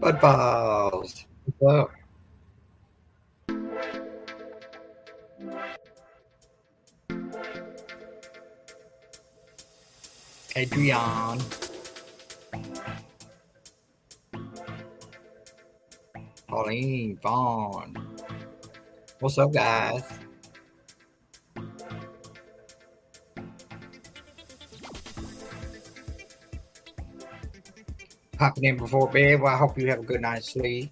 Bud Balls. What's up? Adrian. Pauline. Vaughn. What's up, guys? Popping in before bed. Well, I hope you have a good night's sleep.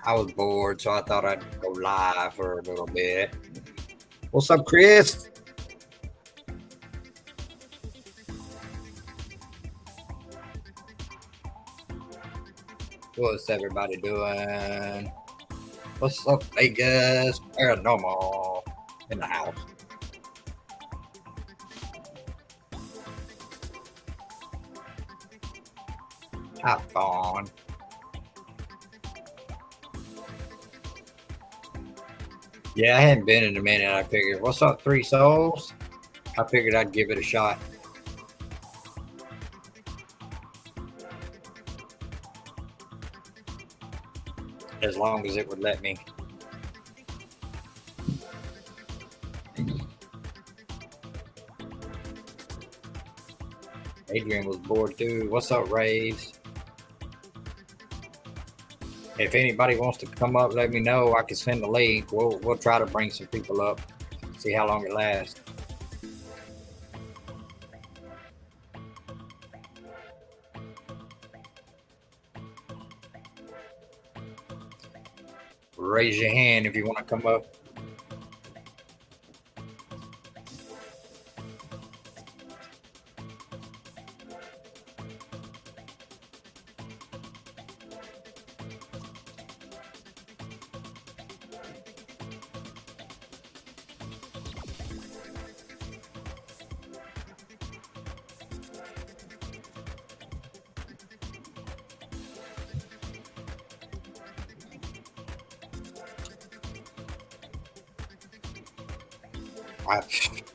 I was bored, so I thought I'd go live for a little bit. What's up, Chris? What's everybody doing? What's up, Vegas? Paranormal in the house. Have fun. Yeah, I hadn't been in a minute. I figured, what's up, Three Souls? I figured I'd give it a shot. As long as it would let me. Adrian was bored too. What's up, Raves? If anybody wants to come up, let me know. I can send a link. We'll try to bring some people up. See how long it lasts. Raise your hand if you want to come up.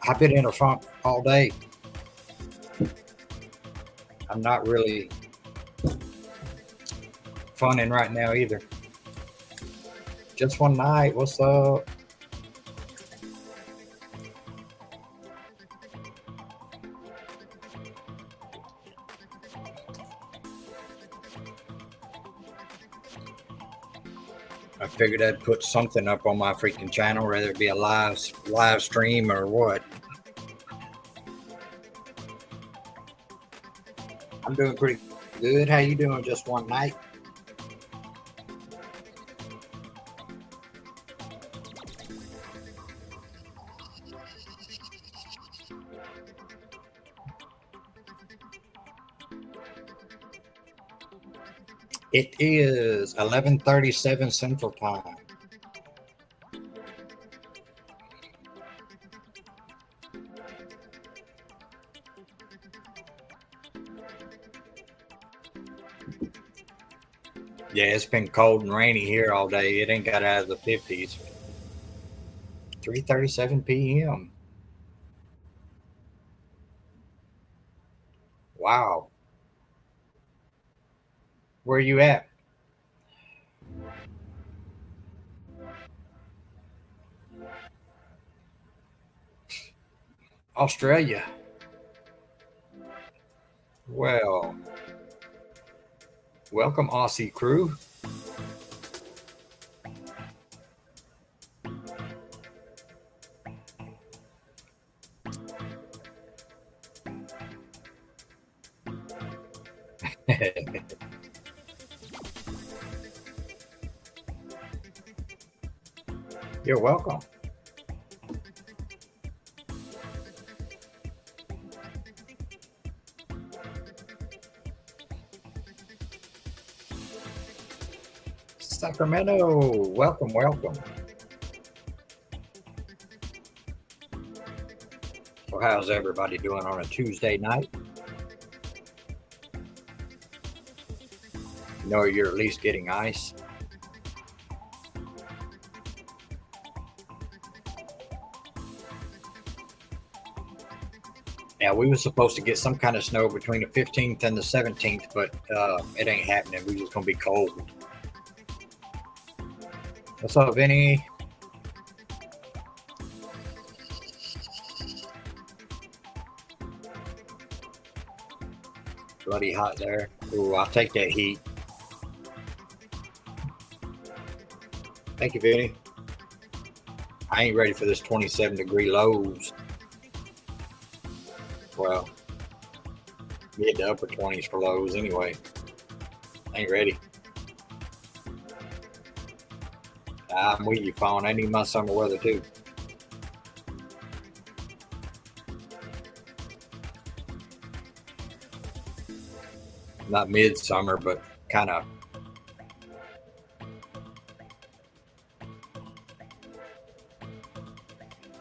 I've been in a funk all day. I'm not really funning right now either. Just one night. What's up? I figured I'd put something up on my freaking channel, whether it be a live stream or what. I'm doing pretty good. How you doing? Just one night? It is 11:37 Central Time. Yeah, it's been cold and rainy here all day. It ain't got out of the 50s. 3:37 p.m. Wow. Where are you at? Australia. Well, welcome, Aussie crew. You're welcome. Sacramento, welcome, welcome. So, how's everybody doing on a Tuesday night? You know, you're at least getting ice. Yeah, we were supposed to get some kind of snow between the 15th and the 17th, but it ain't happening. We're just gonna be cold. What's up, Vinny? Bloody hot there. Ooh, I'll take that heat. Thank you, Vinny. I ain't ready for this 27-degree lows. Well, mid to upper 20s for lows anyway. Ain't ready. I'm with you, Fawn. I need my summer weather too. Not midsummer, but kind of.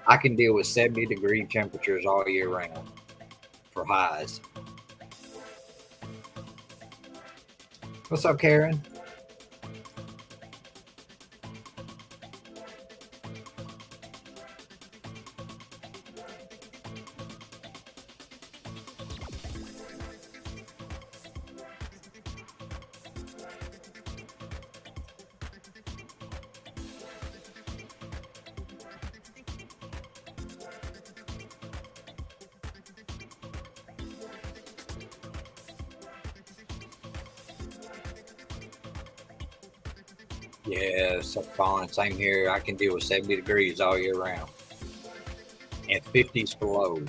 I can deal with 70-degree temperatures all year round for highs. What's up, Karen? Yeah, so fine. Same here. I can deal with 70 degrees all year round. And 50s for lows.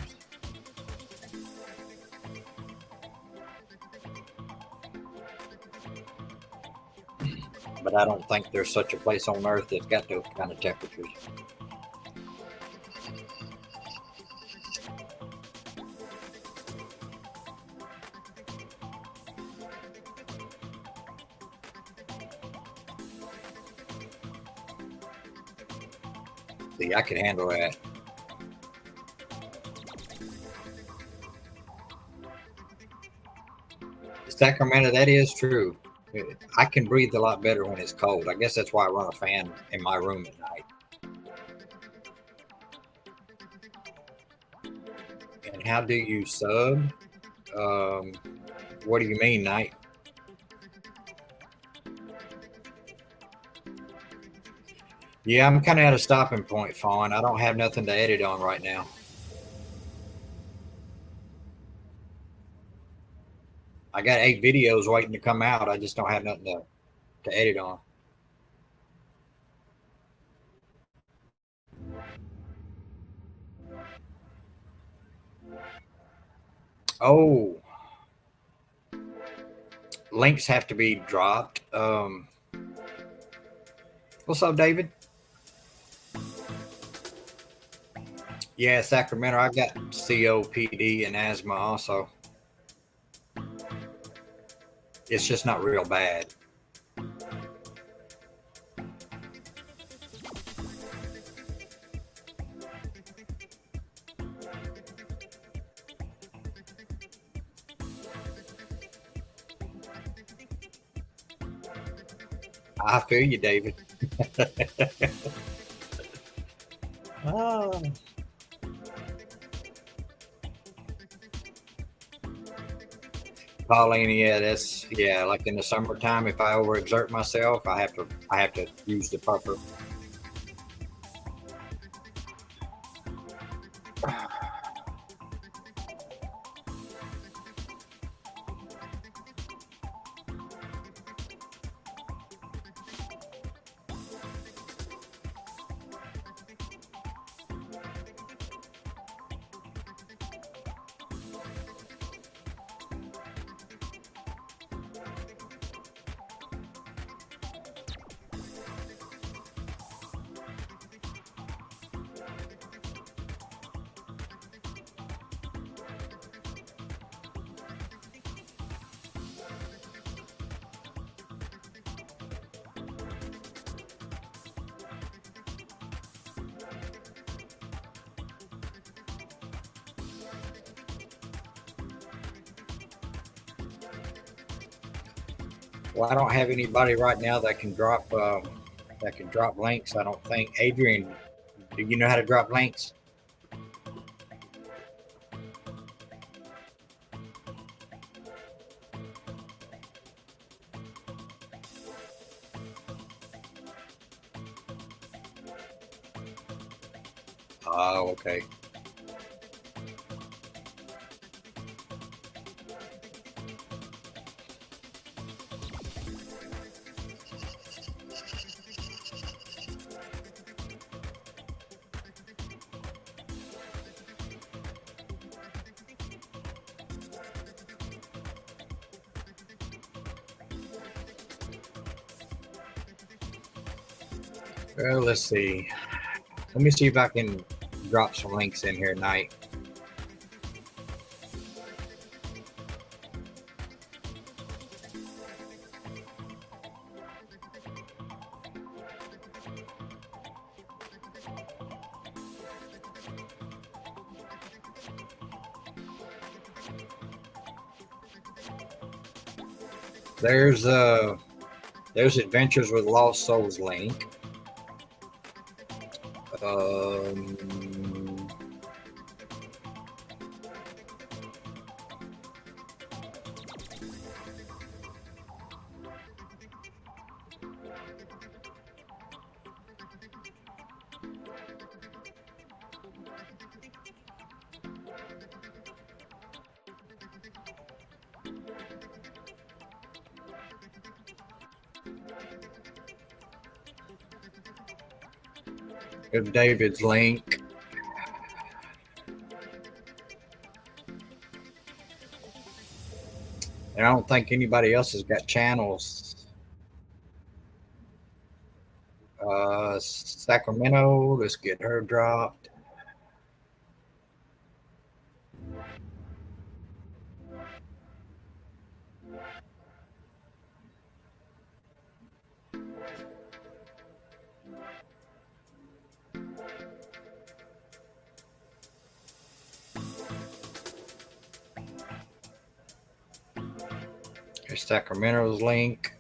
But I don't think there's such a place on earth that's got those kind of temperatures. See, I can handle that. Sacramento, that is true. I can breathe a lot better when it's cold. I guess that's why I run a fan in my room at night. And how do you sub? What do you mean, Night? Yeah, I'm kind of at a stopping point, Fawn. I don't have nothing to edit on right now. I got 8 videos waiting to come out. I just don't have nothing to edit on. Oh, links have to be dropped. What's up, David? Yeah, Sacramento. I got COPD and asthma also. It's just not real bad. I feel you, David. Oh. Pauline, yeah, like in the summertime, if I overexert myself, I have to use the puffer. Well, I don't have anybody right now that can drop links. I don't think. Adrian, do you know how to drop links? Oh, okay. Well, let's see. Let me see if I can drop some links in here tonight. There's Adventures with Lost Souls link. Um, there's David's link. And I don't think anybody else has got channels. Sacramento, let's get her dropped. Here's Sacramento's link.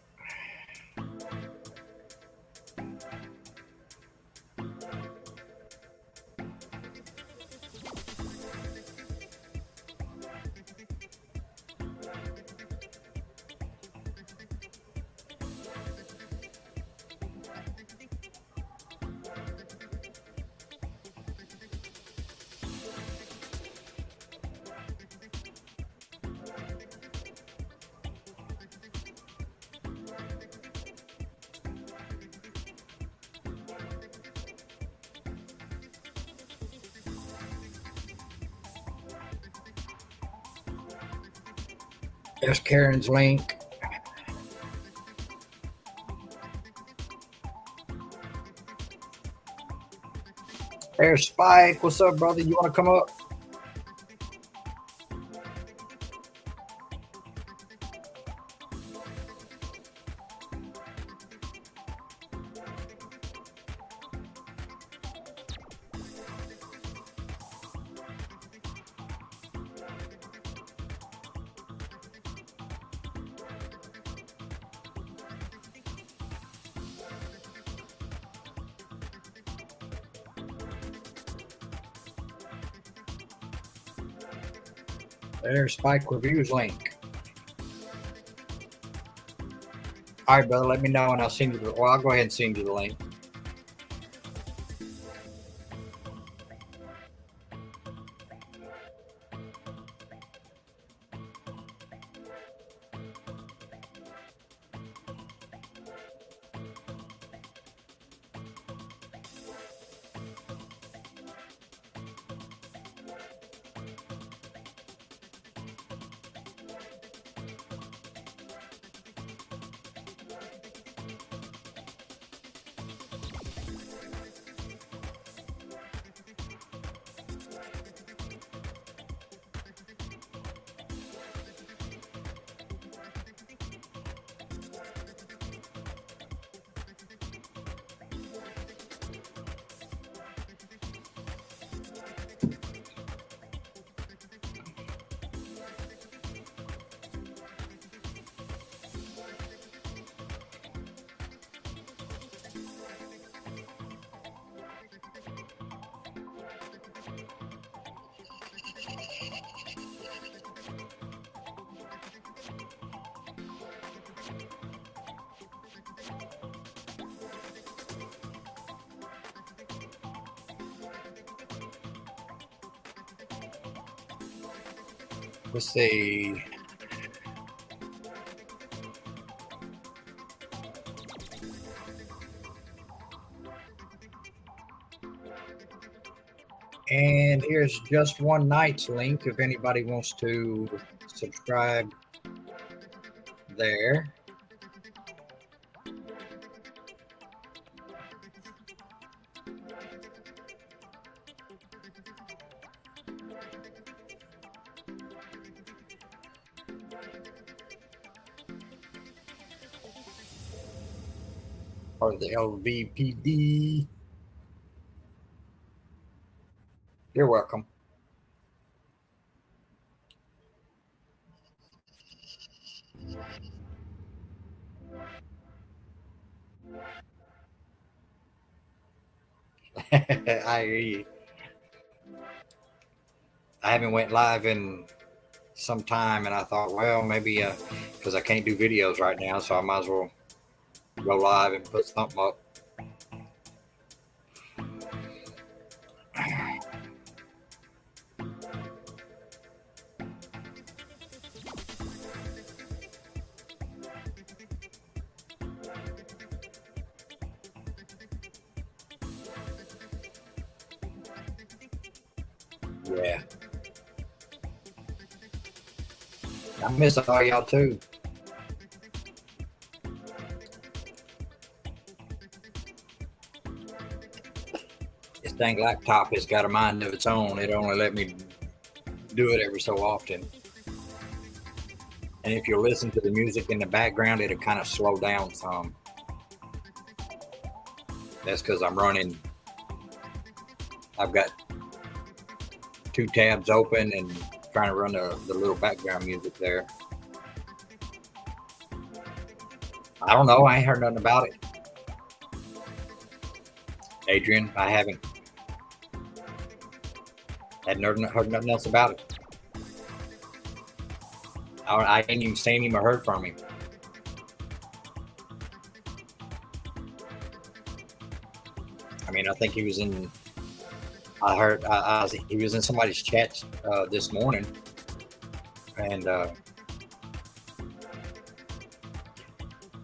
There's Karen's link. There's Spike. What's up, brother? You want to come up? There's Spike Reviews link. All right, brother. Let me know, and I'll send you the. Well, I'll go ahead and send you the link. Let's see. And here's Just One Night's link if anybody wants to subscribe there. Or the LVPD. You're welcome. I hear you. I haven't went live in some time, and I thought, well, maybe because I can't do videos right now, so I might as well go live and put something up. Yeah, I miss all y'all too. This dang laptop has got a mind of its own. It only let me do it every so often. And if you listen to the music in the background, it'll kind of slow down some. That's because I'm running. I've got two tabs open and trying to run the little background music there. I don't know. I ain't heard nothing about it. Adrian, I haven't. Heard nothing else about it. I ain't even seen him or heard from him. I mean, I think he was in. I heard he was in somebody's chat this morning, and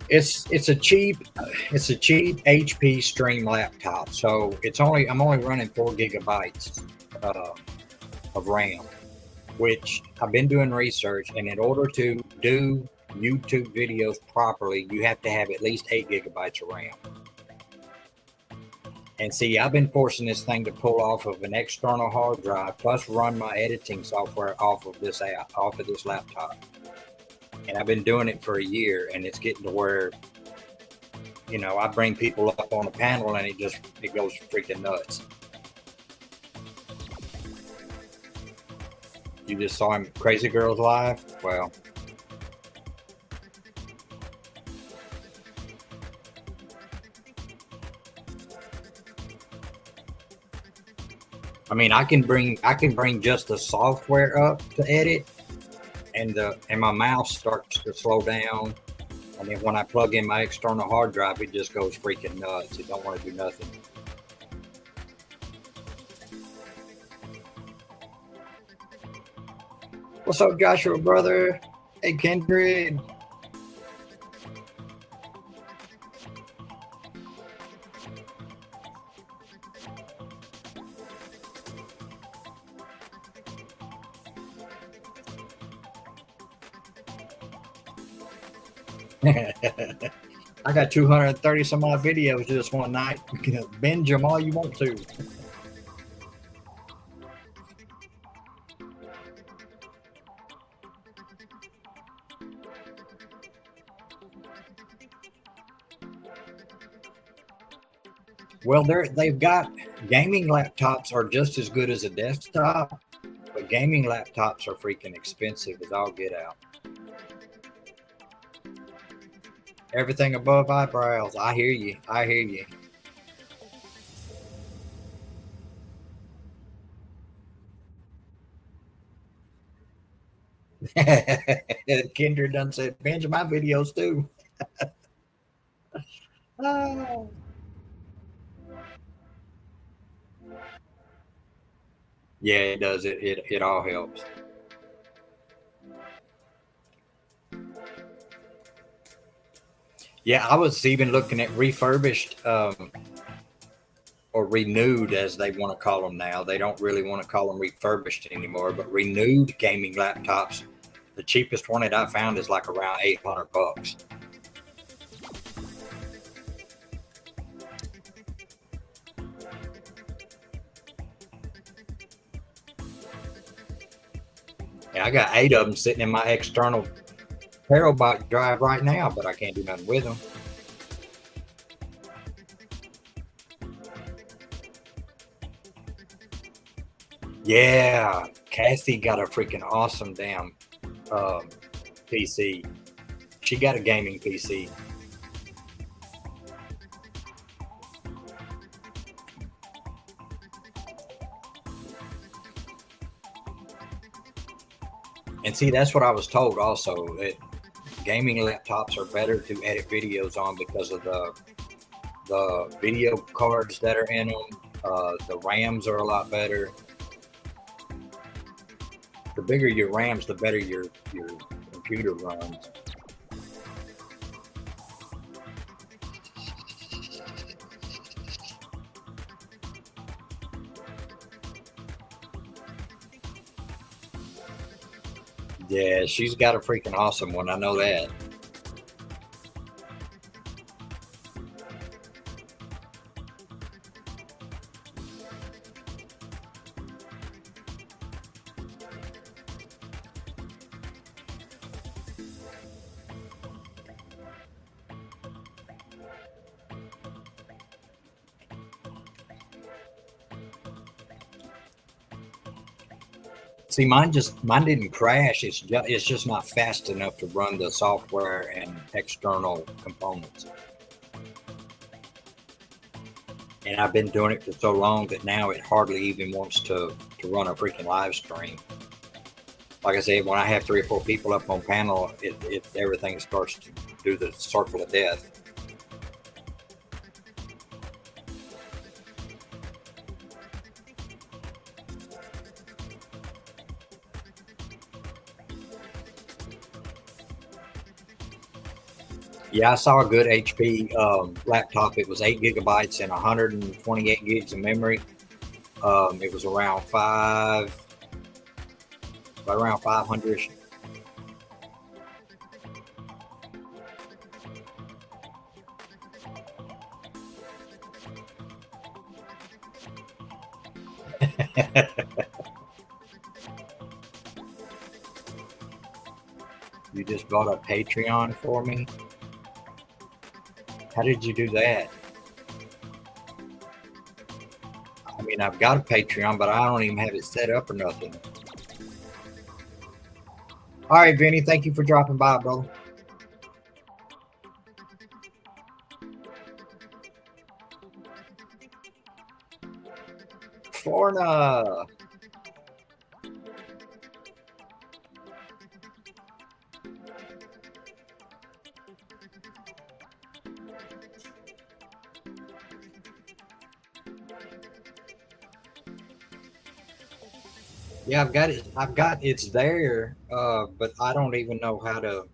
it's a cheap HP Stream laptop. So I'm only running 4 GB of RAM, which I've been doing research, and in order to do YouTube videos properly, you have to have at least 8 GB of RAM. And see, I've been forcing this thing to pull off of an external hard drive, plus run my editing software off of this laptop. And I've been doing it for a year, and it's getting to where, I bring people up on a panel, and it goes freaking nuts. You just saw him, Crazy Girls Live? Well, I mean, I can bring just the software up to edit, and my mouse starts to slow down, and then when I plug in my external hard drive, it just goes freaking nuts. It don't want to do nothing. What's up, Joshua, brother? Hey, Kindred. I got 230 some odd videos just one night. You can binge them all you want to. Well, they've got gaming laptops are just as good as a desktop, but gaming laptops are freaking expensive as all get out. Everything above eyebrows. I hear you. I hear you. Kendra done said, binge my videos too. Oh. Yeah, it does. It all helps. Yeah, I was even looking at refurbished or renewed, as they want to call them now. They don't really want to call them refurbished anymore, but renewed gaming laptops. The cheapest one that I found is like around $800. Yeah, I got 8 of them sitting in my external terabyte drive right now, but I can't do nothing with them. Yeah, Cassie got a freaking awesome damn um, PC. She got a gaming PC. And see, that's what I was told also, that gaming laptops are better to edit videos on because of the video cards that are in them. The RAMs are a lot better. The bigger your RAMs, the better your computer runs. Yeah, she's got a freaking awesome one. I know that. See, mine didn't crash. It's just not fast enough to run the software and external components. And I've been doing it for so long that now it hardly even wants to run a freaking live stream. Like I said, when I have 3 or 4 people up on panel, everything starts to do the circle of death. Yeah, I saw a good HP laptop. It was 8 gigabytes and 128 gigs of memory. It was around 500. You just bought a Patreon for me. How did you do that? I mean, I've got a Patreon, but I don't even have it set up or nothing. All right, Vinny, thank you for dropping by, brother. Florida. Yeah, I've got it. It's there, but I don't even know how to.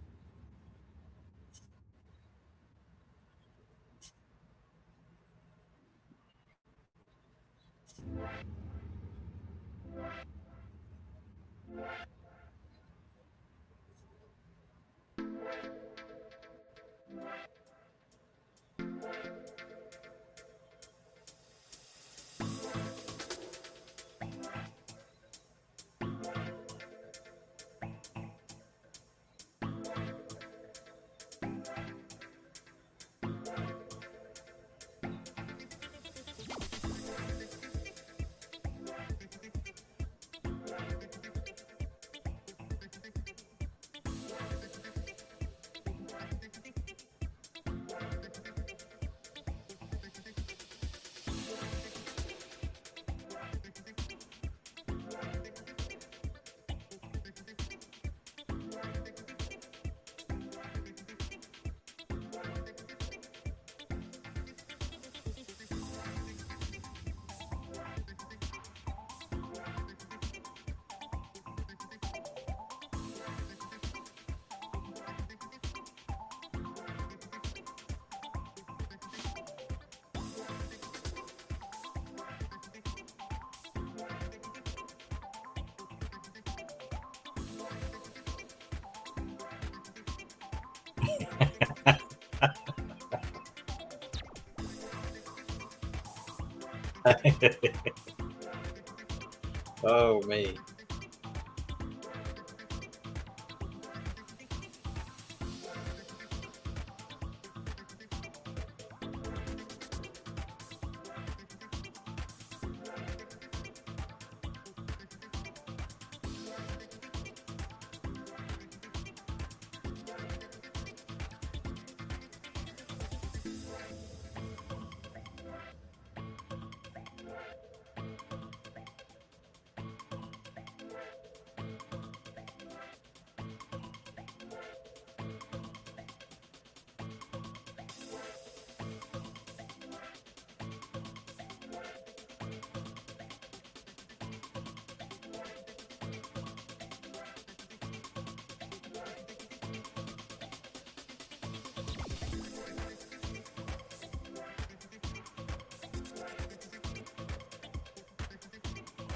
Oh me.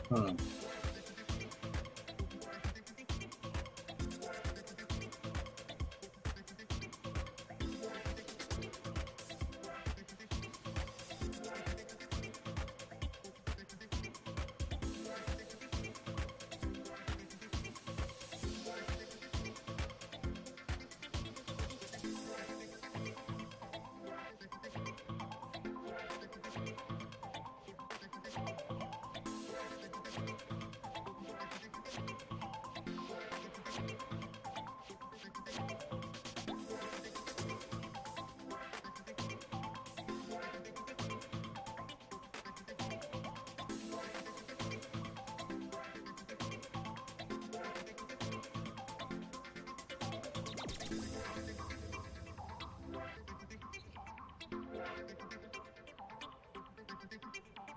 Hmm.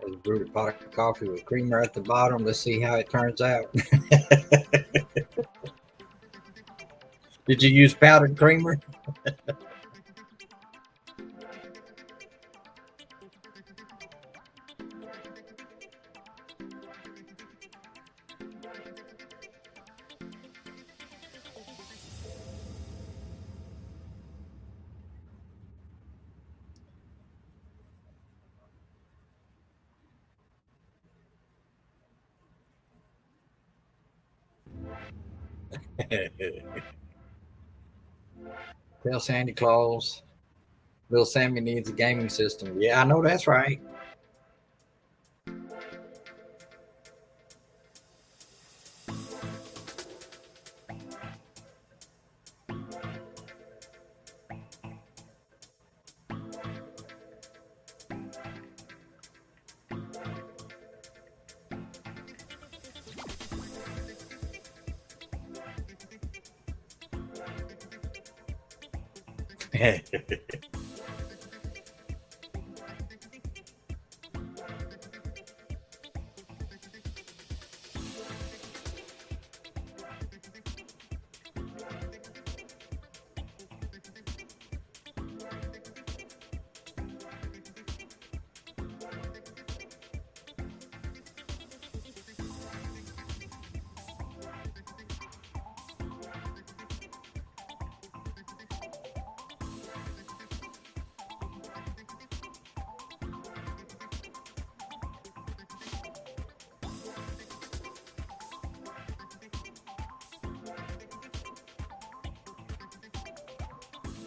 Let's brew a pot of coffee with creamer at the bottom. Let's see how it turns out. Did you use powdered creamer? Tell Santa Claus. Little Sammy needs a gaming system. Yeah, I know that's right.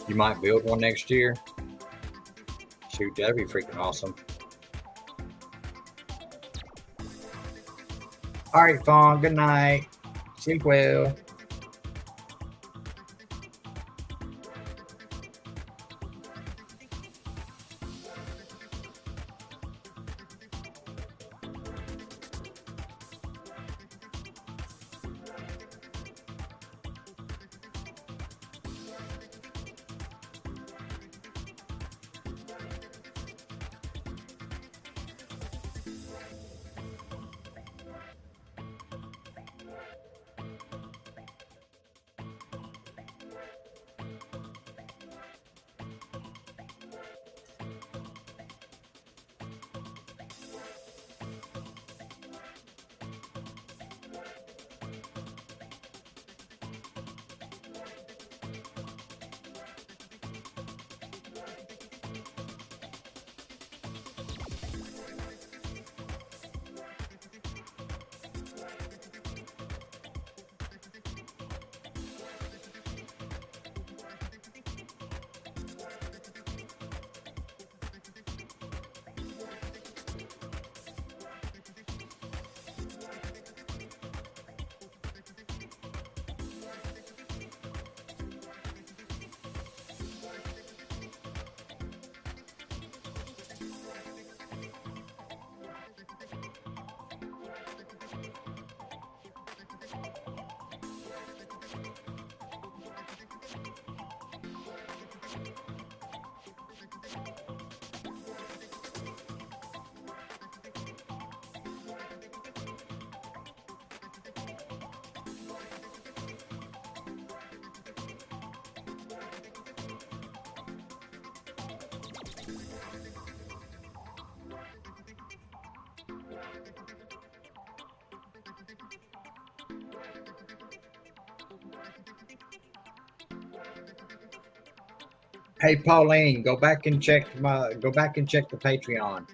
You might build one next year. Shoot, that'd be freaking awesome. All right, Fawn. Good night. Sleep well. Hey, Pauline, go back and check the Patreon.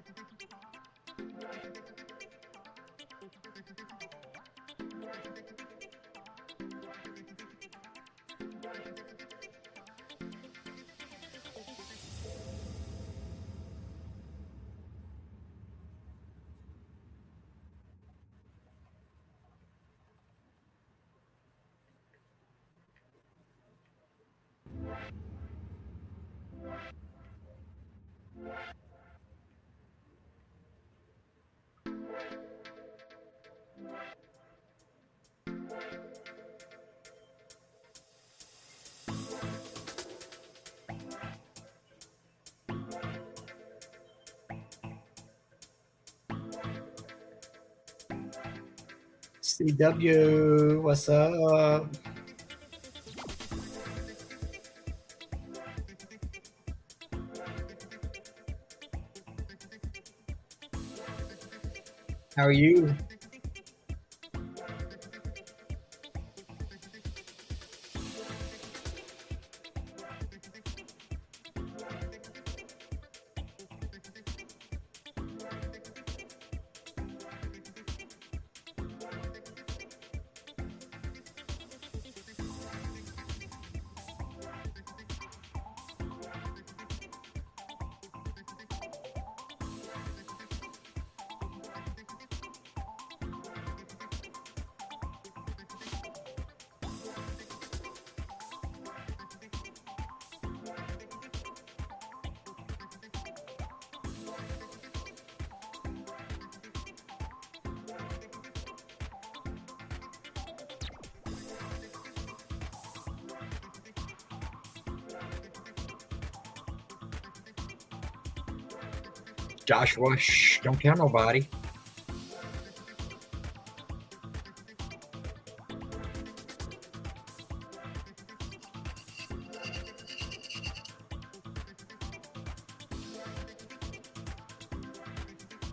CW, what's up? How are you? Joshua, shh, don't tell nobody.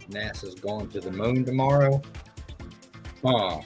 NASA's going to the moon tomorrow. Huh.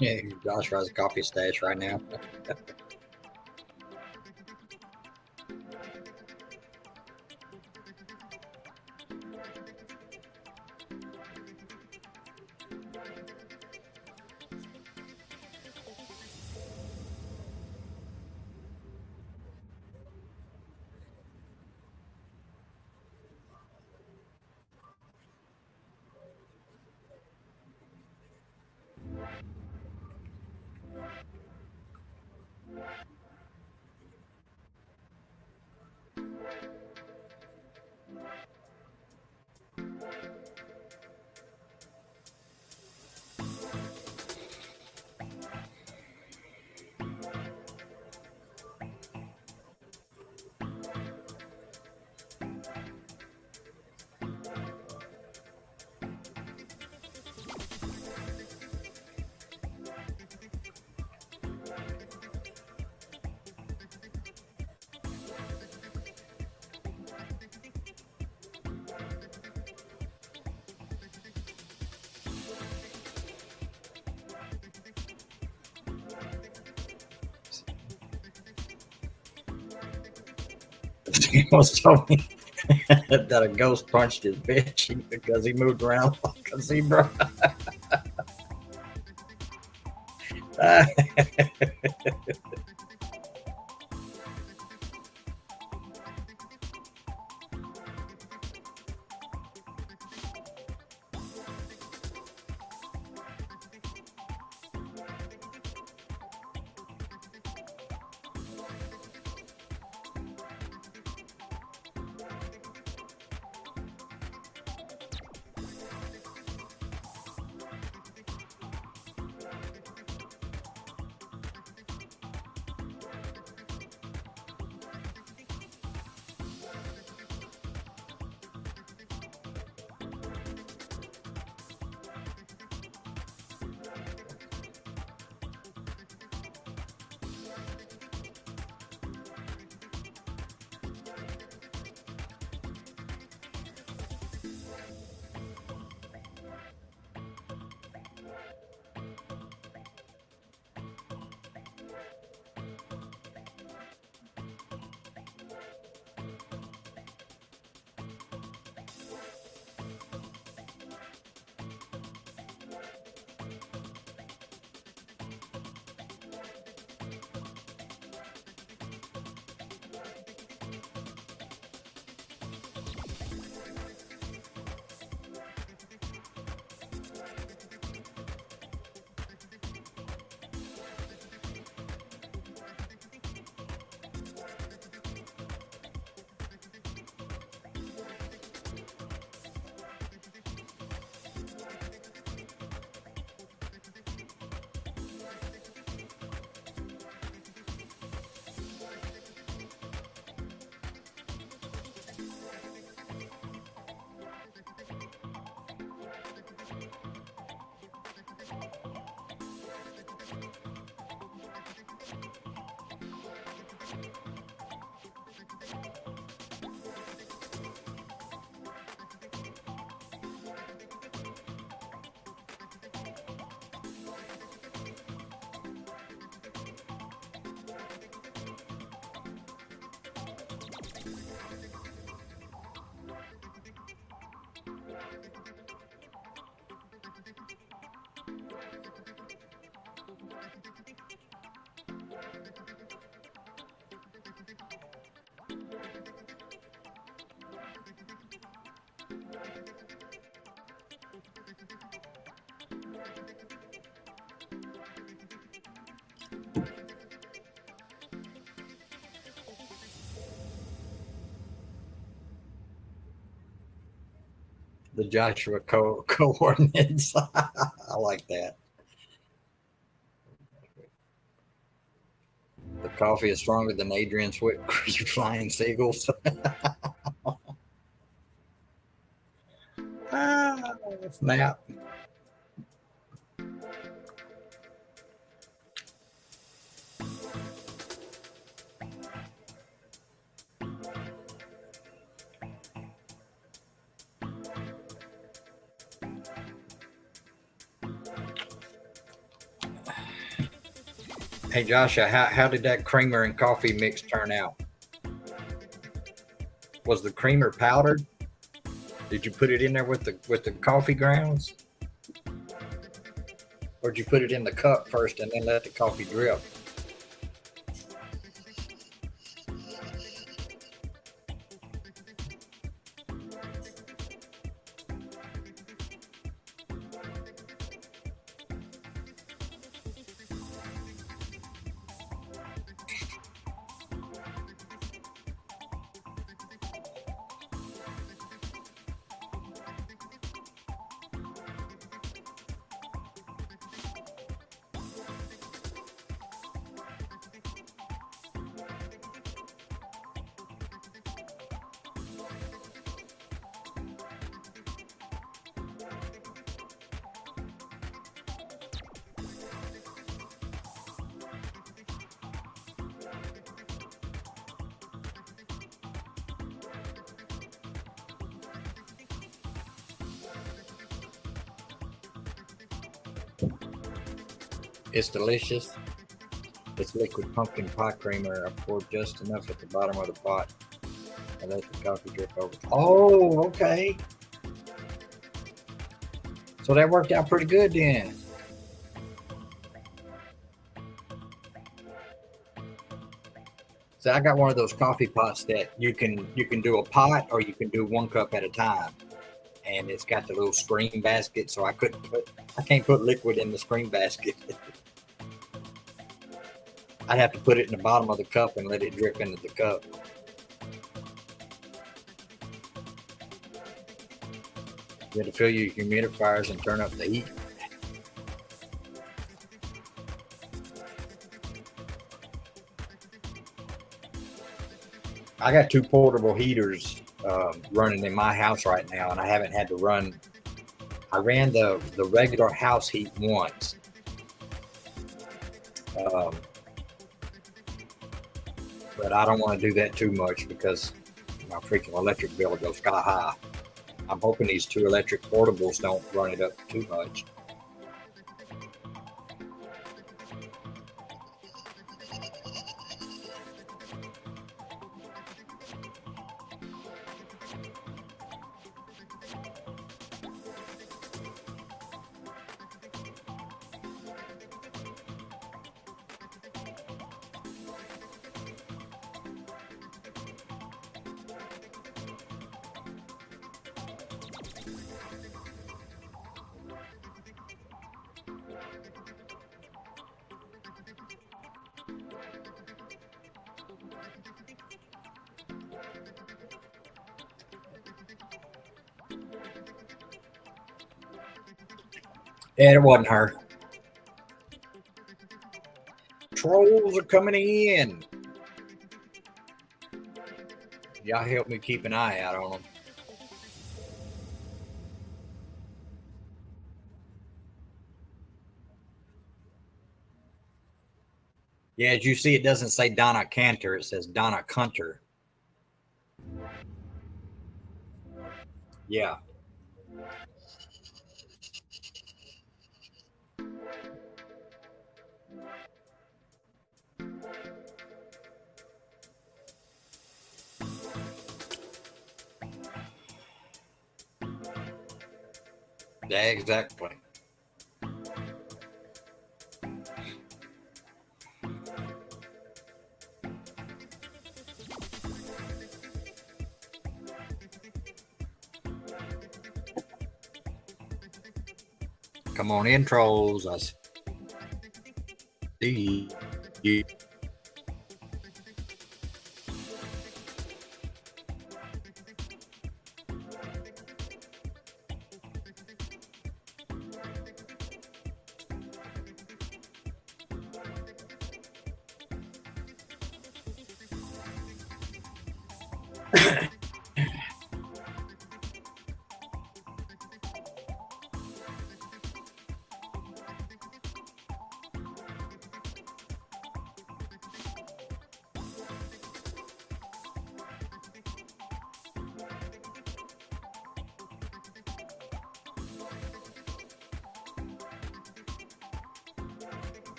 Yeah, Josh has a coffee stash right now. was told me that a ghost punched his bed sheet because he moved around like a zebra. The Joshua coordinates. I like that. The coffee is stronger than Adrian's whipped cream flying seagulls. Snap. Hey Joshua, how did that creamer and coffee mix turn out? Was the creamer powdered? Did you put it in there with the coffee grounds? Or did you put it in the cup first and then let the coffee drip? It's delicious. It's liquid pumpkin pie creamer. I poured just enough at the bottom of the pot I let the coffee drip over. Oh, okay. So that worked out pretty good then. So I got one of those coffee pots that you can do a pot or you can do 1 cup at a time, and it's got the little screen basket. So I can't put liquid in the screen basket. I'd have to put it in the bottom of the cup and let it drip into the cup. You have to fill your humidifiers and turn up the heat. I got 2 portable heaters running in my house right now, and I haven't had to run. I ran the regular house heat once, um, but I don't want to do that too much because my freaking electric bill goes sky high. I'm hoping these 2 electric portables don't run it up too much. And it wasn't her. Trolls are coming in. Y'all help me keep an eye out on them. Yeah, as you see, it doesn't say Donna Cantor. It says Donna Cunter. Yeah. Yeah, exactly. Come on in, trolls. I see you.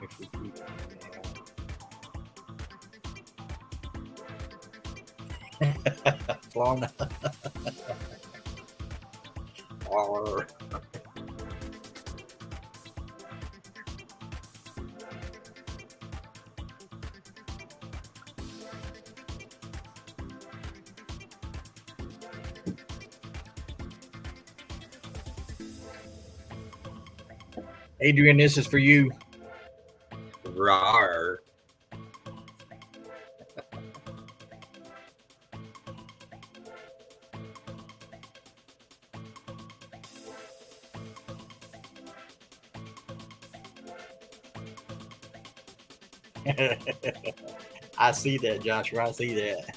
If we keep Florida. Or Adrian, this is for you. Rawr. I see that, Joshua. I see that.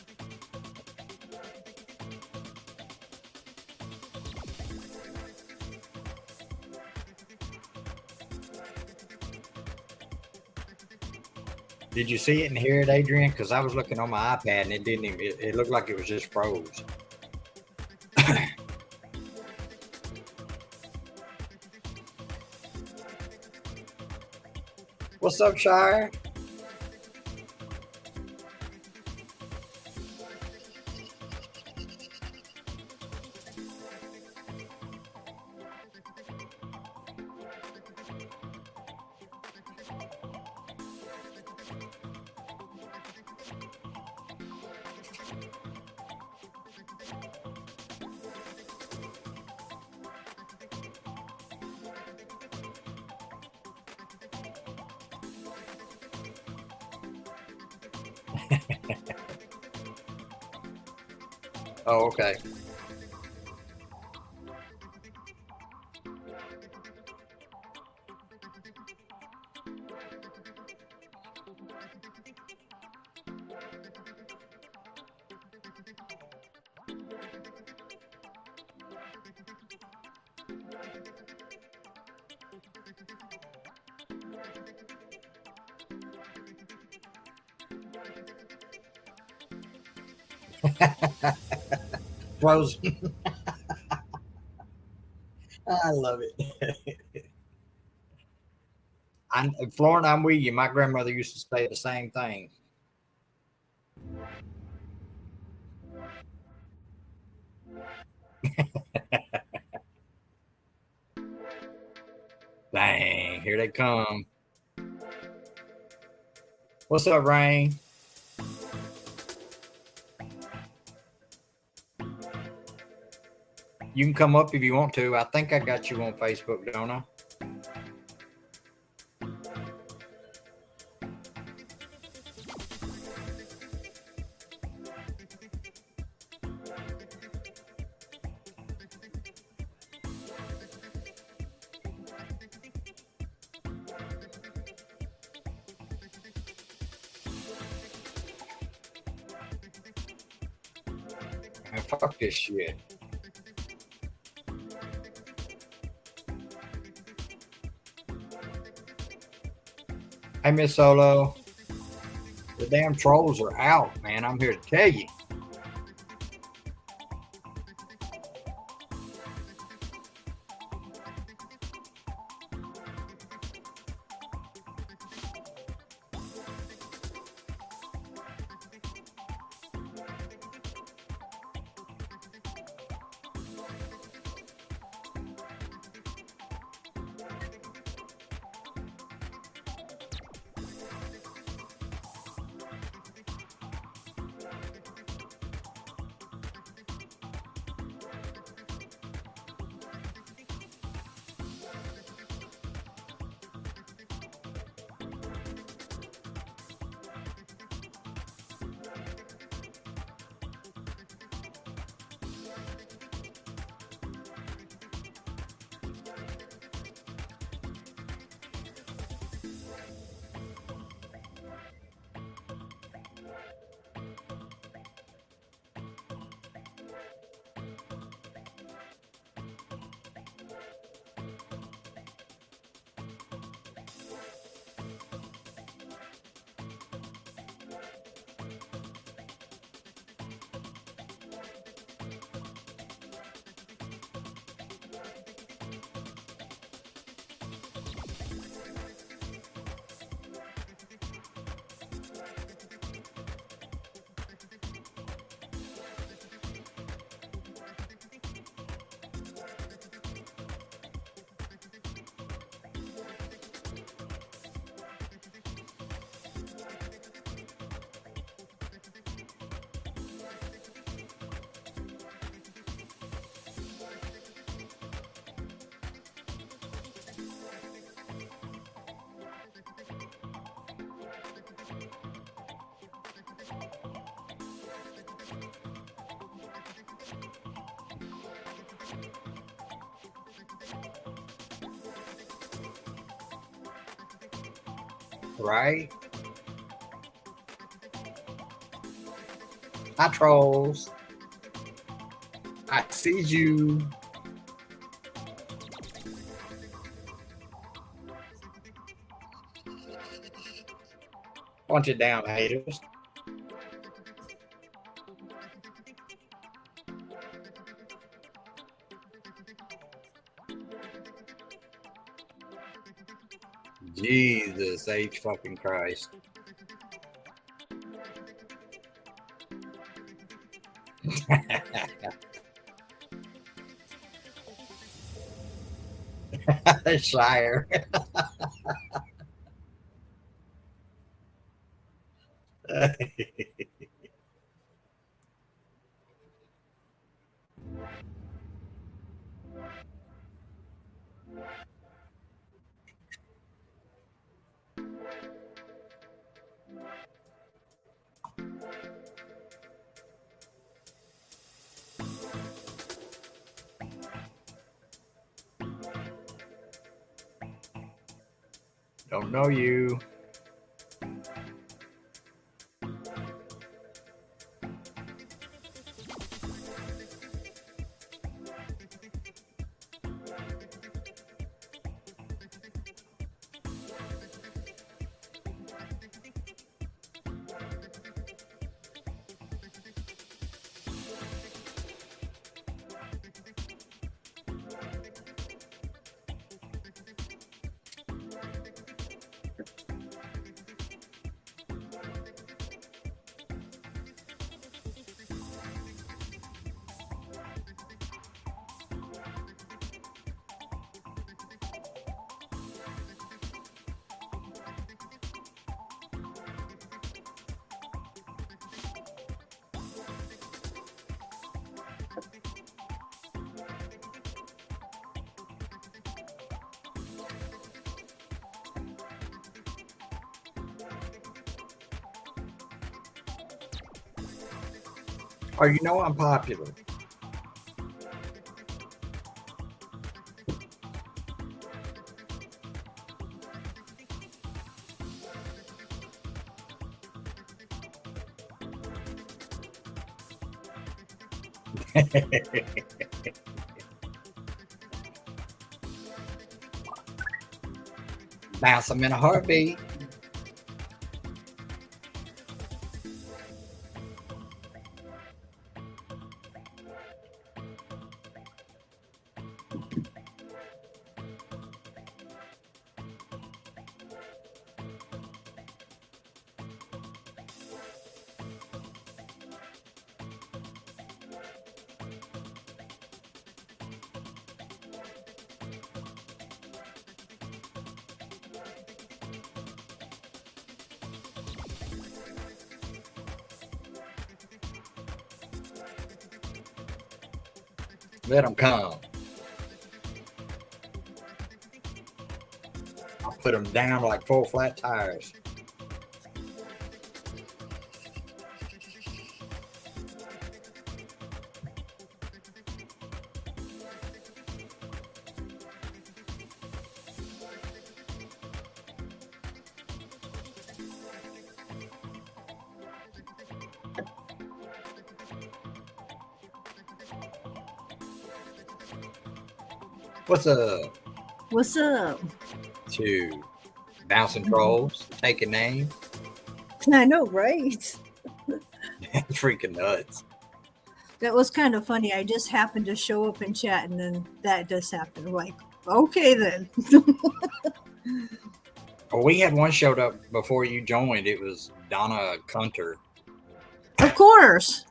Did you see it and hear it, Adrian? Because I was looking on my iPad and it didn't even. It looked like it was just froze. What's up, Shire? Oh, okay. Frozen. I love it. Florence, I'm with you. My grandmother used to say the same thing. Dang, here they come. What's up, Rain? You can come up if you want to. I think I got you on Facebook, don't I? Man, fuck this shit. Hey, Miss Solo. The damn trolls are out, man. I'm here to tell you. Right? Hi, trolls. I see you. Bunch of damn haters. Jesus H fucking Christ. Shire. Don't know you. Oh, you know I'm popular. Bounce them in a heartbeat. Let them come. I'll put them down like 4 flat tires. What's up? What's up? To bouncing trolls, take a name. I know, right? Freaking nuts. That was kind of funny. I just happened to show up in chat, and then that just happened. Like, okay, then. Well, we had one showed up before you joined. It was Donna Cunter. Of course,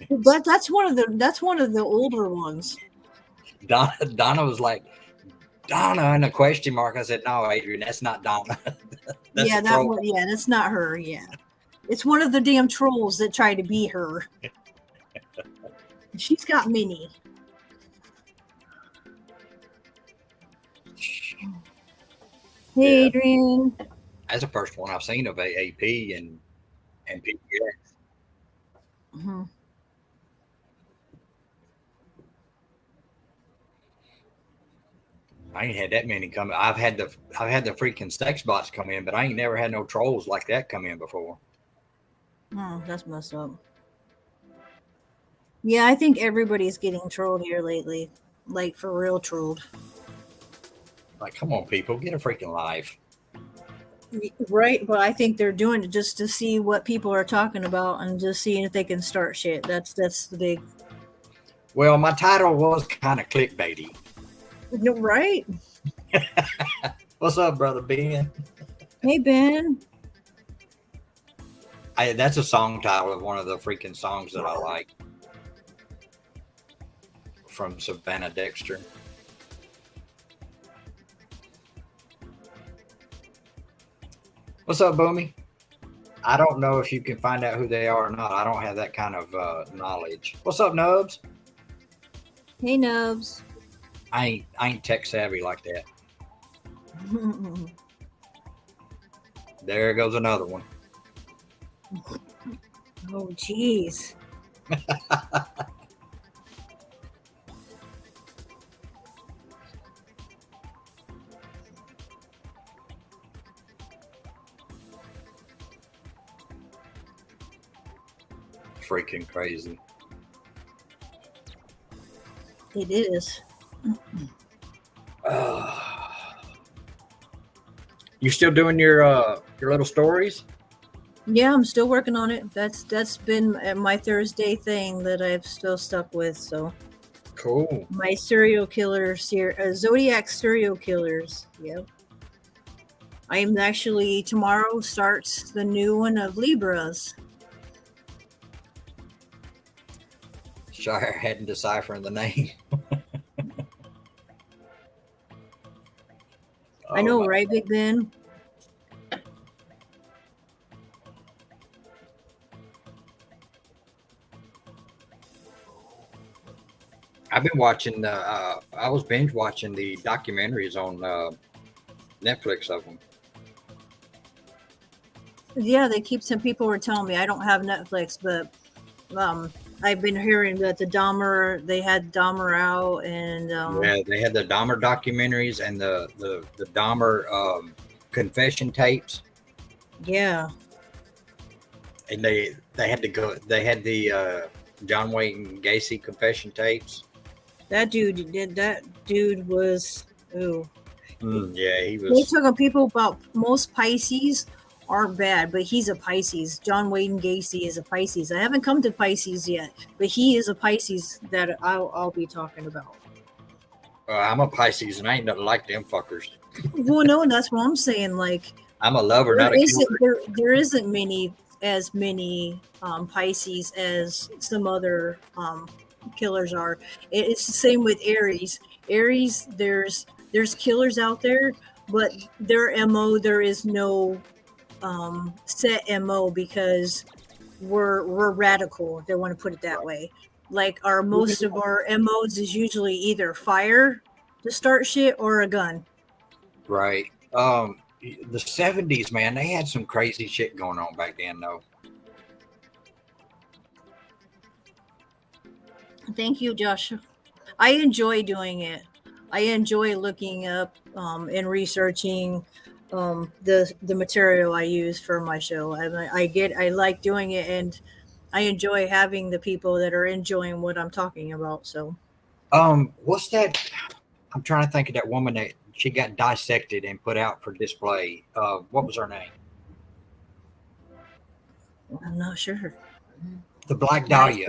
but that's one of the older ones. Donna was like, Donna, and a question mark. I said, no, Adrian, that's not Donna. That's Yeah, that one. Yeah, that's not her. Yeah, it's one of the damn trolls that try to be her. She's got many. Hey, Yeah. Adrian. That's the first one I've seen of AAP and PPX. Mm-hmm. I ain't had that many come. I've had the freaking sex bots come in, but I ain't never had no trolls like that come in before. Oh, that's messed up. Yeah, I think everybody's getting trolled here lately. Like, for real trolled. Like, come on, people, get a freaking life. Right, but I think they're doing it just to see what people are talking about and just seeing if they can start shit. That's the big. Well, my title was kind of clickbaity. No, right? What's up, brother Ben? Hey Ben. That's a song title of one of the freaking songs that I like from Savannah Dexter. What's up, Boomy? I don't know if you can find out who they are or not. I don't have that kind of knowledge. What's up, Nubs? Hey Nubs. I ain't tech savvy like that. There goes another one. Oh jeez. Freaking crazy. It is. You still doing your little stories? Yeah, I'm still working on it. That's been my Thursday thing that I've still stuck with. So Cool. my serial killer Zodiac serial killers. Yep. I am actually tomorrow starts the new one of Libras. Sorry, I hadn't deciphering the name. I know, right, Big Ben? I've been watching I was binge watching the documentaries on Netflix of them. Yeah, some people were telling me I don't have Netflix, but I've been hearing that they had Dahmer out, and Yeah, they had the Dahmer documentaries and the Dahmer confession tapes, yeah, and they had to go. They had the John Wayne Gacy confession tapes. that dude was ooh. Yeah, he They was. talking people about most Pisces aren't bad, but he's a Pisces. John Wayne Gacy is a Pisces. I haven't come to Pisces yet, but he is a Pisces that I'll be talking about. I'm a Pisces, and I ain't nothing like them fuckers. Well, no, that's what I'm saying. Like I'm a lover, not a killer. there isn't many Pisces as some other killers are. It's the same with Aries. Aries, there's killers out there, but their MO there is no set MO because we're radical. They want to put it that way. Like most of our MOs is usually either fire to start shit or a gun. Right. The 70s, man, they had some crazy shit going on back then, though. Thank you, Josh. I enjoy doing it. I enjoy looking up and researching the material I use for my show. I like doing it, and I enjoy having the people that are enjoying what I'm talking about. So, What's that? I'm trying to think of that woman that she got dissected and put out for display. What was her name? I'm not sure. The Black Dahlia.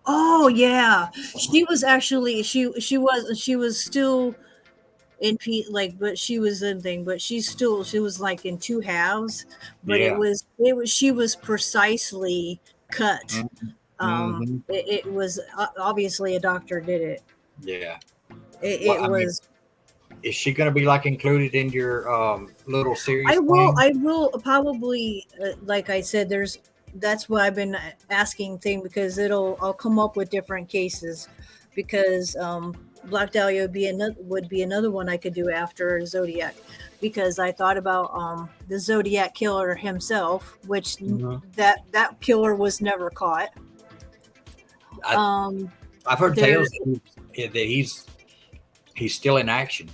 Oh yeah, she was actually she was still in but she was in thing, but she was like in two halves, but Yeah. she was precisely cut. Mm-hmm. It was obviously a doctor did it. Yeah. It was. Is she going to be like included in your little series? I will probably like I said. That's what I've been asking thing because I'll come up with different cases because Black Dahlia would be another one I could do after Zodiac because I thought about the Zodiac killer himself, which that killer was never caught. I've heard tales that he's still in action.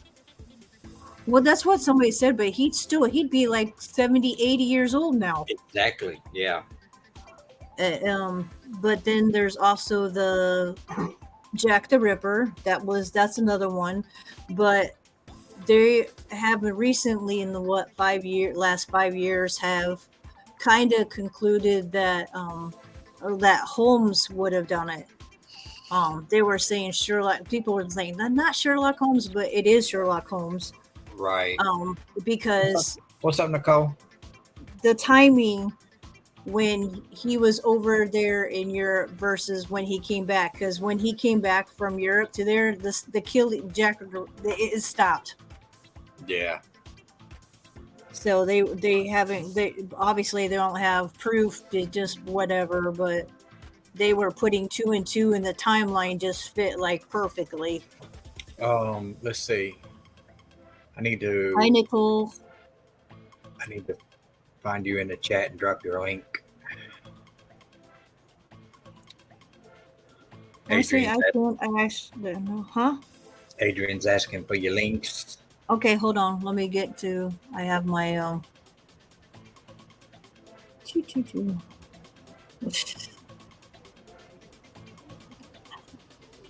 Well, that's what somebody said, but he'd be like 70, 80 years old now. Exactly. Yeah. But then there's also the Jack the Ripper. That's another one. But they have recently in the last 5 years have kind of concluded that that Holmes would have done it. They were saying people were saying not Sherlock Holmes, but it is Sherlock Holmes. Right. Because What's up, Nicole? the timing when he was over there in Europe versus when he came back. Because when he came back from Europe to there, the killing it stopped. Yeah. So they haven't. They obviously they don't have proof. They just whatever, but they were putting two and two, and the timeline just fit like perfectly. Let's see. I need Hi, to Nicole. find you in the chat and drop your link. Honestly, I Adrian's, can't. I actually don't know. Huh? Adrian's asking for your links. Okay, hold on. Let me get to. I have my Choo, choo, choo.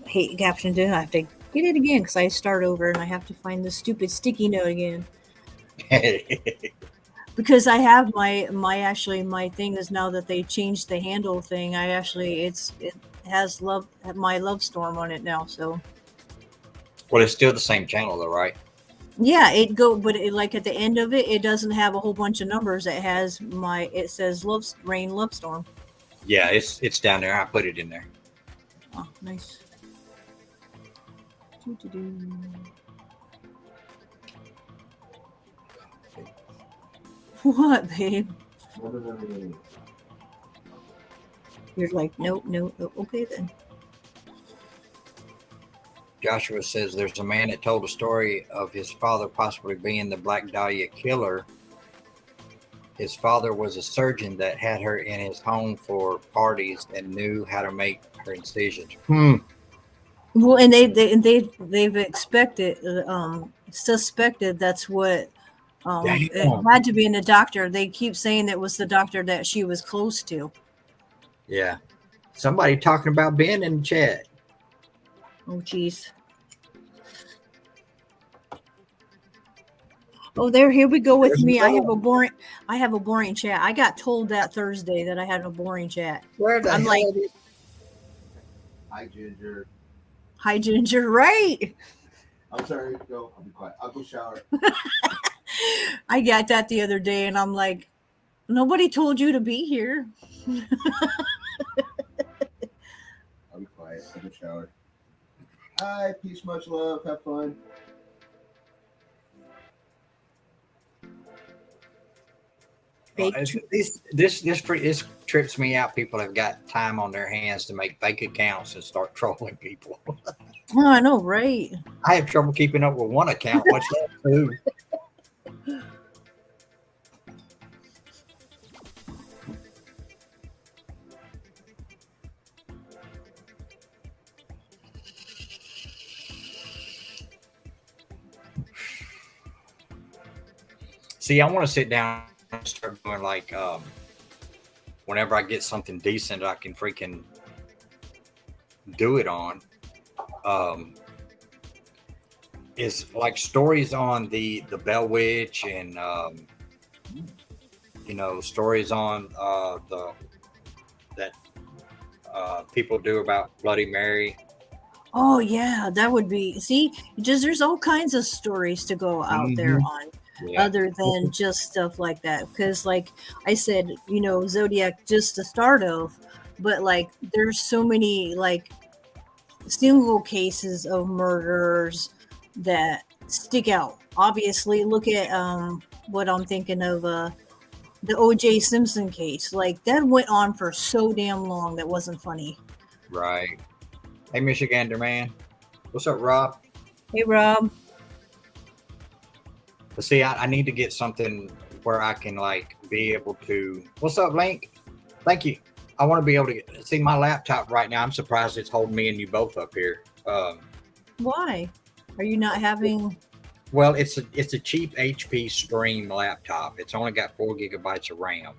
Hate caption. Do I have to get it again because I start over and I have to find the stupid sticky note again. Because I have my thing is now that they changed the handle thing. I actually it has my Love Storm on it now. So Well, it's still the same channel, though, right? yeah, but like at the end of it, it doesn't have a whole bunch of numbers. It says Rain Love Storm. Yeah, it's down there. I put it in there. Oh, nice. What, babe? You're like, nope. Okay, then. Joshua says there's a man that told a story of his father possibly being the Black Dahlia killer. His father was a surgeon that had her in his home for parties and knew how to make her incisions. Well, and they've suspected that's what it had to be in the doctor. They keep saying it was the doctor that she was close to. Yeah. Somebody talking about Ben in the chat. Oh, geez. Oh, here we go with There's me. another I have a boring chat. I got told that Thursday that I had a boring chat. Where the I'm hell like, is Hi, Ginger. hi, Ginger. Right. I'm sorry. Go. I'll be quiet. I'll go shower. I got that the other day, and I'm like, nobody told you to be here. I'll be quiet. I'll go shower. Hi, peace, much love. Have fun. This trips me out. People have got time on their hands to make fake accounts and start trolling people. Oh, I know, right? I have trouble keeping up with one account. What's that two? See, I want to sit down and start doing like whenever I get something decent I can freaking do it on. Is like stories on the Bell Witch and stories on that people do about Bloody Mary. Oh yeah, that would be. See, there's all kinds of stories to go out there on. Yeah. Other than just stuff like that, because like I said, Zodiac just the start of, but like there's so many like single cases of murders that stick out. Obviously, look at what I'm thinking of, the O.J. Simpson case. Like that went on for so damn long that wasn't funny. Right. Hey, Michigander man, what's up, Rob? Hey, Rob. But see, I need to get something where I can like be able to. What's up, Link? Thank you. I want to be able to see my laptop right now. I'm surprised it's holding me and you both up here. Why? Are you not having? Well, it's a cheap HP Stream laptop. It's only got 4 gigabytes of RAM.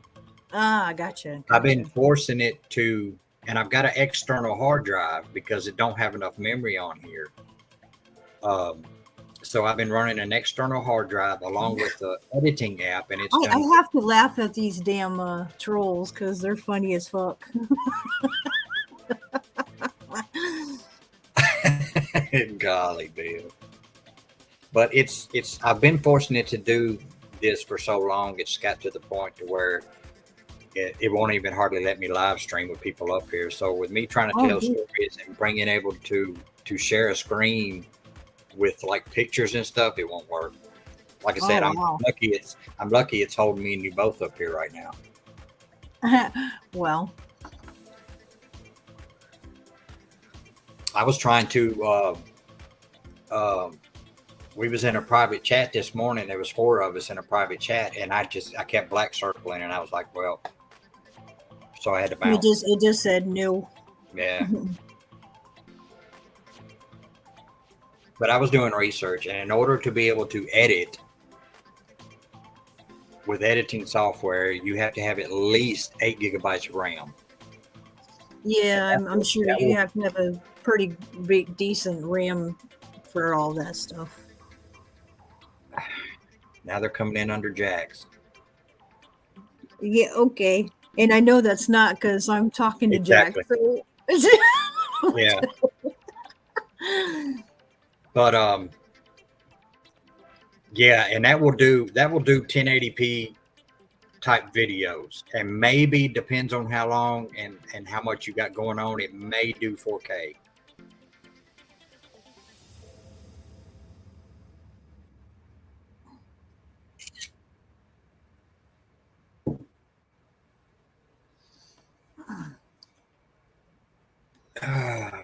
Ah, gotcha. I've been forcing it to, and I've got an external hard drive because it don't have enough memory on here. So I've been running an external hard drive along with the editing app, and it's. I have to laugh at these damn trolls because they're funny as fuck. Golly, Bill. But it's I've been fortunate to do this for so long. It's got to the point to where it won't even hardly let me live stream with people up here. So with me trying to Oh, tell geez. stories and being able to share a screen with like pictures and stuff, it won't work. Like I said, Oh, wow. I'm lucky it's holding me and you both up here right now. Well, I was trying to we was in a private chat this morning. There was 4 of us in a private chat, and I kept black circling, and I was like, well, so I had to bounce. it just said no. Yeah. But I was doing research, and in order to be able to edit with editing software, you have to have at least 8 gigabytes of RAM. Yeah, I'm sure that you will- have to have a pretty big, decent RAM for all that stuff. Now they're coming in under jacks. Yeah, okay. And I know that's not because I'm talking to Exactly. Jack. So. Yeah. But yeah, and that will do 1080p type videos, and maybe depends on how long and how much you got going on, it may do 4K.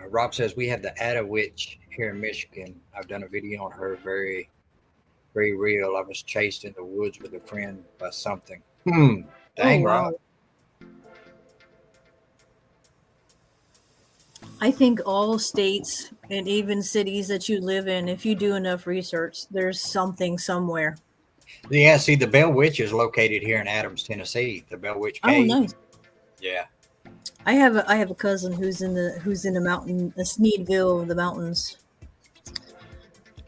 Rob says we have the Ada witch here in Michigan. I've done a video on her. Very, very real. I was chased in the woods with a friend by something. Dang, Oh, Rob. wow. I think all states and even cities that you live in, if you do enough research, there's something somewhere. Yeah, see, the Bell Witch is located here in Adams, Tennessee. The Bell Witch Oh, Cave. nice. Yeah. I have a cousin who's in the mountain, Sneedville of the mountains.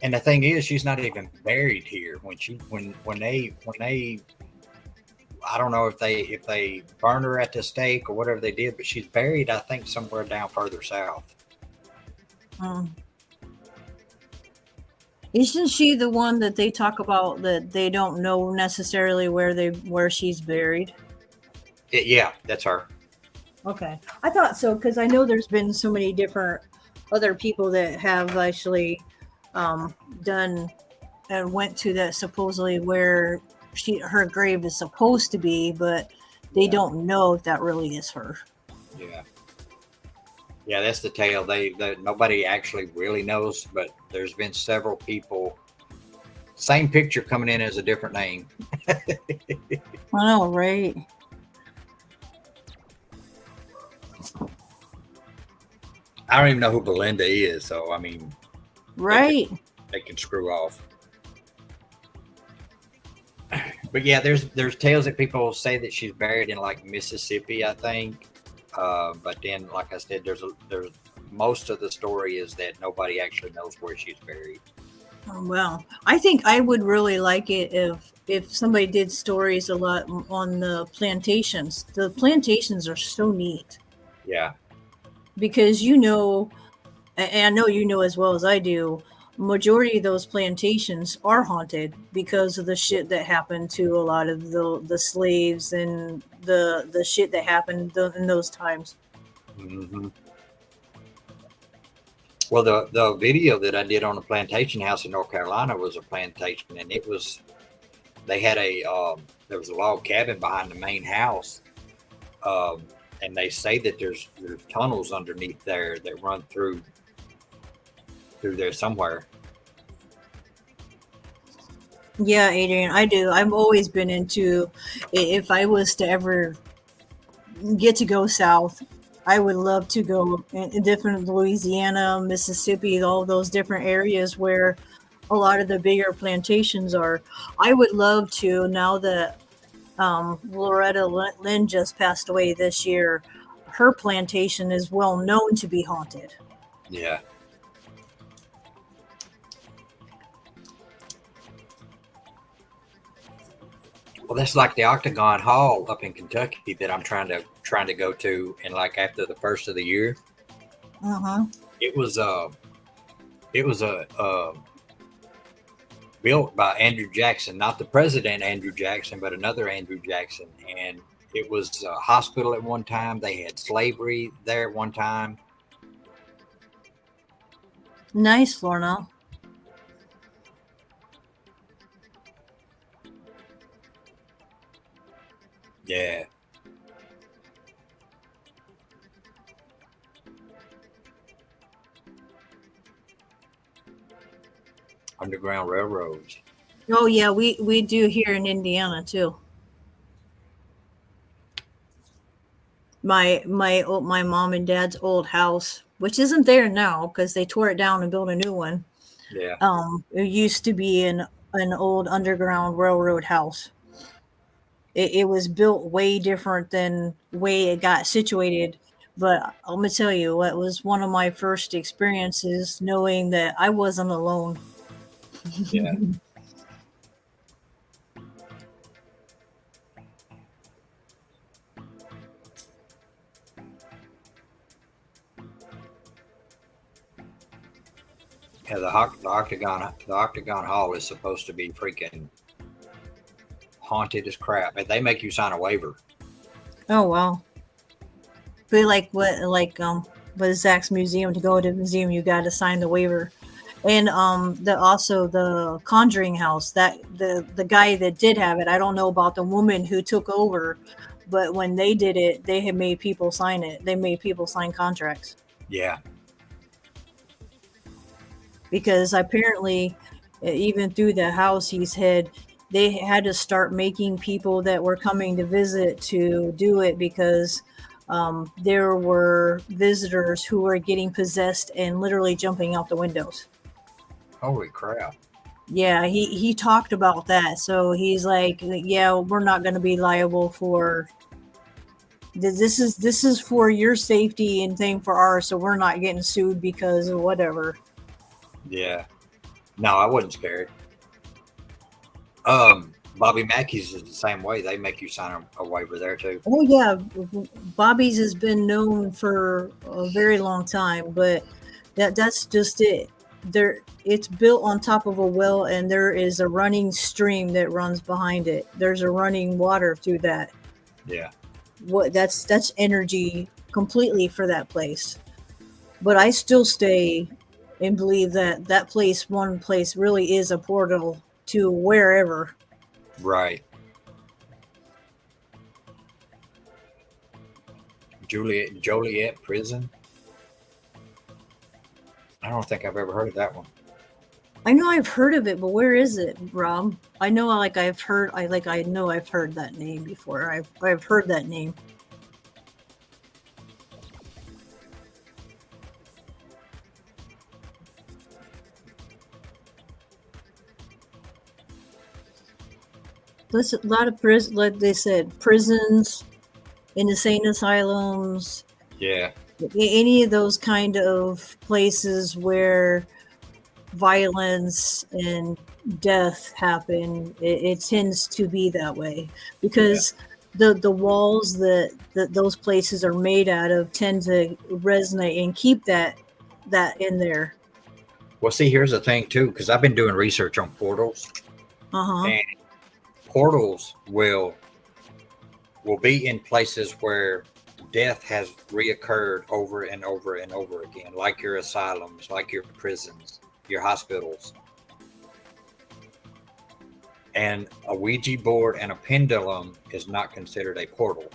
And the thing is, she's not even buried here. When they I don't know if they burned her at the stake or whatever they did, but she's buried, I think, somewhere down further south. Isn't she the one that they talk about that they don't know necessarily where she's buried? Yeah, that's her. Okay, I thought so because I know there's been so many different other people that have actually done and went to that supposedly where her grave is supposed to be, but they don't know if that really is her. Yeah. Yeah, that's the tale. They nobody actually really knows, but there's been several people. Same picture coming in as a different name. I know, right? I don't even know who Belinda is, so I mean, Right. they can screw off. But yeah, there's tales that people say that she's buried in like Mississippi, I think. But then, like I said, there's most of the story is that nobody actually knows where she's buried. Oh, well, I think I would really like it if somebody did stories a lot on the plantations. The plantations are so neat Yeah. because and I know you know as well as I do, majority of those plantations are haunted because of the shit that happened to a lot of the slaves and the shit that happened in those times. Mm-hmm. Well, the video that I did on the plantation house in North Carolina was a plantation, and they had there was a log cabin behind the main house, and they say that there's tunnels underneath there that run through there somewhere. Yeah, Adrian, I do. I've always been into, if I was to ever get to go south, I would love to go in different Louisiana, Mississippi, all those different areas where a lot of the bigger plantations are. I would love to, now that Loretta Lynn just passed away this year, her plantation is well known to be haunted. Yeah. Well, that's like the Octagon Hall up in Kentucky that I'm trying to go to, and like after the first of the year, Uh-huh. it was a built by Andrew Jackson, not the president Andrew Jackson, but another Andrew Jackson. And it was a hospital at one time. They had slavery there at one time. Nice, Lorna. Yeah. Underground railroads. Oh yeah, we do here in Indiana too. My mom and dad's old house, which isn't there now because they tore it down and built a new one. Yeah. It used to be an old underground railroad house. It was built way different than way it got situated. But I'm gonna tell you, what was one of my first experiences knowing that I wasn't alone. Yeah. Yeah, the Octagon Hall is supposed to be freaking haunted as crap. And they make you sign a waiver. Oh wow. But but Zach's museum, to go to the museum you gotta sign the waiver. And the Conjuring house, that the guy that did have it, I don't know about the woman who took over, but when they did it, they had made people sign it. They made people sign contracts. Yeah. Because apparently, even through the house he's had, they had to start making people that were coming to visit to do it because there were visitors who were getting possessed and literally jumping out the windows. Holy crap. Yeah, he talked about that. So he's like, yeah, we're not going to be liable for this. Is for your safety and thing for ours. So we're not getting sued because of whatever. Yeah. No, I wasn't scared. Bobby Mackey's is the same way. They make you sign a waiver there too. Oh yeah, Bobby's has been known for a very long time, but that's just it. It's built on top of a well, and there is a running stream that runs behind it. There's a running water through that. Yeah. That's energy completely for that place. But I still stay and believe that one place really is a portal to wherever. Right. Joliet Prison. I don't think I've ever heard of that one. I know I've heard of it, but where is it, Rob? I know I've heard that name before. I've heard that name. There's a lot of like they said, prisons, insane asylums. Yeah. Any of those kind of places where violence and death happen, it tends to be that way because the walls that those places are made out of tend to resonate and keep that in there. Well, see, here's the thing too, because I've been doing research on portals. And portals will be in places where death has reoccurred over and over and over again, like your asylums, like your prisons, your hospitals. And a Ouija board and a pendulum is not considered a portal.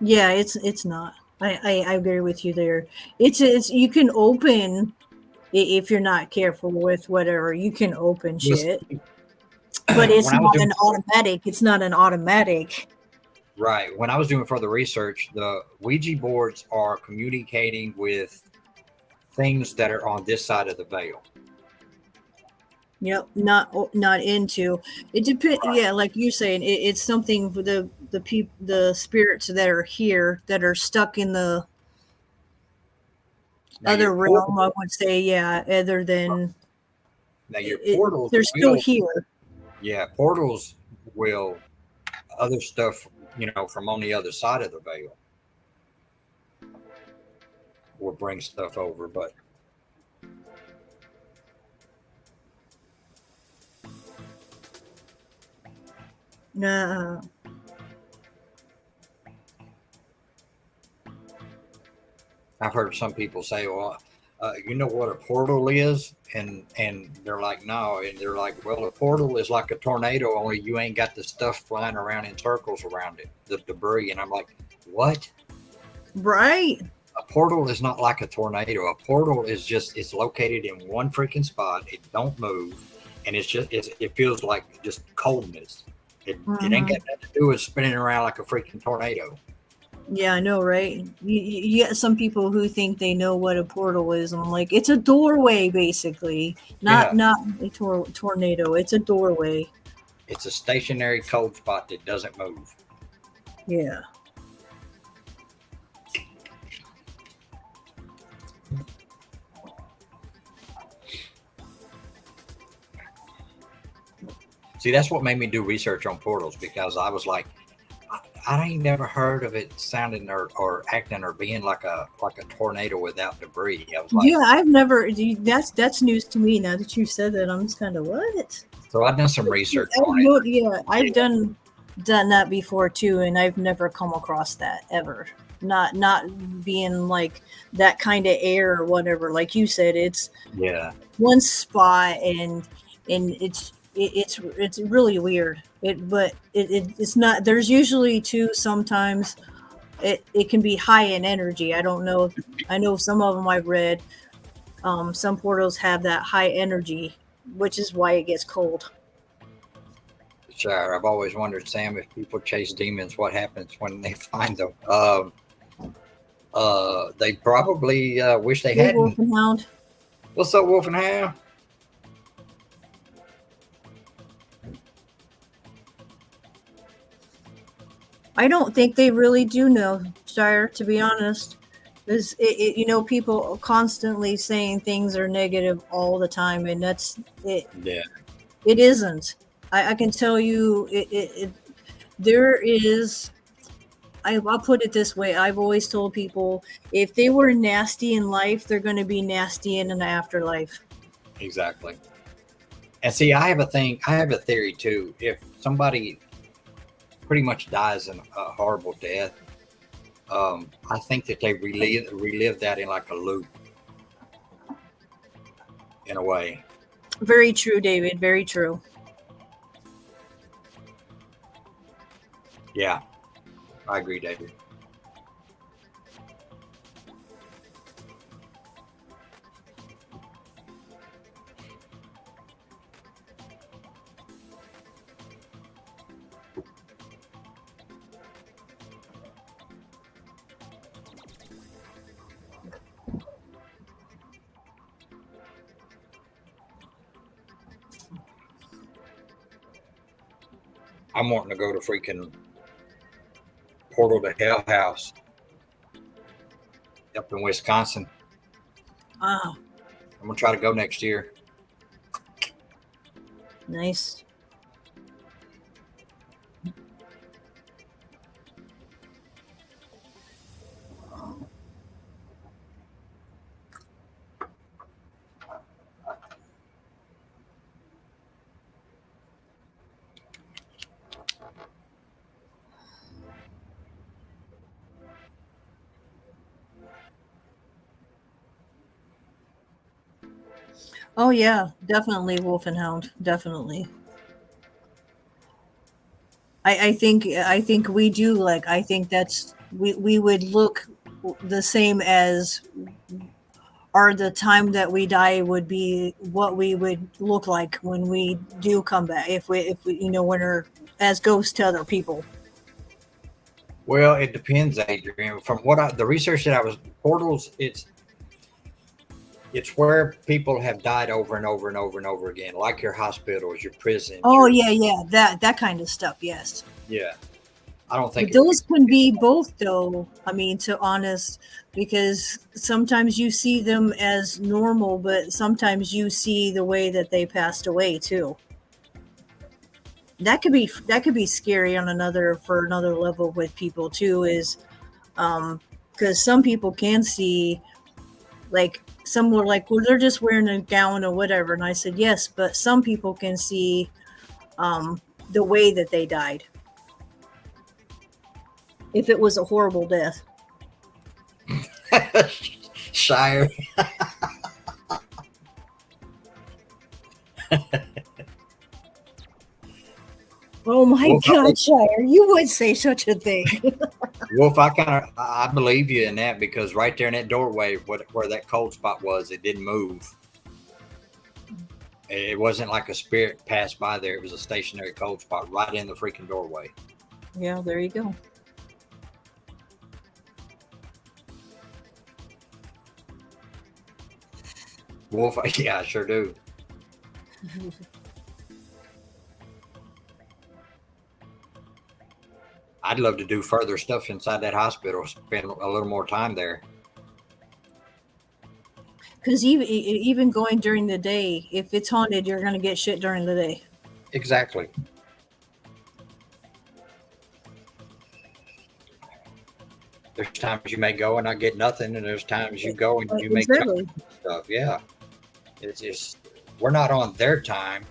Yeah, it's not. I agree with you there. It's you can open, if you're not careful with whatever, you can open shit. But it's not an automatic. It's not an automatic. Right. When I was doing further research, the Ouija boards are communicating with things that are on this side of the veil. Yep, not into it. Depends. Yeah, like you're saying, it's something for the spirits that are here that are stuck in the other realm. I would say, yeah. Other than now, your portals, they're still here. Yeah, portals will other stuff, from on the other side of the veil, will bring stuff over, but Nah. I've heard some people say, "Well, you know what a portal is?" And they're like, "No," and they're like, "Well, a portal is like a tornado, only you ain't got the stuff flying around in circles around it, the debris." And I'm like, "What? Right. A portal is not like a tornado. A portal is just it's located in one freaking spot. It don't move, and it feels like just coldness. It ain't Mhm. got nothing to do with spinning around like a freaking tornado." Yeah, I know, right? You get some people who think they know what a portal is. I'm like, it's a doorway, basically, Yeah, not a tornado. It's a doorway. it's a stationary cold spot that doesn't move. Yeah. See, that's what made me do research on portals because I was like, I ain't never heard of it sounding or acting or being like a tornado without debris. I was like, Yeah, I've never. That's news to me now that you said that. I'm just kind of what? so I've done some research I've on it. no, yeah, I've Yeah, done that before too, and I've never come across that ever. Not being like that kind of air or whatever. Like you said, it's yeah, one spot, and it's really weird. It's not. There's usually two. Sometimes it can be high in energy. I don't know. I know some of them I've read. Some portals have that high energy, which is why it gets cold. sure. I've always wondered, Sam, if people chase demons, what happens when they find them? They probably wish they Hey, hadn't. Wolf and Hound. What's up, Wolf and Ham? I don't think they really do know, Shire, to be honest. People are constantly saying things are negative all the time, and that's it. Yeah, It isn't. I can tell you, there is. I'll put it this way. I've always told people if they were nasty in life, they're going to be nasty in an afterlife. exactly. And see, I have a theory too. If somebody pretty much dies in a horrible death, I think that they relive that in like a loop in a way. Very true, David. Very true. Yeah, I agree, David. I'm wanting to go to freaking Portal to Hell House up in Wisconsin. Ah, I'm gonna try to go next year. nice. Oh yeah, definitely Wolf and Hound. Definitely. I think we do like I think that's we would look the same as or the time that we die would be what we would look like when we do come back if we when we're as ghosts to other people. Well, it depends, Adrian. From the research that I was portals, it's where people have died over and over and over and over again, like your hospitals, your prisons, Oh your yeah, that kind of stuff. Yes. yeah. I don't think But it would be. those can be both, though. I mean, to honest, because sometimes you see them as normal, but sometimes you see the way that they passed away too. That could be scary on another level with people too. Is because some people can see like some were like, well, they're just wearing a gown or whatever, and I said yes, but some people can see the way that they died. If it was a horrible death. Shire. Oh my Well, God, Shire, you would say such a thing. Wolf, I believe you in that, because right there in that doorway, where that cold spot was, it didn't move. It wasn't like a spirit passed by there. It was a stationary cold spot right in the freaking doorway. Yeah, there you go. Wolf, yeah, I sure do. I'd love to do further stuff inside that hospital, spend a little more time there. Because even going during the day, if it's haunted, you're going to get shit during the day. Exactly. There's times you may go and not get nothing, and there's times you go and you make Exactly. stuff. Yeah, it's just we're not on their time,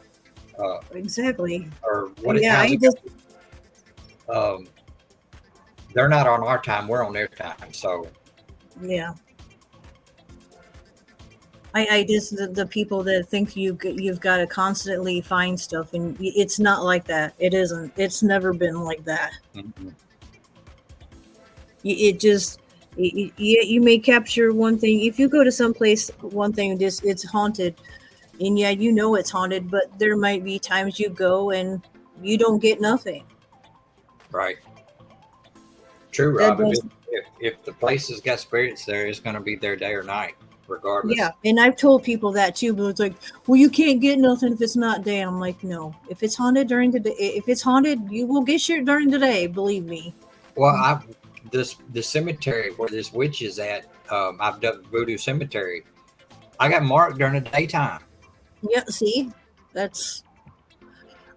Exactly. or what? Yeah, how's I it just go? They're not on our time. We're on their time. So yeah. I just the people that think you've got to constantly find stuff, and it's not like that. It isn't. It's never been like that. mhm. It just you may capture one thing if you go to some place. One thing just it's haunted, and yeah, you know it's haunted. But there might be times you go and you don't get nothing. Right. True, That Rob. If, does, if the place has got spirits there, it's going to be there day or night, regardless. yeah, and I've told people that too. But it's like, well, you can't get nothing if it's not day. I'm like, no. If it's haunted during the day, if it's haunted, you will get shit during the day. Believe me. Well, the cemetery where this witch is at, I've dubbed Voodoo Cemetery. I got marked during the daytime. Yeah, see, that's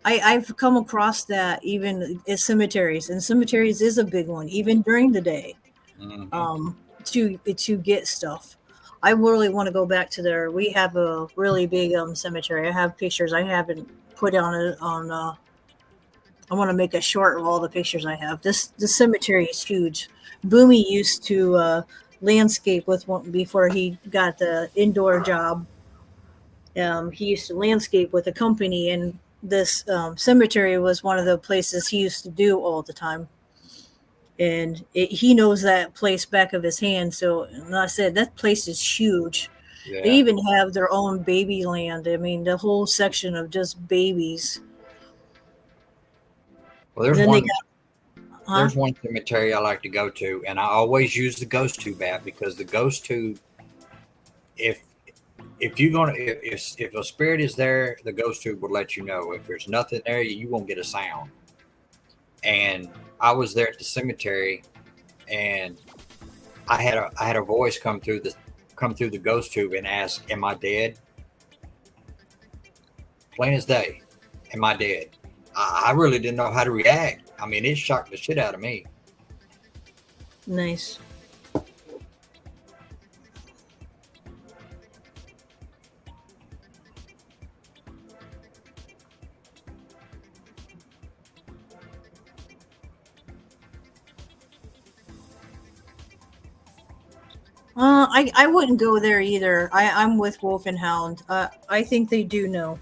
I've come across that even at cemeteries, and cemeteries is a big one, even during the day, Mhm. to get stuff. I really want to go back to there. We have a really big cemetery. I have pictures. I haven't put on it on. I want to make a short of all the pictures I have. This cemetery is huge. Boomy used to landscape with one before he got the indoor job. He used to landscape with a company, and this cemetery was one of the places he used to do all the time. And he knows that place back of his hand. So, and I said that place is huge. They Yeah. even have their own baby land. I mean, the whole section of just babies. Well, And then they got, huh? there's one cemetery I like to go to, and I always use the ghost tube app, because the ghost tube, if you're gonna if a spirit is there, the ghost tube will let you know. If there's nothing there, you won't get a sound. And I was there at the cemetery, and I had a voice come through the ghost tube and ask, "Am I dead?" Plain as day. Am I dead? I really didn't know how to react. I mean, it shocked the shit out of me. Nice. I wouldn't go there either. I'm with Wolf and Hound. I think they do know.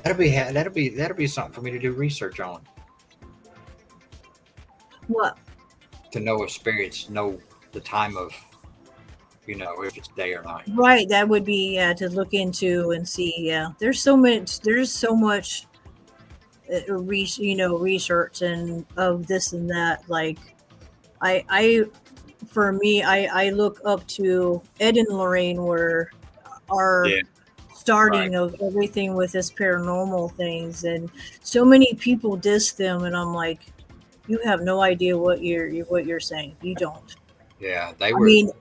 That'll be something for me to do research on, What? to know if spirits know the time of, if it's day or night. Right, that would be to look into and see. Yeah, there's so much. There's so much, research and of this and that. Like, for me, I look up to Ed and Lorraine, where our Yeah, starting of everything with this paranormal things, and so many people diss them, and I'm like, you have no idea what you're saying. You don't. Yeah, they I were. mean,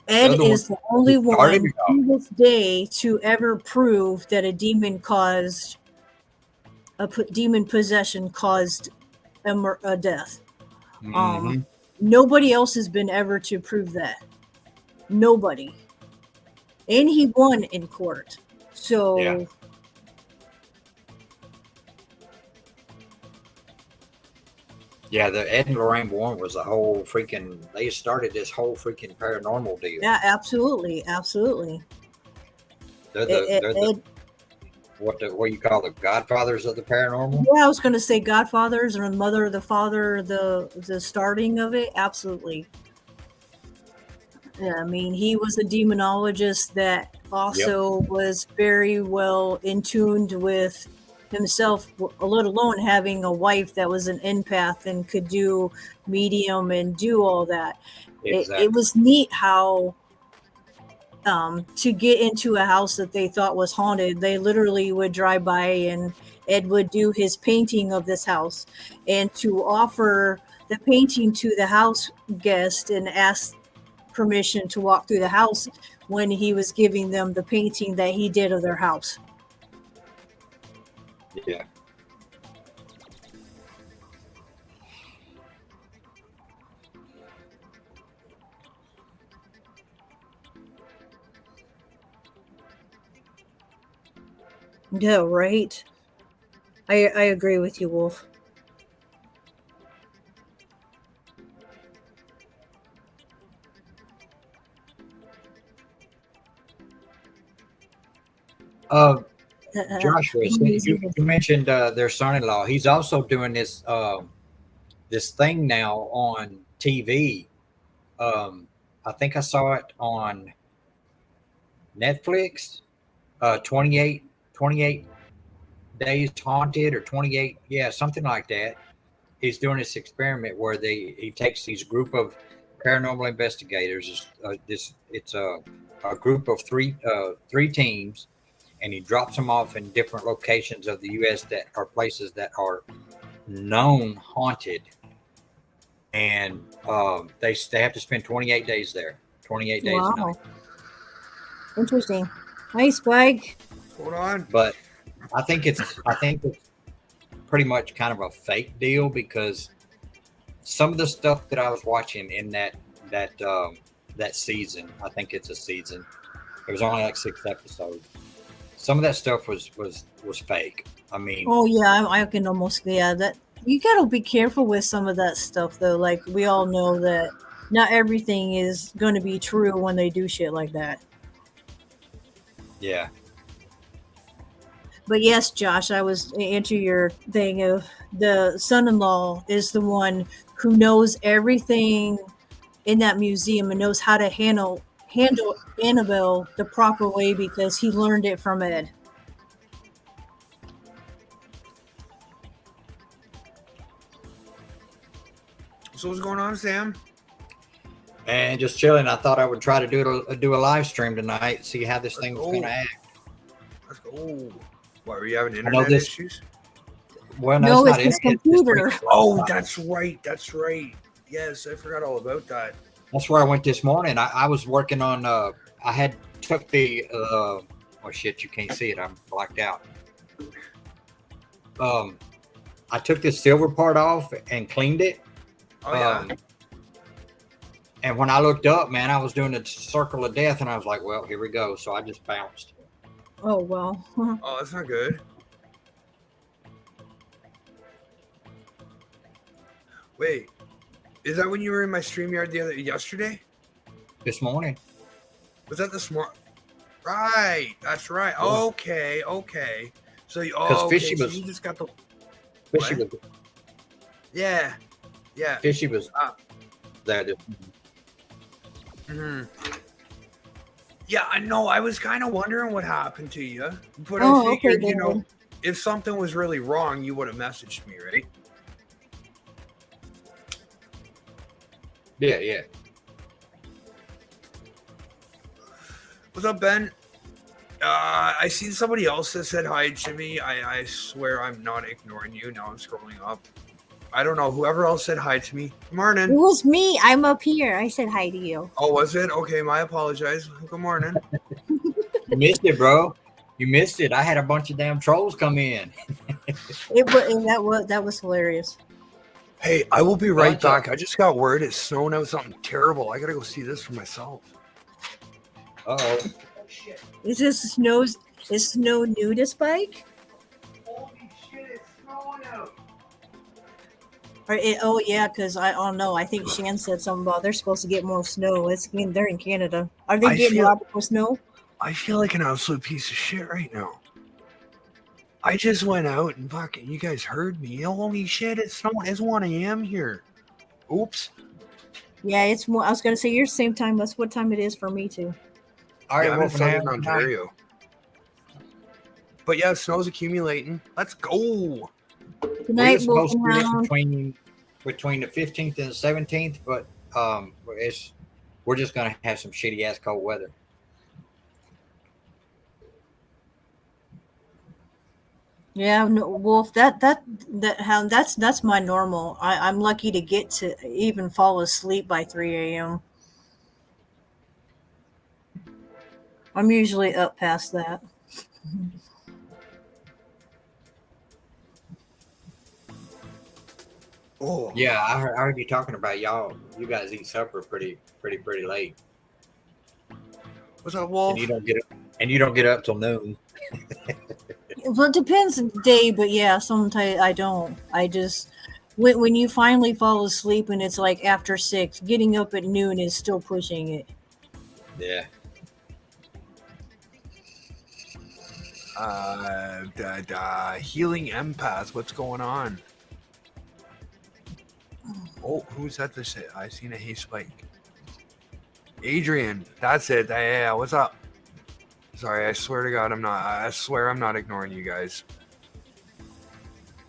Ed They're the is the only who started one it all. to this day to ever prove that a demon possession caused a death. Mhm. Nobody else has been ever to prove that. Nobody. And he won in court. So Yeah. Yeah, the Ed and Lorraine Warren was a whole freaking. They started this whole freaking paranormal deal. yeah, absolutely, absolutely. They're Ed, the what you call the godfathers of the paranormal. yeah, I was going to say Godfathers or Mother, the Father, the starting of it. Absolutely. Yeah, I mean, he was a demonologist that also was very well in tuned with himself, let alone having a wife that was an empath and could do medium and do all that. It Exactly. was neat how to get into a house that they thought was haunted, they literally would drive by and Ed would do his painting of this house, and to offer the painting to the house guest and ask permission to walk through the house when he was giving them the painting that he did of their house. Yeah. Yeah, right. I agree with you, Wolf. Uh, Joshua, Amazing. you mentioned their son-in-law. He's also doing this this thing now on TV. I think I saw it on Netflix. 28 Days Haunted or 28, yeah, something like that. He's doing this experiment where he takes these group of paranormal investigators. It's a group of three teams, and he drops them off in different locations of the U.S. that are places that are known haunted, and they have to spend 28 days there, 28 days a night. Wow. Interesting. Hi, Spike. What's going on? But I think it's pretty much kind of a fake deal, because some of the stuff that I was watching in that season, I think it's a season. It was only like 6 episodes. Some of that stuff was fake. I mean, Oh yeah, I can almost, yeah, that you gotta be careful with some of that stuff though. Like we all know that not everything is going to be true when they do shit like that. yeah, But yes, Josh, I was into your thing of the son-in-law is the one who knows everything in that museum and knows how to handle Annabelle the proper way because he learned it from Ed. So what's going on, Sam? and just chilling. I thought I would try to do a live stream tonight, see how this thing was going to act. Let's go. What, were you having know internet this- issues? Well, No, no, it's it's not his internet, it's computer. pretty- Oh, that's right. That's right. Yes, I forgot all about that. That's where I went this morning. I was working on. I had took the. Oh shit! You can't see it. I'm blacked out. I took the silver part off and cleaned it. Oh yeah. And when I looked up, man, I was doing the circle of death, and I was like, "Well, here we go." So I just bounced. Oh well. Oh, that's not good. Wait, is that when you were in my StreamYard yesterday? This morning. Was that this morning? Right, that's right. Yeah. Okay. So you, 'Cause Fishy so was- you just got the Fishy What? was yeah. Fishy was Ah. there. hmm Yeah, I know. I was kind of wondering what happened to you, but Oh, I okay, figured, David. if something was really wrong, you would have messaged me, right? Yeah. What's up, Ben? I seen somebody else that said hi to me. I swear I'm not ignoring you. Now I'm scrolling up. I don't know. Whoever else said hi to me. Good It morning. was me. I'm up here. I said hi to you. Oh, was it? Okay, my apologize. Good morning. You missed it, bro. You missed it. I had a bunch of damn trolls come in. That was hilarious. Hey, I will be right Bunch of- back. I just got word it's snowing out something terrible. I gotta go see this for myself. Uh-oh. Is this snows? Is snow new to Spike? Holy shit, it's snowing out. Oh yeah, because I don't know. I think Shan said something about they're supposed to get more snow. They're in Canada. Are they I getting a feel- lot more snow? I feel like an absolute piece of shit right now. I just went out and fucking, you guys heard me. Holy shit, it's snowing. It's 1 a.m. here. Oops. Yeah, it's more. I was gonna say you're same time. That's what time it is for me too. All right, Yeah, I'm in Wolfenham, southern good night. Ontario. But yeah, snow's accumulating. Let's go. Good We're night, supposed to get Wolfenhound. between the 15th and the 17th, but we're just gonna have some shitty ass cold weather. Yeah, no, Wolf. Hound. That's my normal. I'm lucky to get to even fall asleep by 3 a.m. I'm usually up past that. Oh Yeah, I heard you talking about y'all. You guys eat supper pretty late, What's up, Wolf? and you don't get up till noon. Well, it depends on the day, but yeah, sometimes I don't. I just when you finally fall asleep and it's like after 6, getting up at noon is still pushing it. Yeah. Healing empath. What's going on? Oh, who's that? This I seen a hay spike. Adrian, that's it. Yeah, what's up? Sorry, I swear to God, I swear I'm not ignoring you guys.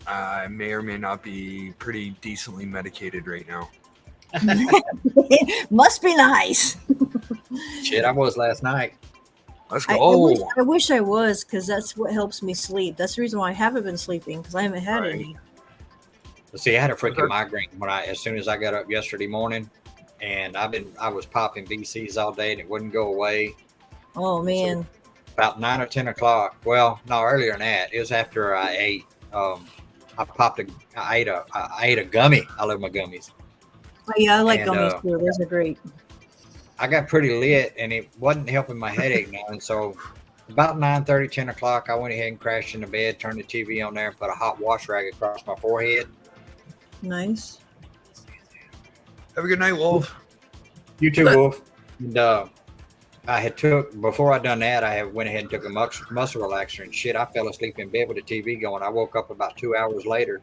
I may or may not be pretty decently medicated right now. Must be nice. Shit, I was last night. Let's I go. wish I was, because that's what helps me sleep. That's the reason why I haven't been sleeping, because I haven't had Right. any. But see, I had a freaking Okay. migraine as soon as I got up yesterday morning, and I was popping VCs all day and it wouldn't go away. Oh man. About 9 or 10 o'clock. Well, no, earlier than that. It was after I ate. I ate a gummy. I love my gummies. Oh, yeah, I like And, gummies too. Those are great. I got pretty lit, and it wasn't helping my headache now. And so, about 9:30, 10 o'clock, I went ahead and crashed into bed, turned the TV on there, and put a hot wash rag across my forehead. Nice. Have a good night, Wolf. You too, Wolf. And I had before I done that, I had went ahead and took a muscle relaxer, and shit, I fell asleep in bed with the TV going. I woke up about 2 hours later,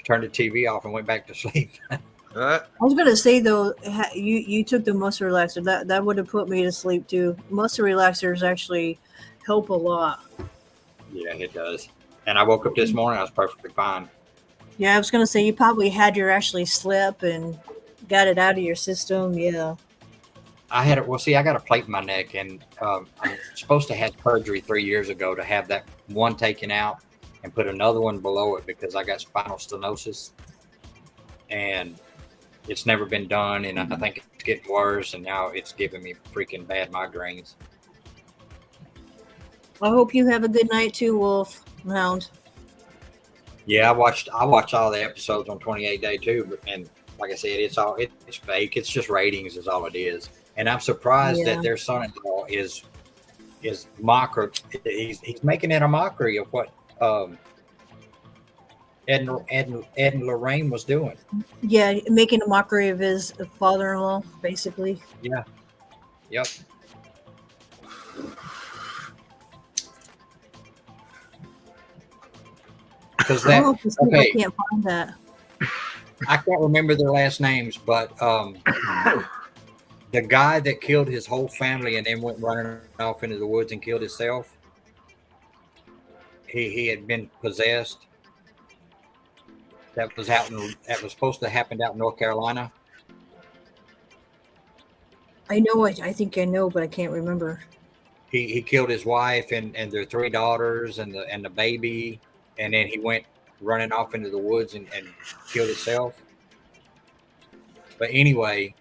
turned the TV off, and went back to sleep. I was gonna say though, you took the muscle relaxer. That would have put me to sleep too. Muscle relaxers actually help a lot. Yeah, it does. And I woke up this morning, I was perfectly fine. Yeah, I was gonna say you probably had your actually slept and got it out of your system. Yeah. I had it. Well, see, I got a plate in my neck, and I'm supposed to have surgery 3 years ago to have that one taken out and put another one below it because I got spinal stenosis, and it's never been done. And I think it's getting worse, and now it's giving me freaking bad migraines. I hope you have a good night too, Wolf Hound. Yeah, I watched all the episodes on 28 Day too, and like I said, it's fake. It's just ratings is all it is. And I'm surprised Yeah. that their son-in-law is mockery. He's making it a mockery of what Ed and Lorraine was doing. Yeah, making a mockery of his father-in-law, basically. Yeah. Yep. Because that I okay. can't find that. I can't remember their last names, but the guy that killed his whole family and then went running off into the woods and killed himself, he had been possessed. That was supposed to happen out in North Carolina. I know it. I think I know, but I can't remember. He killed his wife and their 3 daughters and the baby, and then he went running off into the woods and killed himself. But anyway,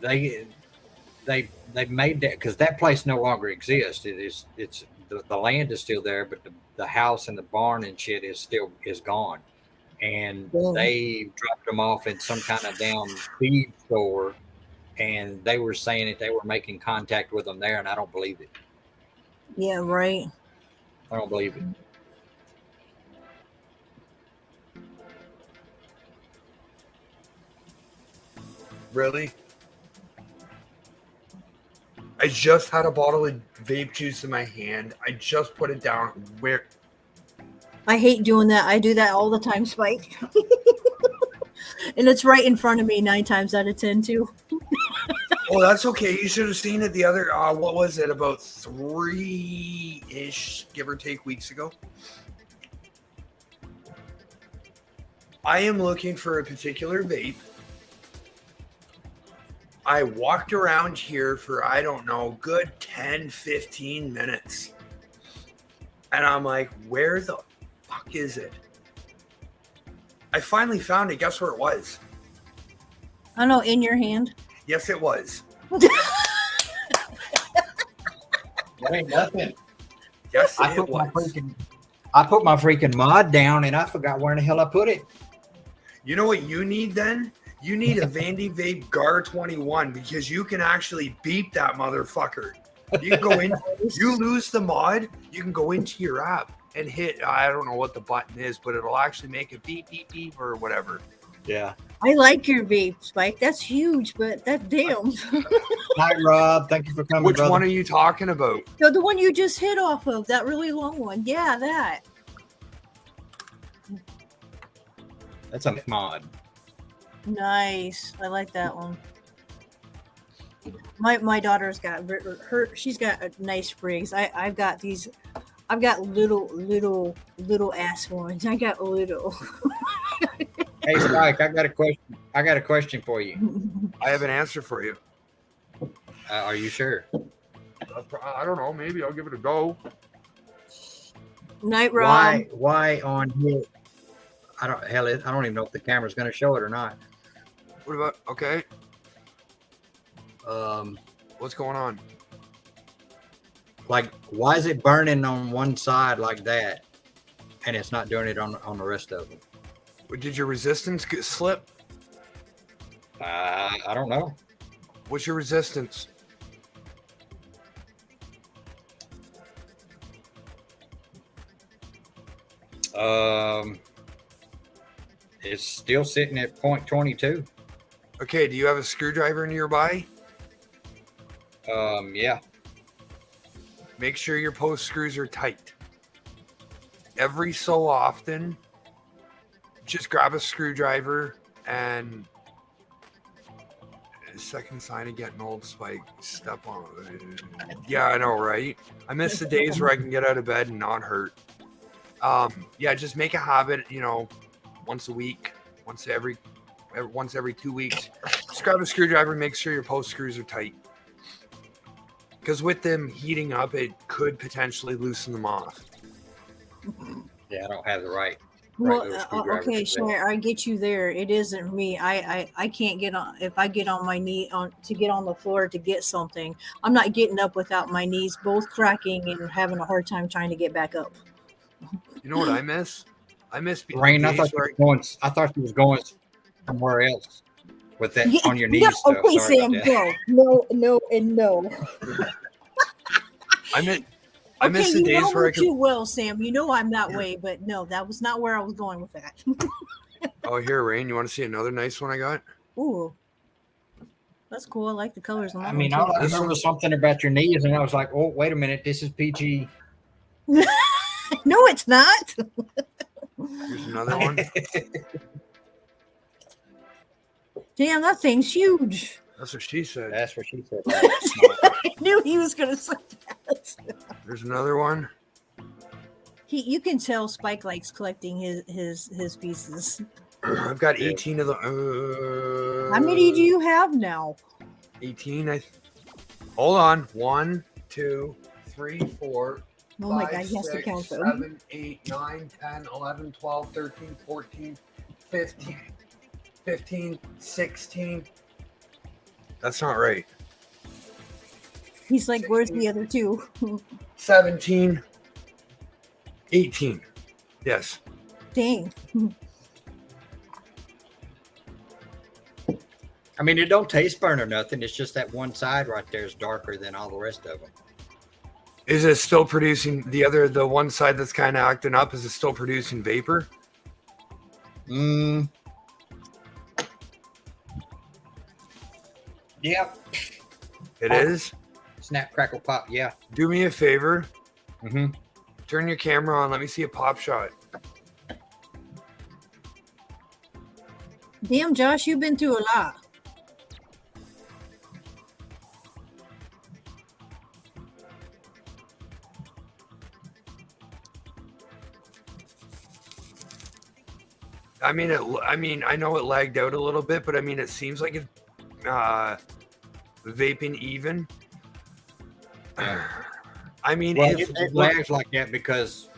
they made that because that place no longer exists. The land is still there, but the house and the barn and shit is gone. and Dang. they dropped them off at some kind of damn feed store, and they were saying that they were making contact with them there, and I don't believe it. Yeah, right. I don't believe it. Really? I just had a bottle of vape juice in my hand. I just put it down. Where? I hate doing that. I do that all the time, Spike. And it's right in front of me 9 times out of 10 too. Oh, that's okay. You should have seen it the other. What was it? About 3-ish, give or take, weeks ago. I am looking for a particular vape. I walked around here for, I don't know, good 10, 15 minutes. And I'm like, where the fuck is it? I finally found it. Guess where it was? I don't know, in your hand. Yes, it was. That ain't nothing. Yes, I it put my was. freaking mod down, and I forgot where in the hell I put it. You know what you need then? You need a Vandy Vape GAR 21 because you can actually beep that motherfucker. You can go in, you lose the mod, you can go into your app and hit, I don't know what the button is, but it'll actually make a beep, beep, beep or whatever. Yeah. I like your vape, Spike. That's huge, but that damn. Hi, Rob. Thank you for coming. Which brother. one are you talking about? So the one you just hit off of, that really long one. Yeah, that. That's a mod. Nice. I like that one. My daughter's got she's got a nice sprigs. I've got these. I've got little ass ones. I got little. Hey, Spike, I got a question. I got a question for you. I have an answer for you. Are you sure? I don't know. Maybe I'll give it a go. Night, Rob. Why on here? I don't even know if the camera's going to show it or not. What about, okay, Um, what's going on? like, why is it burning on one side like that, and it's not doing it on the rest of them? Did your resistance slip? I don't know. What's your resistance? It's still sitting at 0.22. Okay, do you have a screwdriver nearby? Yeah. Make sure your post screws are tight. Every so often, just grab a screwdriver and second sign of getting old, Spike. Step on it. Yeah, I know, right? I miss the days where I can get out of bed and not hurt. Yeah, just make a habit, once a week, once every 2 weeks. Just grab a screwdriver and make sure your post screws are tight. Because with them heating up, it could potentially loosen them off. Yeah, I don't have the right. Well, little screwdriver okay, for that. sure. I get you there. It isn't me. I can't get on. If I get on my knee to get on the floor to get something, I'm not getting up without my knees both cracking and having a hard time trying to get back up. You know what I miss? I miss the Rain, I days thought you where was going. I thought you was going somewhere else with that Yeah, on your knees yeah, stuff. okay, Sorry Sam. about that. No, and no. I miss Okay, the you days know where I me could. too well, Sam. You know I'm that way, but no, that was not where I was going with that. Oh, here, Rain. You want to see another nice one I got? Ooh, that's cool. I like the colors on that I mean, one I too. remember something about your knees, and I was like, "Oh, wait a minute, this is PG." No, it's not. Here's another one. Damn, that thing's huge. That's what she said. That's what she said. I knew he was gonna say that. There's another one. You can tell Spike likes collecting his pieces. I've got 18 of them. How many do you have now? 18. Hold on. 1, 2, 3, 4. Oh my 5, God, he has to 6, count them. 7, 8, 9, 10, 11, 12, 13, 14, 15, 16. That's not right. He's like, where's the other two? 17, 18. Yes. Dang. I mean, it don't taste burn or nothing. It's just that one side right there is darker than all the rest of them. Is it still producing the one side that's kind of acting up? Is it still producing vapor? Yep. It is. Snap, crackle, pop. Yeah. Do me a favor. Mm-hmm. Turn your camera on. Let me see a pop shot. Damn, Josh, you've been through a lot. I mean, I know it lagged out a little bit, but I mean, it seems like it's vaping even. Yeah. I mean, Well, it lags like that because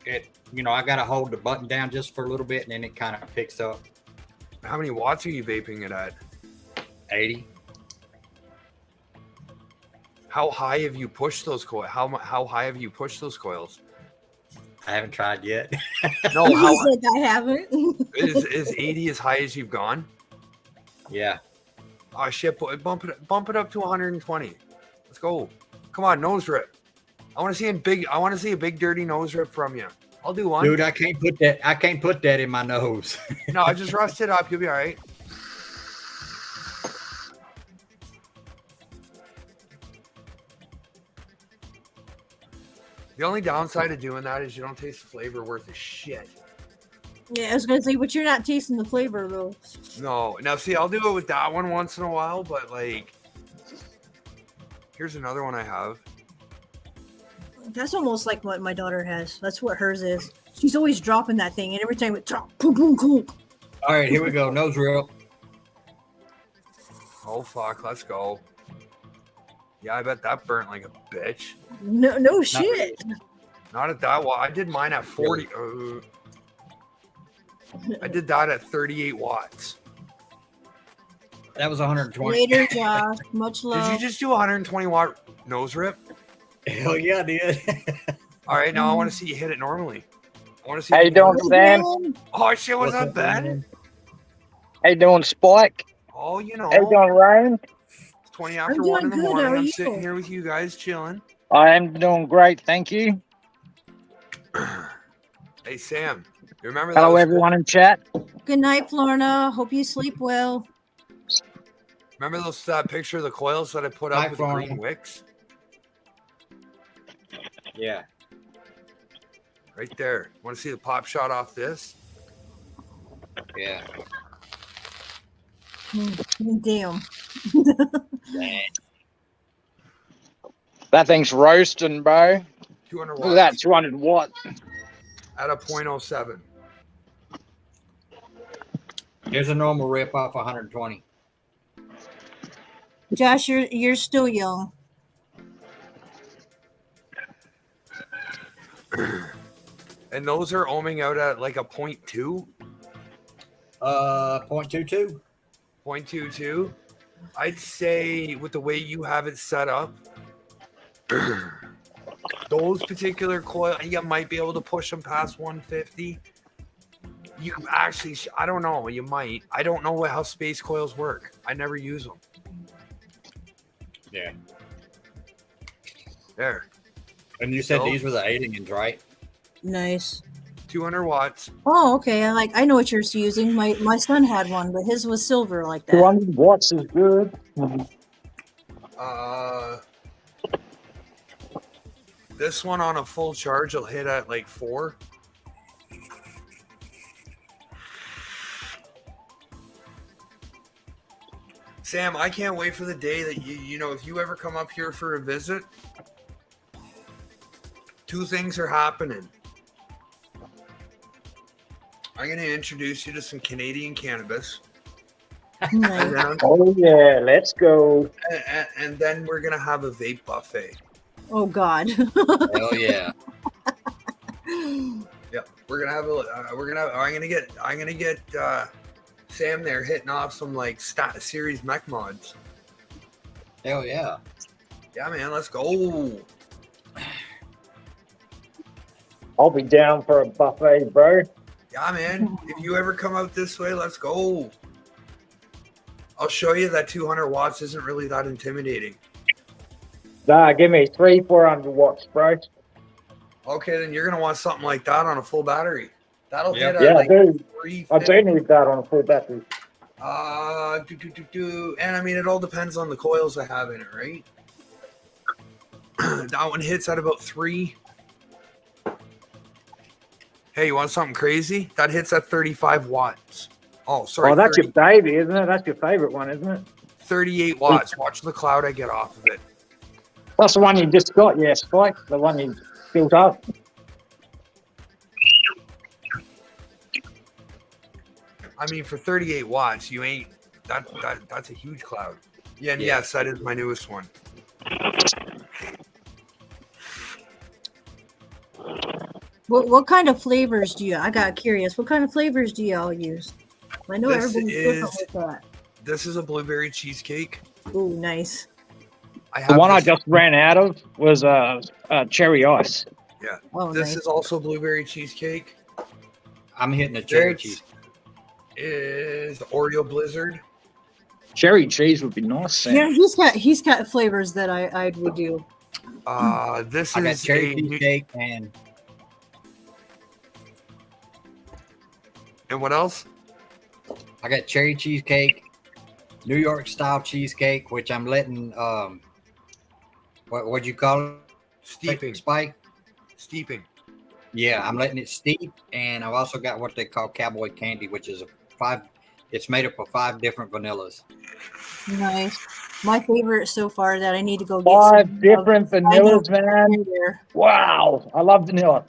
I got to hold the button down just for a little bit, and then it kind of picks up. How many watts are you vaping it at? 80. How high have you pushed those coils? How high have you pushed those coils? I haven't tried yet. No, He how said I haven't. is 80 as high as you've gone? Yeah. Oh shit! Bump it up to 120. Let's go. Come on, nose rip. I want to see a big dirty nose rip from you. I'll do one. Dude, I can't put that in my nose. No, I just rust it up. You'll be all right. The only downside of doing that is you don't taste the flavor worth a shit. Yeah, I was gonna say, but you're not tasting the flavor though. No. Now, see, I'll do it with that one once in a while, but like, here's another one I have. That's almost like what my daughter has. That's what hers is. She's always dropping that thing, and every time it drop, boom, boom, boom. All right, here we go. Nose rip. Oh fuck, let's go. Yeah, I bet that burnt like a bitch. No shit. Not at that. Well, I did mine at 40. I did that at 38 watts. That was 120. Later, Josh. Much love. Did you just do 120 watt nose rip? Hell yeah, I did. All right, now I want to see you hit it normally. I want to see. How you doing, Ben? Oh shit, what's up, Ben? How you doing, Spike? Oh, you know, How you doing, Ryan? it's 20 I'm after doing 1 in the good, morning. how are I'm you? sitting here with you guys chilling. I am doing great, thank you. Hey, Sam, you remember that? Hello, everyone in chat. Good night, Florna. Hope you sleep well. Remember that picture of the coils that I put Hi, up with the green Florna. wicks? Yeah. Right there. Want to see the pop shot off this? Yeah. Damn. That thing's roasting, bro. 200 Look at that, watts 200 watt. at a 0.07. There's a normal rip off 120. Josh, you're still young. And those are ohming out at like a 0.2, 0.22. 0.22. I'd say with the way you have it set up, those particular coil, you might be able to push them past 150. You can actually, I don't know, you might. I don't know how space coils work. I never use them. Yeah. There, And you said So? these were the aliens, right? Nice. 200 watts. Oh, okay. I know what you're using. My son had one, but his was silver like that. 200 watts is good. This one on a full charge will hit at like 4. Sam, I can't wait for the day that you know, if you ever come up here for a visit, 2 things are happening. I'm going to introduce you to some Canadian cannabis. Nice. And then, Oh, yeah, let's go. and then we're going to have a vape buffet. Oh God. Hell yeah. Yep, we're gonna have I'm gonna get Sam there hitting off some like series mech mods. Hell yeah. Yeah, man, let's go. I'll be down for a buffet, bro. Yeah, man, if you ever come out this way, let's go. I'll show you that 200 watts isn't really that intimidating. Nah, give me 400 watts, bro. Okay, then you're gonna want something like that on a full battery. That'll Yep. hit Yeah, at I like do. I 350. do need that on a full battery. And I mean, it all depends on the coils I have in it, right? That one hits at about 3. Hey, you want something crazy? That hits at 35 watts. Oh, sorry. Oh, that's 30 your baby, isn't it? That's your favorite one, isn't it? 38 watts. Watch the cloud I get off of it. That's the one you just got, yeah, Spike. The one you built up. I mean, for 38 watts, you ain't that's a huge cloud. Yeah, and yes, that is my newest one. What kind of flavors do you? I got curious. What kind of flavors do y'all use? I know This everybody's different with that. This is a blueberry cheesecake. Ooh, nice. I have The one I this- just ran out of was cherry ice. Oh, This nice. is also blueberry cheesecake. I'm hitting a cherry This cheese. is Oreo Blizzard. Cherry cheese would be nice. Sam. Yeah, he's got flavors that I would do. This I got is cherry a cheesecake and and what else? I got cherry cheesecake, New York style cheesecake, which I'm letting what'd you call it? Steeping. Spike? Steeping. Yeah, I'm letting it steep, and I've also got what they call cowboy candy, which is it's made up of 5 different vanillas. Nice. My favorite so far that I need to go get 5 some different vanillas, man. there. Wow. I love vanilla.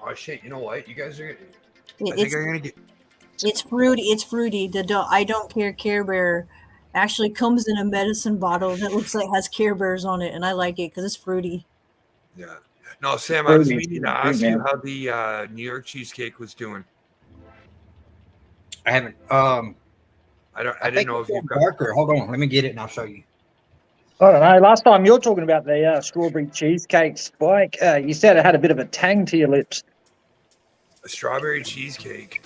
Oh shit! You know what? You guys are. I think It's I'm gonna get. it's fruity. It's fruity. I don't care Care Bear actually comes in a medicine bottle that looks like has Care Bears on it, and I like it because it's fruity. Yeah. No, Sam. I was Fruity, meaning to fruity, ask you man. how the New York cheesecake was doing. I haven't. I didn't think know if it's you on got Barker. Hold on, let me get it and I'll show you. I don't know. Last time you were talking about the strawberry cheesecake, Spike, you said it had a bit of a tang to your lips. a strawberry cheesecake.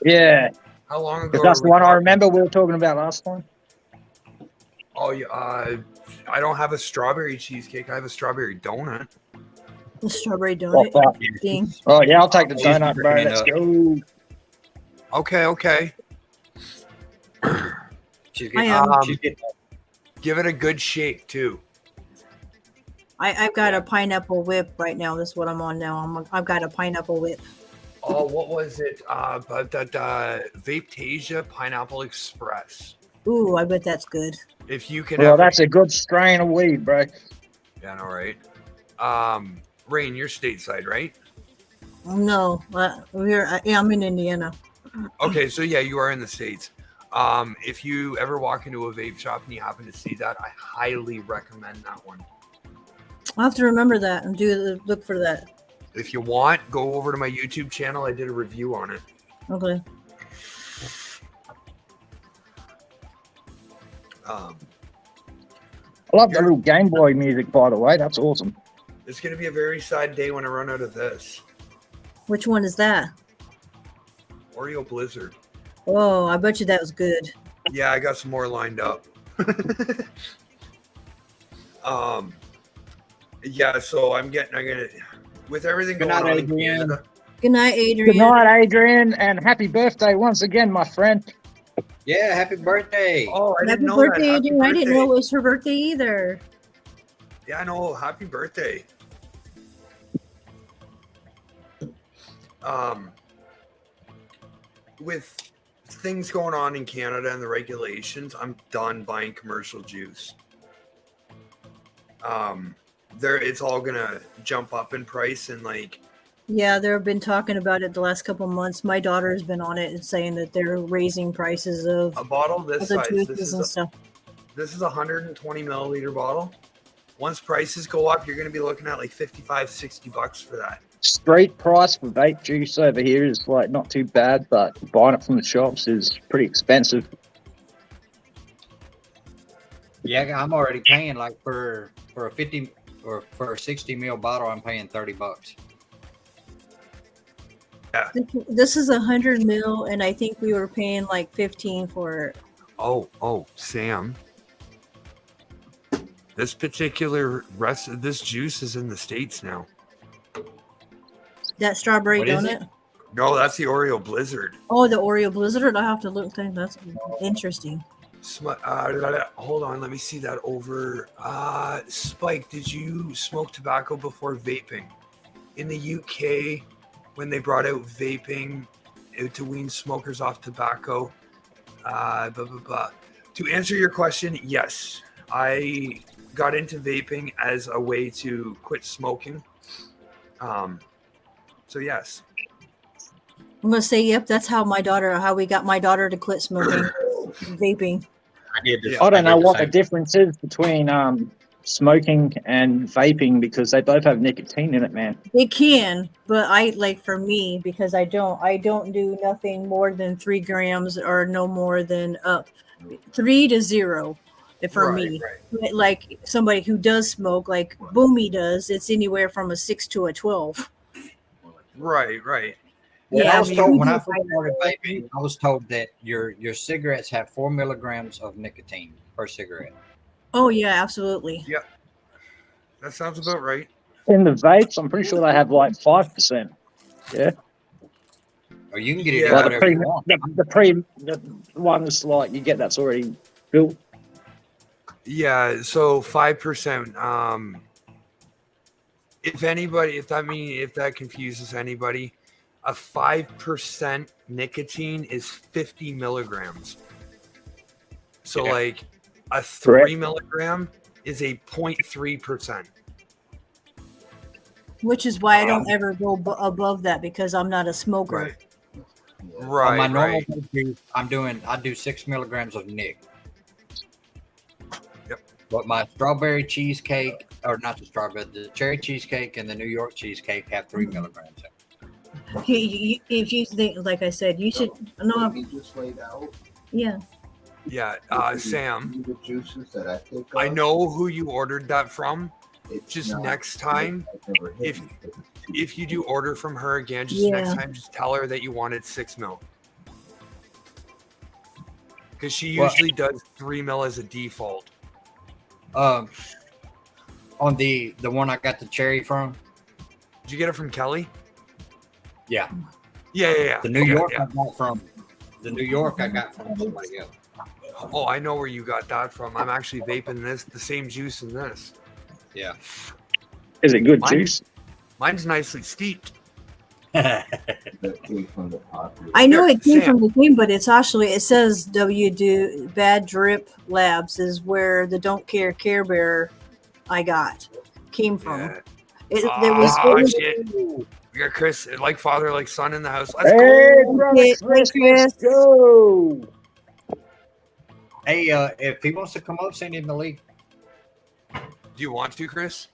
Yeah, How long ago? 'cause that's are the we one I talking? remember we were talking about last time. Oh, yeah. I don't have a strawberry cheesecake. I have a strawberry donut. The strawberry Oh, donut fuck. thing. Oh, yeah, I'll take the She's donut, bro. bringing it Let's up. go. Okay. She's I getting, am. she's getting Give it a good shake too. I've got a pineapple whip right now. That's what I'm on now. I've got a pineapple whip. Oh, what was it? But that Vapetasia Pineapple Express. Ooh, I bet that's good. If you can. Well, ever- that's a good strain of weed, bro. Yeah, no, right. Rain, you're stateside, right? No, I'm in Indiana. Okay, so yeah, you are in the States. If you ever walk into a vape shop and you happen to see that, I highly recommend that one. I'll have to remember that and look for that. If you want, go over to my YouTube channel. I did a review on it. Okay. Um, I love the little Game Boy music, by the way. That's awesome. it's going to be a very sad day when I run out of this. Which one is that? Oreo Blizzard. Oh, I bet you that was good. Yeah, I got some more lined up. Yeah, so I'm gonna, with everything Good going night, on in Adrian. Canada. Good night, Adrian. Good night, Adrian, and happy birthday once again, my friend. Yeah, happy birthday. Oh, I Happy didn't know birthday, that. Happy Adrian. I didn't know it birthday. was her birthday either. Yeah, I know. Happy birthday. With things going on in Canada and the regulations, I'm done buying commercial juice. It's all gonna jump up in price and like. Yeah, they've been talking about it the last couple months. My daughter has been on it and saying that they're raising prices of A bottle this other size. This juices is and stuff. This is a 120 milliliter bottle. Once prices go up, you're going to be looking at like $55-$60 for that. Street price for vape juice over here is like not too bad, but buying it from the shops is pretty expensive. Yeah, I'm already paying like for a 50 or for a 60 ml bottle, I'm paying $30. This is 100 mil, and I think we were paying like 15 for it. Oh, Sam. This particular this juice is in the States now. That strawberry What is donut. it? No, that's the Oreo Blizzard. Oh, the Oreo Blizzard. I have to look. That's interesting. Hold on, let me see that over. Spike, did you smoke tobacco before vaping? In the UK, when they brought out vaping to wean smokers off tobacco, blah, blah, blah. To answer your question, yes. I got into vaping as a way to quit smoking. So yes. I'm gonna say, yep. That's how we got my daughter to quit smoking, vaping. I did this. I don't know did the what the same. difference is between smoking and vaping because they both have nicotine in it, man. It can, but for me, because I don't do nothing more than 3 grams or no more than 3 to 0 for me. Right. But like somebody who does smoke, like Boomy does, it's anywhere from a 6 to a 12. Right. When Yeah, I was told when I first I- started vaping, I was told that your cigarettes have 4 milligrams of nicotine per cigarette. Oh yeah, absolutely. That sounds about right. In the vapes, I'm pretty sure they have like 5%. Yeah. Or you can get it Yeah. in Like whatever you want. the ones like you get that's already built. Yeah, so 5%. If that confuses anybody, a 5% nicotine is 50 milligrams. So Yeah. like a 3 Correct. milligram is a 0.3%. Which is why I don't ever go above that because I'm not a smoker. Right. Yeah. On my normal Right. vape, I do 6 milligrams of nic. Yep. But my strawberry cheesecake, or not the strawberry, the cherry cheesecake and the New York cheesecake have 3 milligrams. in it. If you think, like I said, you should. No, What we just laid out. yeah. Yeah, Sam, The juices that I think I of, know who you ordered that from. it's Just not- next time, I've never hit if- me, but it's too- If you do order from her again, just Yeah. next time, just tell her that you wanted 6 mil. Because she Well- usually does 3 mil as a default. On the one I got the cherry from, Did you get it from Kelly? yeah. Yeah. The New Okay, York yeah. I got from somebody else. Oh, I know where you got that from. I'm actually vaping the same juice in this. Yeah. Is it good Mine- juice? Mine's nicely steeped. that came from the popular. I know Here, it came Sam. from the thing, but it says Bad Drip Labs is where the Don't Care Bear I got came from. Yeah. There was Shit. We got Chris, like father, like son in the house. Let's Hey, go. brother Hey, Chris, Chris. let's go. Hey, if he wants to come up, send him the link. Do you want to, Chris?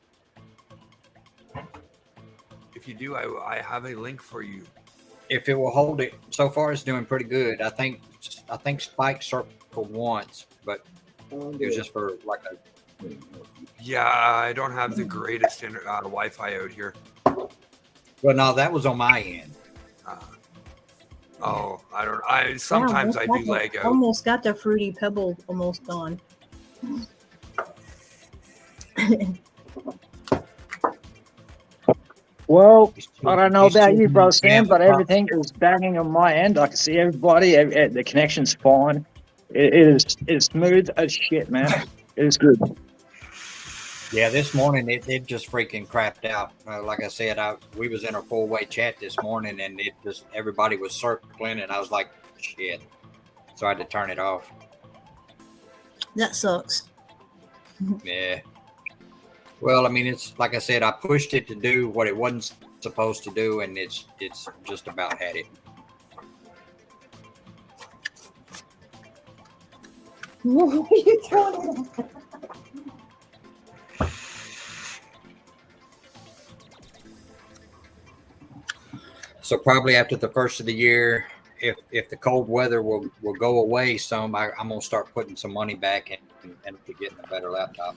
If you do, I have a link for you. If it will hold it, so far it's doing pretty good. I think Spike circled once, but it was just for like a. Yeah, I don't have the greatest Wi-Fi out here. Well, no, that was on my end. I don't. Sometimes I do lag out. Almost got the Fruity Pebble almost gone. Well, He's I don't know he's about you, choosing bro, to Sam, scam but the everything is banging on my end. I can see everybody. The connection's fine. It's smooth as shit, man. It is good. Yeah, this morning it just freaking crapped out. Like I said, we was in a 4-way chat this morning, and it just everybody was circling, and I was like, shit. So I had to turn it off. That sucks. Yeah. Well, I mean, it's like I said, I pushed it to do what it wasn't supposed to do, and it's just about had it. What are you throwing? So probably after the first of the year, if the cold weather will go away some, I'm gonna start putting some money back and getting a better laptop.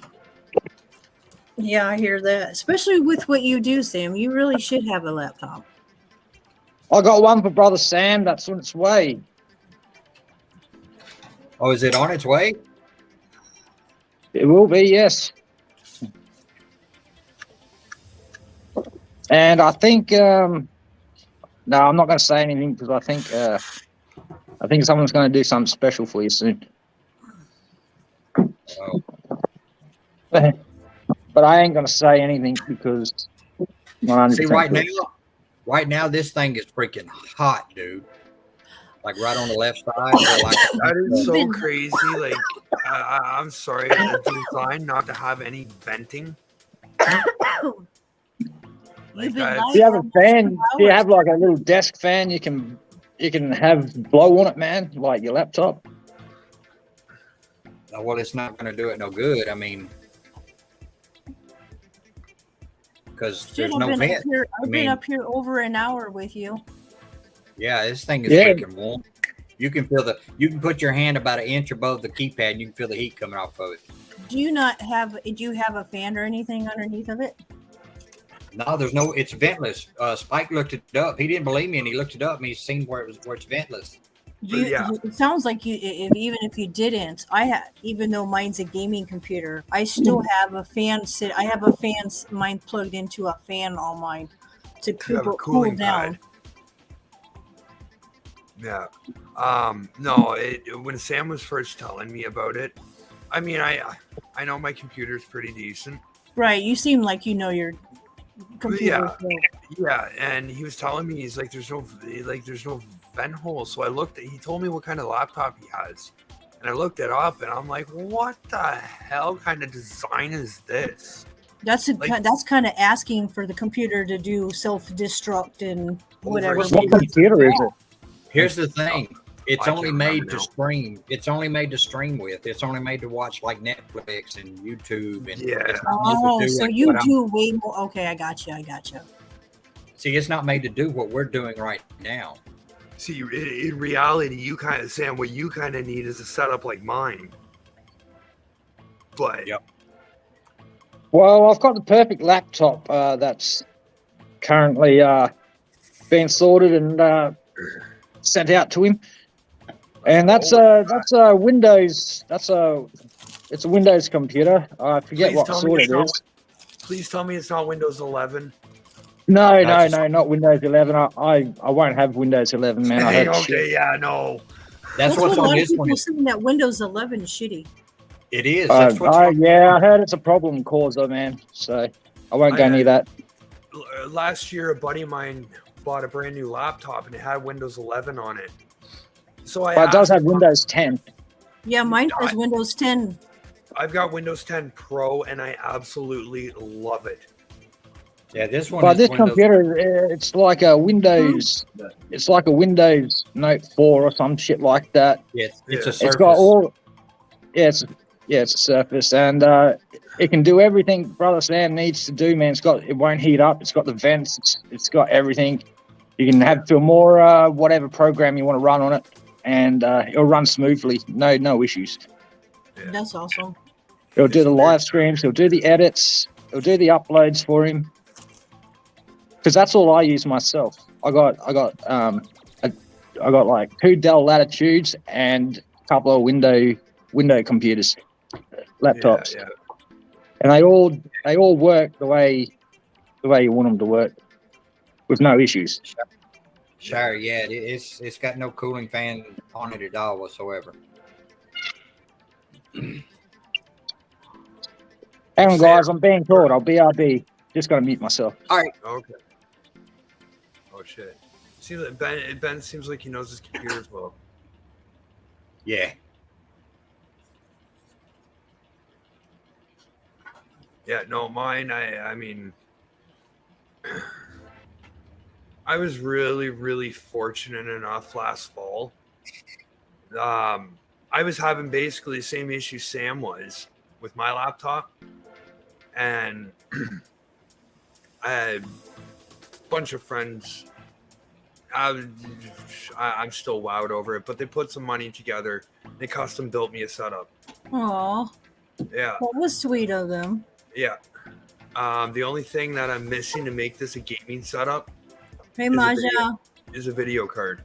Yeah, I hear that. Especially with what you do, Sam. You really should have a laptop. I got one for brother Sam. That's on its way. Oh, is it on its way? It will be, yes. And I think, no, I'm not going to say anything because I think someone's going to do something special for you soon. Oh, But I ain't going to say anything because I'm see, right now, this thing is freaking hot, dude. Like right on the left side. That is so crazy. Like, I'm sorry, the design not to have any venting. You've been that- lying Do you have a for fan? 2 Do you hours. have like a little desk fan you can have blow on it, man, like your laptop? Well, it's not going to do it no good. I mean, because Shit, there's I've no been vent. up here. I've I been mean- up here over an hour with you. Yeah, this thing is Yeah. freaking warm. You can feel you can put your hand about an inch above the keypad and you can feel the heat coming off of it. Do you not have? Do you have a fan or anything underneath of it? No, there's no. It's ventless. Spike looked it up. He didn't believe me, and he looked it up, and he's seen where it's ventless. Yeah. It sounds like you. Even if you didn't, even though mine's a gaming computer, I still have a fan. I have a fan. Mine plugged into a fan on mine to You have a cool cooling down. pad. Yeah. No, when Sam was first telling me about it, I mean, I know my computer's pretty decent. Right. You seem like you know your computer. Yeah. so- Yeah, and he was telling me he's like, there's no vent hole. So I looked. He told me what kind of laptop he has, and I looked it up, and I'm like, what the hell kind of design is this? That's Like- that's kind of asking for the computer to do self-destruct and whatever. Over- What computer is it? Here's the thing: it's I only can't made remember to now. stream. It's only made to stream with. It's only made to watch like Netflix and YouTube. And Yeah. it's not made to Oh, do so like you what I'm- do way more. Okay, I got you. See, it's not made to do what we're doing right now. See, in reality, you kind of, Sam, what you kind of need is a setup like mine. But Yep. Well, I've got the perfect laptop that's currently being sorted and sent out to him, and that's a Windows. It's a Windows computer. I forget Please what tell me sort it's it not- is. please tell me it's not Windows 11. No, That's- not Windows 11. I won't have Windows 11, man. I heard okay, shit. yeah, no. That's what's what a on lot of this one. people saying that Windows 11 is shitty. It is. That's what's on. Yeah, I heard it's a problem causer, man. So I won't go I- near that. Last year, a buddy of mine bought a brand new laptop and it had Windows 11 on it. So I But it does asked have him- Windows 10. Yeah, mine has Windows 10. I've got Windows 10 Pro and I absolutely love it. Yeah, this one. But is this Windows. computer, it's like a Windows. It's like a Windows Note 4 or some shit like that. Yes, it's Yeah. a It's Surface. got all. It's a Surface, and it can do everything Brother Sam needs to do, man. It won't heat up. It's got the vents. It's got everything. You can have Filmora, whatever program you want to run on it, and it'll run smoothly. No issues. Yeah. That's awesome. It'll do the live streams. It'll do the edits. It'll do the uploads for him. Because that's all I use myself. I got like 2 Dell Latitudes and a couple of window computers, laptops, Yeah, and they all work the way you want them to work, with no issues. Sure, yeah, it's got no cooling fan on it at all whatsoever. Hang on, guys, I'm being called. I'll BRB. Just gotta mute myself. Okay. Oh shit. Seems like Ben seems like he knows his computer as well. Yeah, Yeah, no, mine. I mean, I was really fortunate enough last fall. I was having basically the same issue Sam was with my laptop, and I had a bunch of friends. I'm still wowed over it, but they put some money together. They custom built me a setup. Aw, Yeah. that was sweet of them. Yeah. The only thing that I'm missing to make this a gaming setup Hey, Is it Maja. is a video card.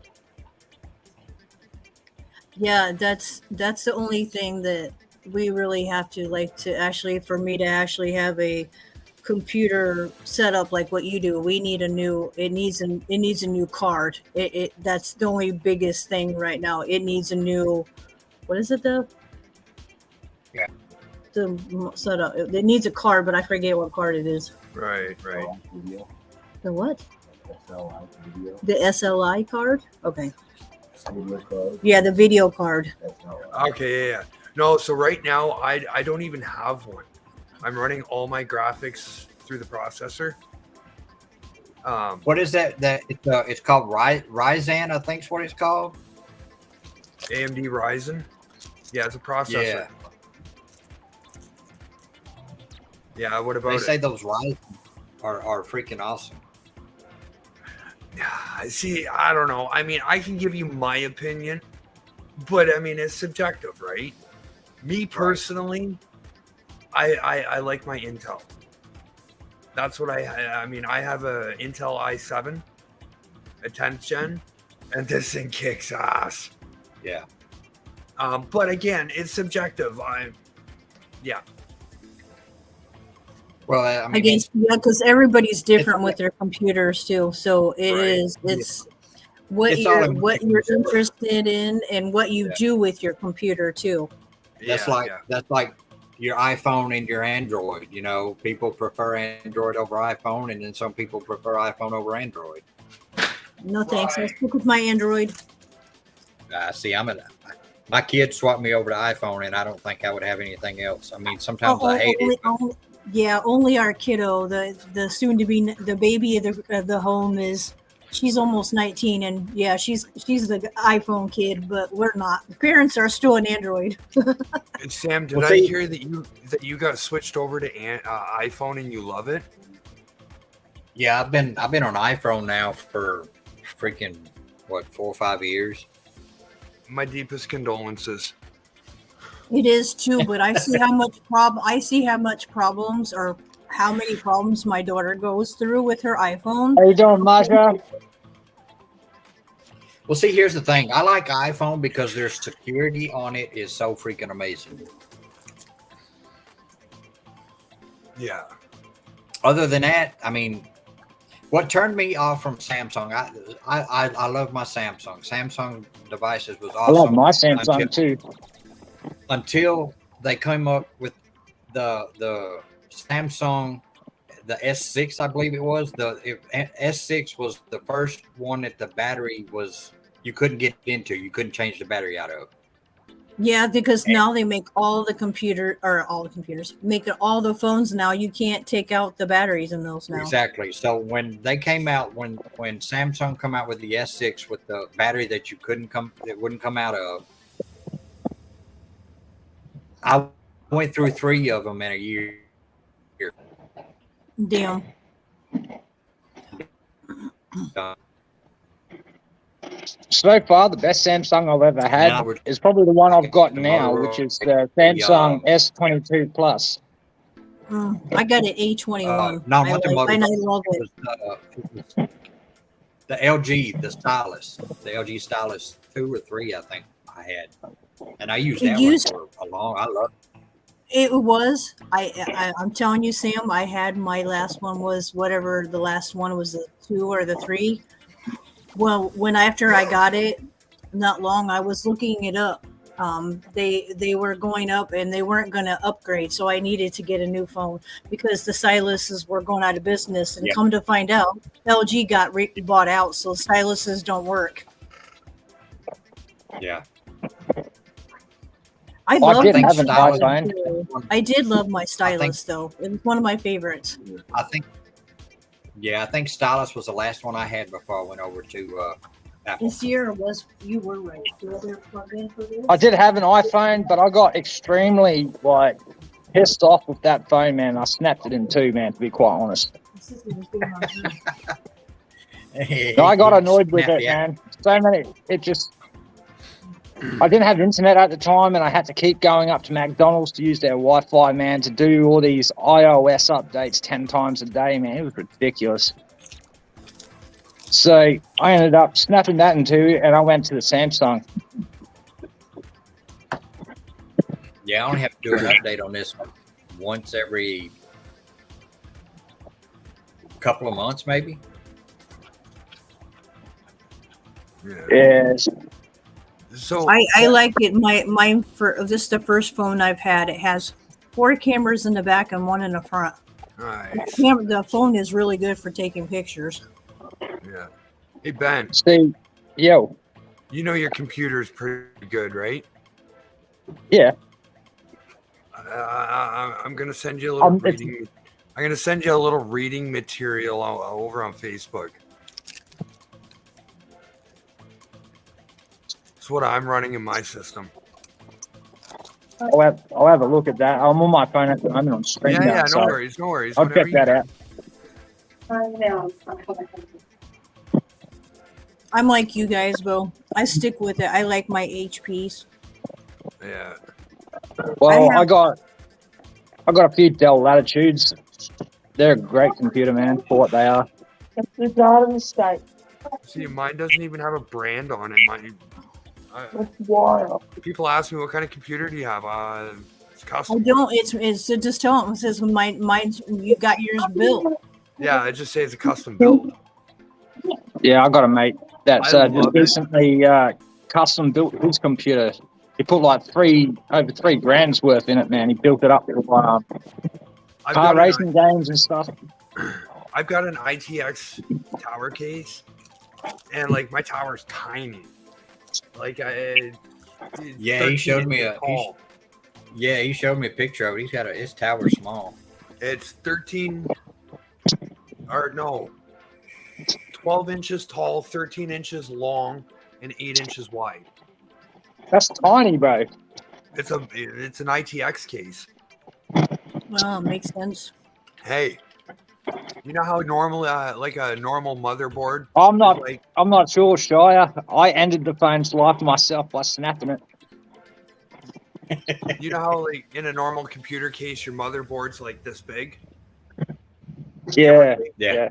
Yeah, that's the only thing that we really have to like to actually for me to actually have a computer set up like what you do. We need a new it needs a new card. It that's the only biggest thing right now. It needs a new what is it though? Yeah. The setup. It needs a card, but I forget what card it is. Right. Video. The what? SLI video. The SLI card? Okay. Video card. Yeah, the video card. SLI. Okay, yeah. No, so right now I don't even have one. I'm running all my graphics through the processor. What is that? It's called Ryzen, I think is what it's called. AMD Ryzen. Yeah, it's a processor. Yeah. Yeah, what about They it? say those Ryzen are freaking awesome. Yeah, see, I don't know. I mean, I can give you my opinion, but I mean, it's subjective, right? Me personally, I like my Intel. That's what I mean, I have a Intel i7, a 10th gen, and this thing kicks ass. Yeah. But again, it's subjective. Yeah. Well, I mean, Again, yeah, because everybody's different with their computers too. So it's what It's all what you're interested in and what you do with your computer too. that's like your iPhone and your Android. You know, people prefer Android over iPhone, and then some people prefer iPhone over Android. No thanks. I stick with my Android. See, my kids swapped me over to iPhone, and I don't think I would have anything else. I mean, sometimes I hate it. Only our kiddo, the soon to be the baby of the home is. She's almost 19, and yeah, she's the iPhone kid, but we're not. The parents are still an Android. And Sam, did I hear that you got switched over to iPhone and you love it? Yeah, I've been on iPhone now for freaking 4 or 5 years. My deepest condolences. It is too, but I see how much problems or how many problems my daughter goes through with her iPhone. How you doing, Masha? Well, see, here's the thing. I like iPhone because their security on it is so freaking amazing. Yeah. Other than that, I mean, what turned me off from Samsung, I love my Samsung. Samsung devices was I awesome. love my Samsung too. Until they came up with the Samsung, the S6, I believe it was. S6 was the first one that the battery was, you couldn't get into. You couldn't change the battery out of. Yeah, because now they make all the phones now. You can't take out the batteries in those now. Exactly. So when they came out, when Samsung come out with the S6 with the battery that it wouldn't come out of, I went through 3 of them in a year. Damn. So far, the best Samsung I've ever had Now we're- is probably the one I've got now, Motorola. which is the Samsung S22 Plus. I got an A21. No, not the and I Motorola. love it. It was the LG, the Stylus, the LG Stylus 2 or 3, I think I had, and I used that one for a long. I love it. It was. I'm telling you, Sam. I had my last one was whatever the last one was, the 2 or the 3. Well, after I got it, not long, I was looking it up. They were going up and they weren't going to upgrade, so I needed to get a new phone because the styluses were going out of business. And come to find out, LG got bought out, so styluses don't work. Yeah. I did my have an stylus, iPhone. too. I did love my stylus though. It was one of my favorites. I think Stylus was the last one I had before I went over to Apple. This year you were right. Plug in for this? I did have an iPhone, but I got extremely pissed off with that phone, man. I snapped it in 2, man, to be quite honest. No, I got annoyed with it, man. So many, I didn't have internet at the time, and I had to keep going up to McDonald's to use their Wi-Fi, man, to do all these iOS updates 10 times a day, man. It was ridiculous. So I ended up snapping that in two, and I went to the Samsung. Yeah, I only have to do an update on this once every couple of months, maybe. Yeah. Yes. So I like it. Mine for this is the first phone I've had. It has 4 cameras in the back and 1 in the front. nice. The phone is really good for taking pictures. Yeah. Hey Ben, See, yo, you know your computer's pretty good, right? yeah. I'm gonna send you a little It's- reading. I'm gonna send you a little reading material over on Facebook. It's what I'm running in my system. I'll have a look at that. I'm on my phone at the moment on stream Yeah, now, yeah, so no worries, no worries. I'll Whenever check you that can. out. I'm like you guys, Bo. I stick with it. I like my HPs. Yeah. Well, I I got a few Dell Latitudes. They're a great computer, man, for what they are. It's not a mistake. See, mine doesn't even have a brand on it. It's wild. People ask me what kind of computer do you have? It's I custom. don't. It's just tell them. It says mine's. You got yours built. Yeah, I just say it's a custom build. Yeah, I got a mate that's I just love it. recently custom built his computer. He put like over three grand's worth in it, man. He built it up with I've car got, racing games and stuff. I've got an ITX tower case, and like my tower's tiny. Like Yeah, he showed me a- tall. Yeah, he showed me a picture of it. He's got his tower small. It's 12 inches tall, 13 inches long, and 8 inches wide. That's tiny, bro. It's an ITX case. Well, makes sense. Hey, you know how normal like a normal motherboard I'm is not like I'm not sure, Shire. I ended the phone's life myself by snapping it. you know how like in a normal computer case your motherboard's like this big? Yeah. Yeah.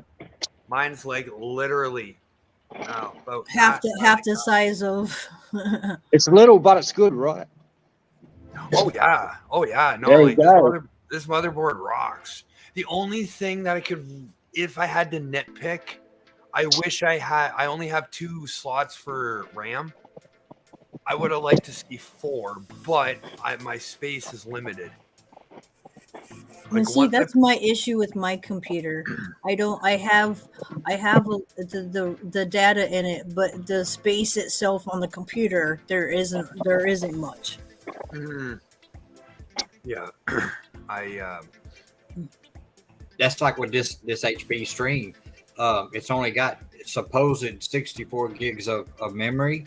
Mine's like literally about Half that the size of. It's little, but it's good, right? Oh yeah. No, There you like go. this motherboard rocks. The only thing that I could, if I had to nitpick, I wish I only have 2 slots for RAM. I would have liked to see 4, but my space is limited. And see, once I- that's my issue with my computer. I have the data in it, but the space itself on the computer there isn't much. Mhm. Yeah. That's like with this HP Stream. It's only got supposed 64 gigs of memory,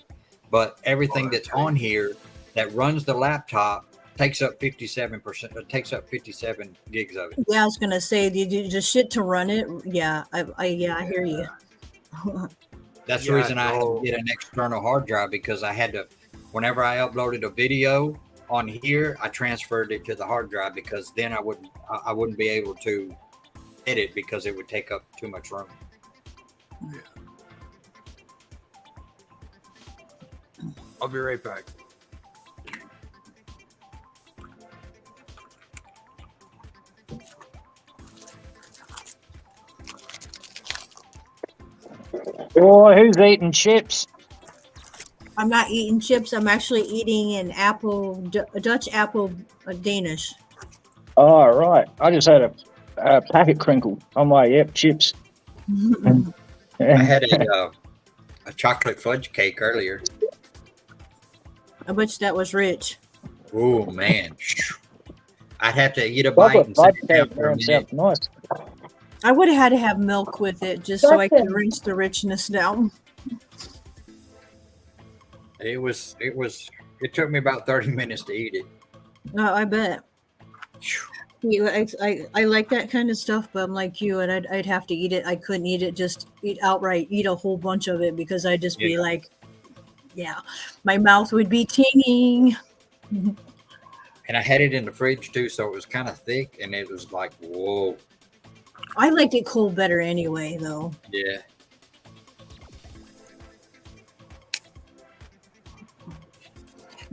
but everything that's on here that runs the laptop takes up 57%. Takes up 57 gigs of it. Yeah, I was gonna say the shit to run it. Yeah, I hear you. That's the Yeah, reason I had no. to get an external hard drive, because I had to. Whenever I uploaded a video on here, I transferred it to the hard drive, because then I wouldn't be able to edit because it would take up too much room. I'll be right back. Oh, who's eating chips? I'm not eating chips. I'm actually eating an a Dutch apple Danish. Oh, right. I just had a packet crinkle. I'm like, yep, chips. I had a chocolate fudge cake earlier. I bet you that was rich. Oh man, I'd have to eat a bite Chocolate and fudge sit down cake for a turns minute. out nice. I would have had to have milk with it just so I could rinse the richness down. It took me about 30 minutes to eat it. No, I bet. Yeah, I like that kind of stuff, but I'm like you, and I'd have to eat it. I couldn't eat it, just eat a whole bunch of it, because I'd just be Yeah. like, yeah, my mouth would be tinging. And I had it in the fridge too, so it was kind of thick, and it was like, whoa, I like it cold better anyway, though. yeah.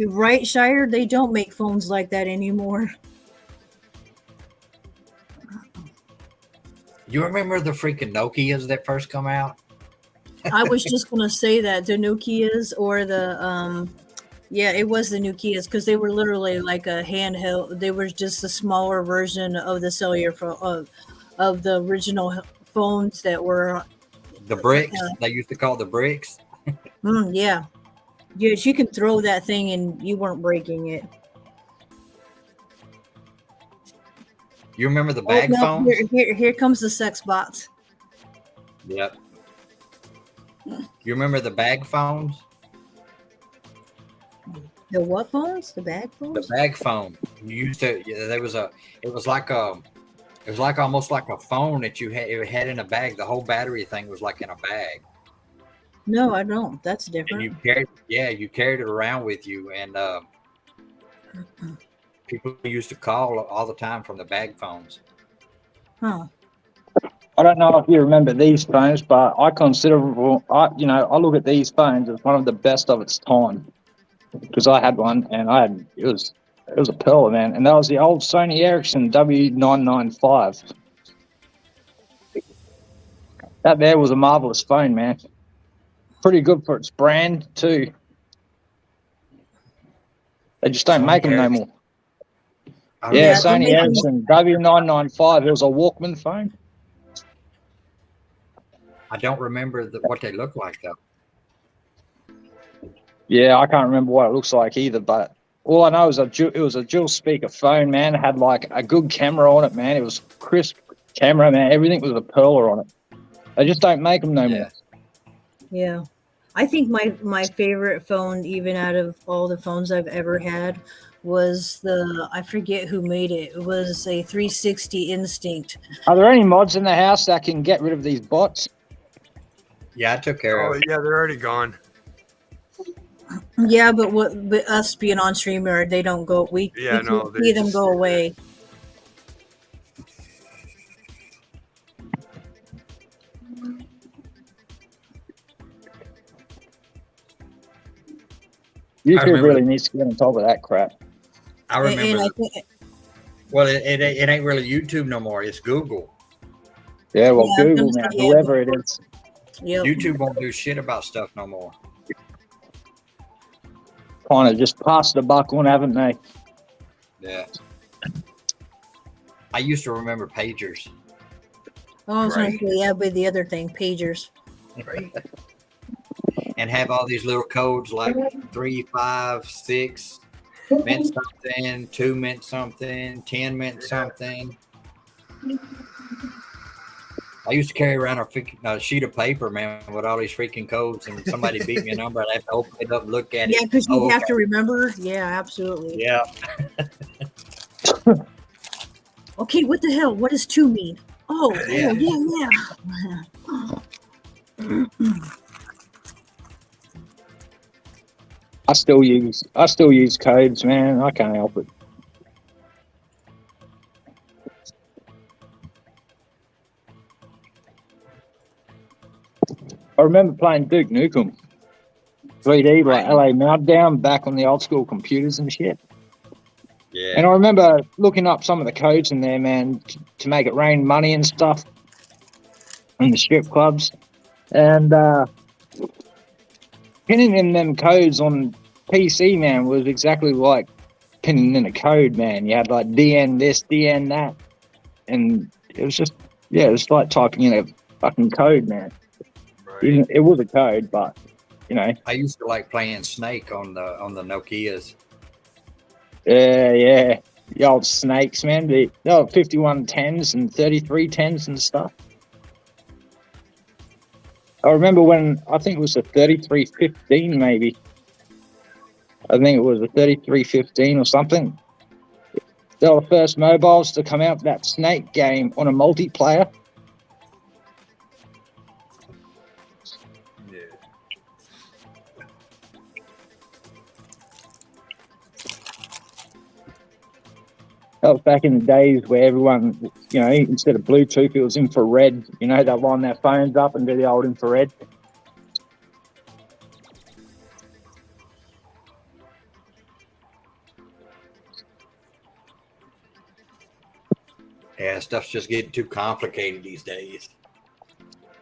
Right, Shire? They don't make phones like that anymore. You remember the freaking Nokias that first come out? I was just gonna say that the Nokias or the yeah, it was the Nokias because they were literally like a handheld. They were just a smaller version of the cellular of the original phones that were. The bricks. They used to call the bricks. Yeah, yes, you can throw that thing and you weren't breaking it. You remember the bag no, phones? Here comes the sex bots. Yep. You remember the bag phones? The what phones? The bag The phones? bag phone. You used to. Yeah, there was a. It was like almost like a phone that you had. It had in a bag. The whole battery thing was like in a bag, No, I don't. That's and different. you carried. Yeah, you carried it around with you, and people used to call all the time from the bag phones. Huh. I don't know if you remember these phones, but I look at these phones as one of the best of its time because I had one and it was a pearl, man, and that was the old Sony Ericsson W995. That there was a marvelous phone, man. Pretty good for its brand too. They just don't Sony make them no Ericsson. more. I Yeah, remember- they're Sony making- Ericsson W995. It was a Walkman phone. I don't remember what they look like though. Yeah, I can't remember what it looks like either, but all I know is it was a dual speaker phone, man. It had like a good camera on it, man. It was crisp camera, man. Everything was a perler on it. They just don't make them no more. Yeah. I think my favorite phone, even out of all the phones I've ever had, was I forget who made it. It was a 360 Instinct. Are there any mods in the house that can get rid of these bots? Yeah, I took care Oh of it. yeah, they're already gone. Yeah, but us being on streamer, they don't go. We Yeah, we no, can they see them just go stay there. away. YouTube remember- really needs to get on top of that crap. I And remember. I think Well, it ain't really YouTube no more. It's Google. Yeah, well, Yeah, Google, I'm man, sorry, yeah. whoever it is. yep. YouTube won't do shit about stuff no more. Kind of just passed the buck on, haven't they? Yeah. I used to remember pagers. Oh, I was gonna Right. say, yeah, but the other thing, pagers. Right. And have all these little codes like 3, 5, 6 meant something, 2 meant something, 10 meant something. I used to carry around a sheet of paper, man, with all these freaking codes, and somebody beat me a number, I'd have to open it up and look at Yeah, it. because you Oh, have okay. to remember. Yeah, absolutely. Yeah. Okay, what the hell? What does 2 mean? Oh, Yeah. yeah. I still use codes, man. I can't help it. I remember playing Duke Nukem 3D, like LA Meltdown, back on the old school computers and shit. Yeah. And I remember looking up some of the codes in there, man, to make it rain money and stuff in the strip clubs. And pinning in them codes on PC, man, was exactly like pinning in a code, man. You had like DN this, DN that. And it was just, yeah, it was like typing in a fucking code, man. Right. It was a code, but, you know, I used to like playing Snake on the Nokias. yeah. The old snakes, man. The old 5110s and 3310s and stuff. I remember when, I think it was a 3315 maybe. I think it was a 3315 or something. They were the first mobiles to come out with that Snake game on a multiplayer. Yeah. That was back in the days where everyone, you know, instead of Bluetooth, it was infrared. You know, they'd line their phones up and do the old infrared. Yeah, stuff's just getting too complicated these days.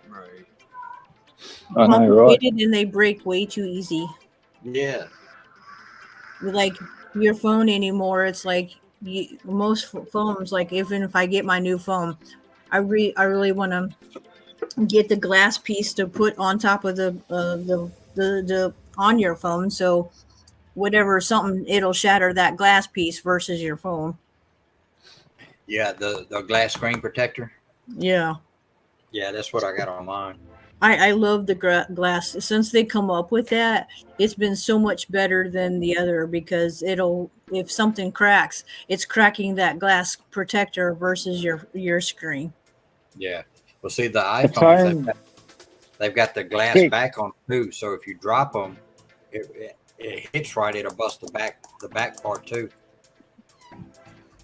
Right. I know, right? Complicated and they break way too easy. Yeah. Like your phone anymore, it's like most phones. Like even if I get my new phone, I really want to get the glass piece to put on top of the on your phone. So whatever something, it'll shatter that glass piece versus your phone. Yeah, the glass screen protector. Yeah. Yeah, that's what I got on mine. I love the glass. Since they come up with that, it's been so much better than the other because if something cracks, it's cracking that glass protector versus your screen. Yeah. Well, see, the The iPhones, phone, they've got the glass Kick. back on too. So if you drop them, it hits right, it'll bust the back part too.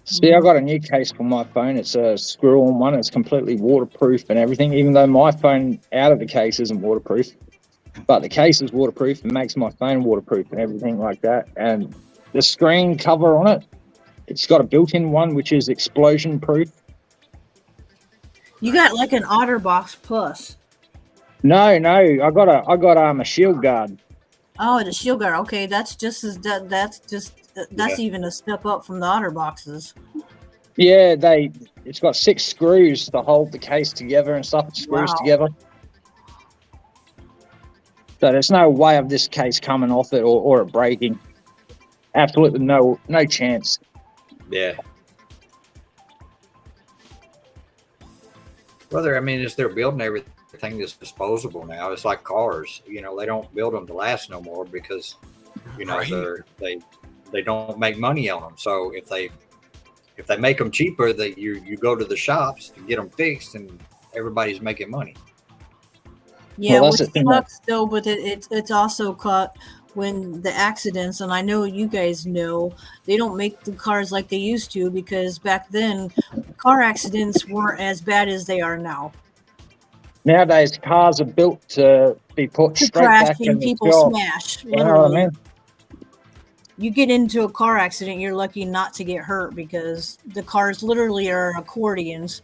see, I got a new case for my phone. It's a screw-on one. It's completely waterproof and everything, even though my phone out of the case isn't waterproof. But the case is waterproof and makes my phone waterproof and everything like that. And the screen cover on it, it's got a built-in one, which is explosion-proof. You got like an OtterBox Plus. No, I got a shield guard. Oh, the Shield Guard. Okay, that's even a step up from the OtterBoxes. Yeah, it's got 6 screws to hold the case together and stuff. It screws Wow. together. So there's no way of this case coming off it or it breaking. Absolutely no chance. Yeah. Well, they're building everything that's disposable now. It's like cars. You know, they don't build them to last no more because, you know, Right. they don't make money on them. So if they make them cheaper, that you go to the shops to get them fixed, and everybody's making money. Yeah, Well, which that's the thing sucks though, but it's also caught when the accidents, and I know you guys know they don't make the cars like they used to because back then car accidents weren't as bad as they are now. Nowadays, cars are built to be put To straight crash back in and the people job. smash. You know what I Literally, mean? you get into a car accident, you're lucky not to get hurt because the cars literally are accordions.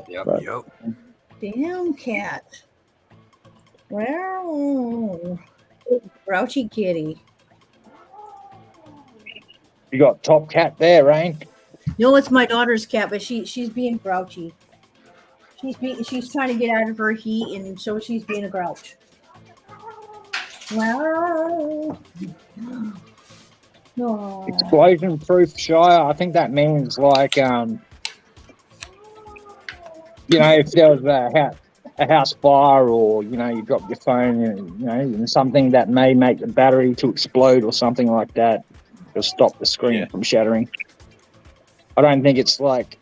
Yep. But Yep. Damn cat. Wow. Grouchy kitty. you got Top Cat there, Rain. No, it's my daughter's cat, but she's being grouchy. She's trying to get out of her heat, and so she's being a grouch. Wow. Oh. Explosion proof Shire. I think that means like you know, if there was a house fire, or you know, you drop your phone, you know, and something that may make the battery to explode or something like that, to stop the screen from shattering. I don't think it's like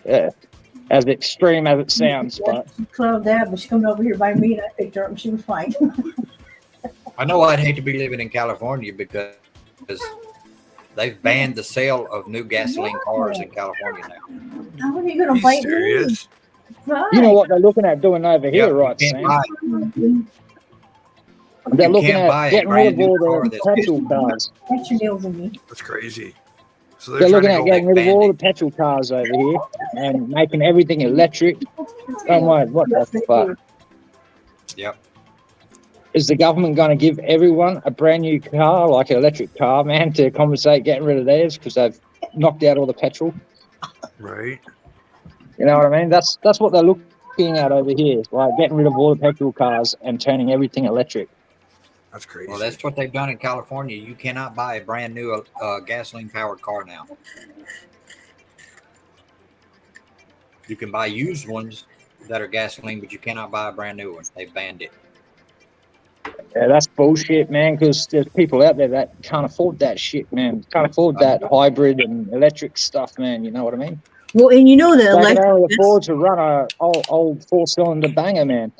as extreme as it sounds, but She clouded that, but she come over here by me, and I picked her up, and she was fine. I know I'd hate to be living in California because they've banned the sale of new gasoline cars in California now. How are you gonna Are you bite me? serious? you know what they're looking at doing over here, Yeah, right, you Sam? can't buy, They're you looking can't buy at a getting rid of brand new all car the that's petrol cars. Bite your nails in me. That's crazy. So They're looking trying at to go getting rid of band all it. the petrol cars over here and making everything electric. Don't worry, what the fuck? Yep. Is the government going to give everyone a brand new car, like an electric car, man, to compensate getting rid of theirs because they've knocked out all the petrol? right. You know what I mean? That's what they're looking at over here, like getting rid of all the petrol cars and turning everything electric. That's crazy. Well, that's what they've done in California. You cannot buy a brand new gasoline-powered car now. You can buy used ones that are gasoline, but you cannot buy a brand new one. They banned it. Yeah, that's bullshit, man, because there's people out there that can't afford that shit, man. Can't afford that hybrid and electric stuff, man. You know what I mean? Well, and you know the They can electric. only afford to run a old 4-cylinder banger, man. And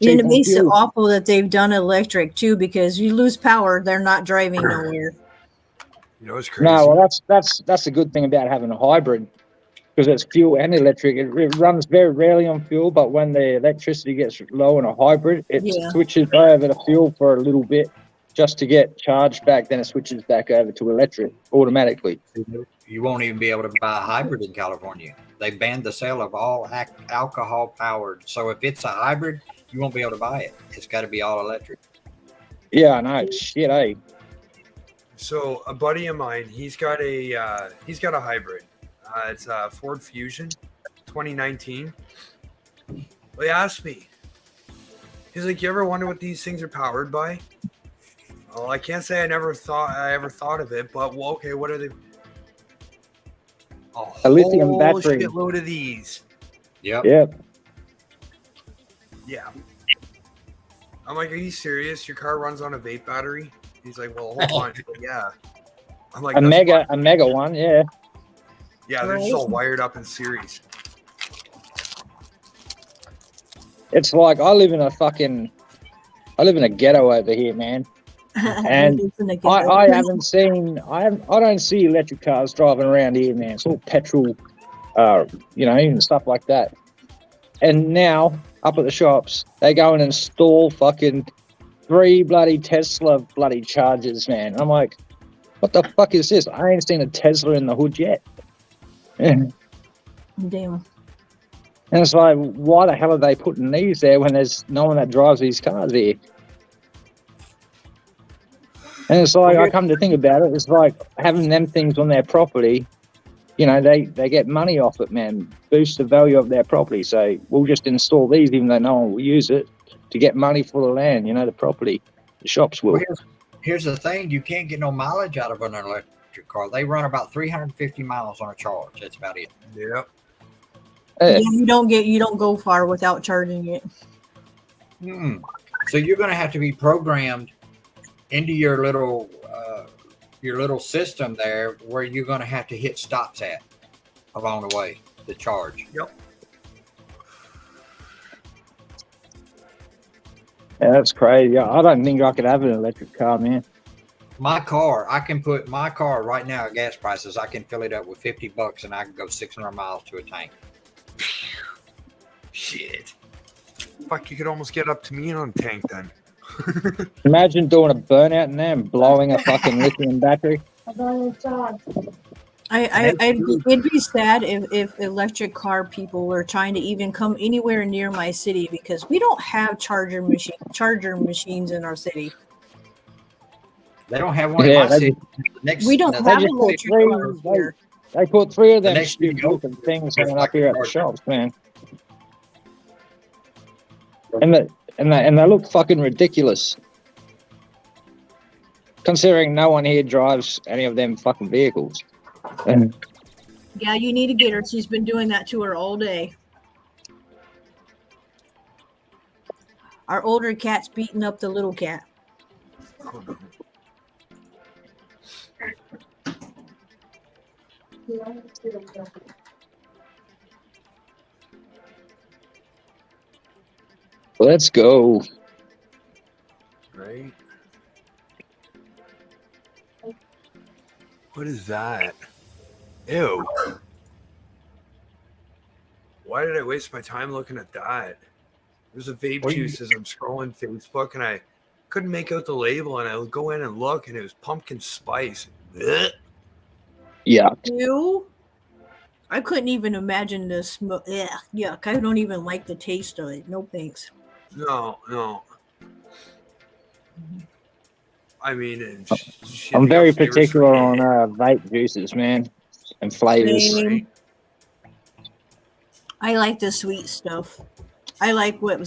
Cheap it on makes it fuel. awful that they've done electric too, because you lose power, they're not driving nowhere. You know, it's crazy. No, well, that's a good thing about having a hybrid, because it's fuel and electric. It runs very rarely on fuel, but when the electricity gets low in a hybrid, it Yeah. switches over to fuel for a little bit just to get charged back. Then it switches back over to electric automatically. You won't even be able to buy a hybrid in California. They banned the sale of all alcohol powered. So if it's a hybrid, you won't be able to buy it. It's got to be all electric. Yeah, I know. Shit, eh? So a buddy of mine, he's got a hybrid. It's a Ford Fusion, 2019. Well, he asked me. He's like, "You ever wonder what these things are powered by?" Well, I can't say I ever thought of it, but well, okay, what are they? A lithium whole battery. shitload of these. Yep. Yep. Yeah. I'm like, "Are you serious? Your car runs on a vape battery?" He's like, "Well, hold on." Like, yeah. I'm like, A "That's mega fine." one. Yeah. Yeah, they're just all wired up in series. It's like I live in a ghetto over here, man. And I haven't seen I don't see electric cars driving around here, man. It's all petrol, and stuff like that. And now up at the shops, they go and install fucking 3 bloody Tesla bloody chargers, man. I'm like, what the fuck is this? I ain't seen a Tesla in the hood yet. And Damn. it's like, why the hell are they putting these there when there's no one that drives these cars here? And it's like, I come to think about it, it's like having them things on their property, they get money off it, man. Boost the value of their property. So we'll just install these even though no one will use it to get money for the land, the property. The shops will. Well, here's the thing. You can't get no mileage out of an electric car. They run about 350 miles on a charge. That's about it. Yep. Yeah, you don't go far without charging it. So you're going to have to be programmed into your little system there, where you're going to have to hit stops at along the way to charge. Yep. Yeah, that's crazy. I don't think I could have an electric car, man. My car, I can put my car right now at gas prices. I can fill it up with $50 and I can go 600 miles to a tank. Shit. Fuck, you could almost get up to me on a tank then. Imagine doing a burnout in there and blowing a fucking lithium battery. It'd be sad if electric car people were trying to even come anywhere near my city, because we don't have charger machines in our city. They don't have one Yeah, in my city. We don't have electric cars here. They put 3 of The them next stupid thing you looking know, things it's hanging like up here a at the car. shops, man. And they look fucking ridiculous. Considering no one here drives any of them fucking vehicles. And Yeah, you need to get her. She's been doing that to her all day. Our older cat's beating up the little cat. let's go. Right? What is that? Ew. Why did I waste my time looking at that? There's a vape What do you- juice as I'm scrolling Facebook, and I couldn't make out the label, and I would go in and look, and it was pumpkin spice. Blech. Yeah. Ew. I couldn't even imagine the smoke. Yuck. I don't even like the taste of it. No thanks. No. I mean, it's shitting I'm very out flavors particular for on me. vape juices, man, and flavors. Same. I like the sweet stuff. I like the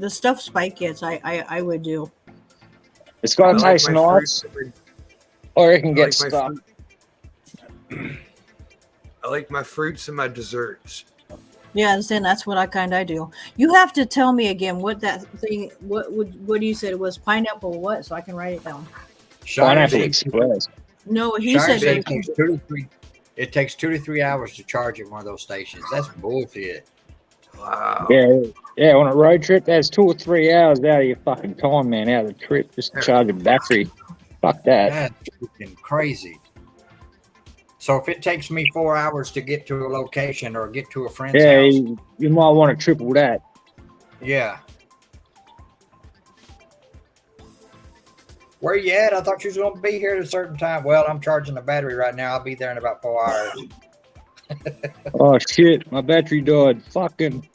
stuff Spike gets. I would do. It's got I to like taste my nice, fruits- or it can I get like my stuck. I like my fruits and my desserts. Yeah, and then that's what I do. You have to tell me again what that thing. What you said it was pineapple. What? So I can write it down. Pineapple Express. No, he Shire said said they- it takes 2 to 3 hours to charge at one of those stations. That's bullshit. Wow. Yeah. On a road trip, that's 2 or 3 hours out of your fucking time, man. Out of the trip, just to charge a battery. Fuck that. That's freaking crazy. So if it takes me 4 hours to get to a location or get to a friend's Yeah, house, you might want to triple that. yeah. Where you at? I thought you was going to be here at a certain time. Well, I'm charging the battery right now. I'll be there in about 4 hours. Oh shit, my battery died. Fucking.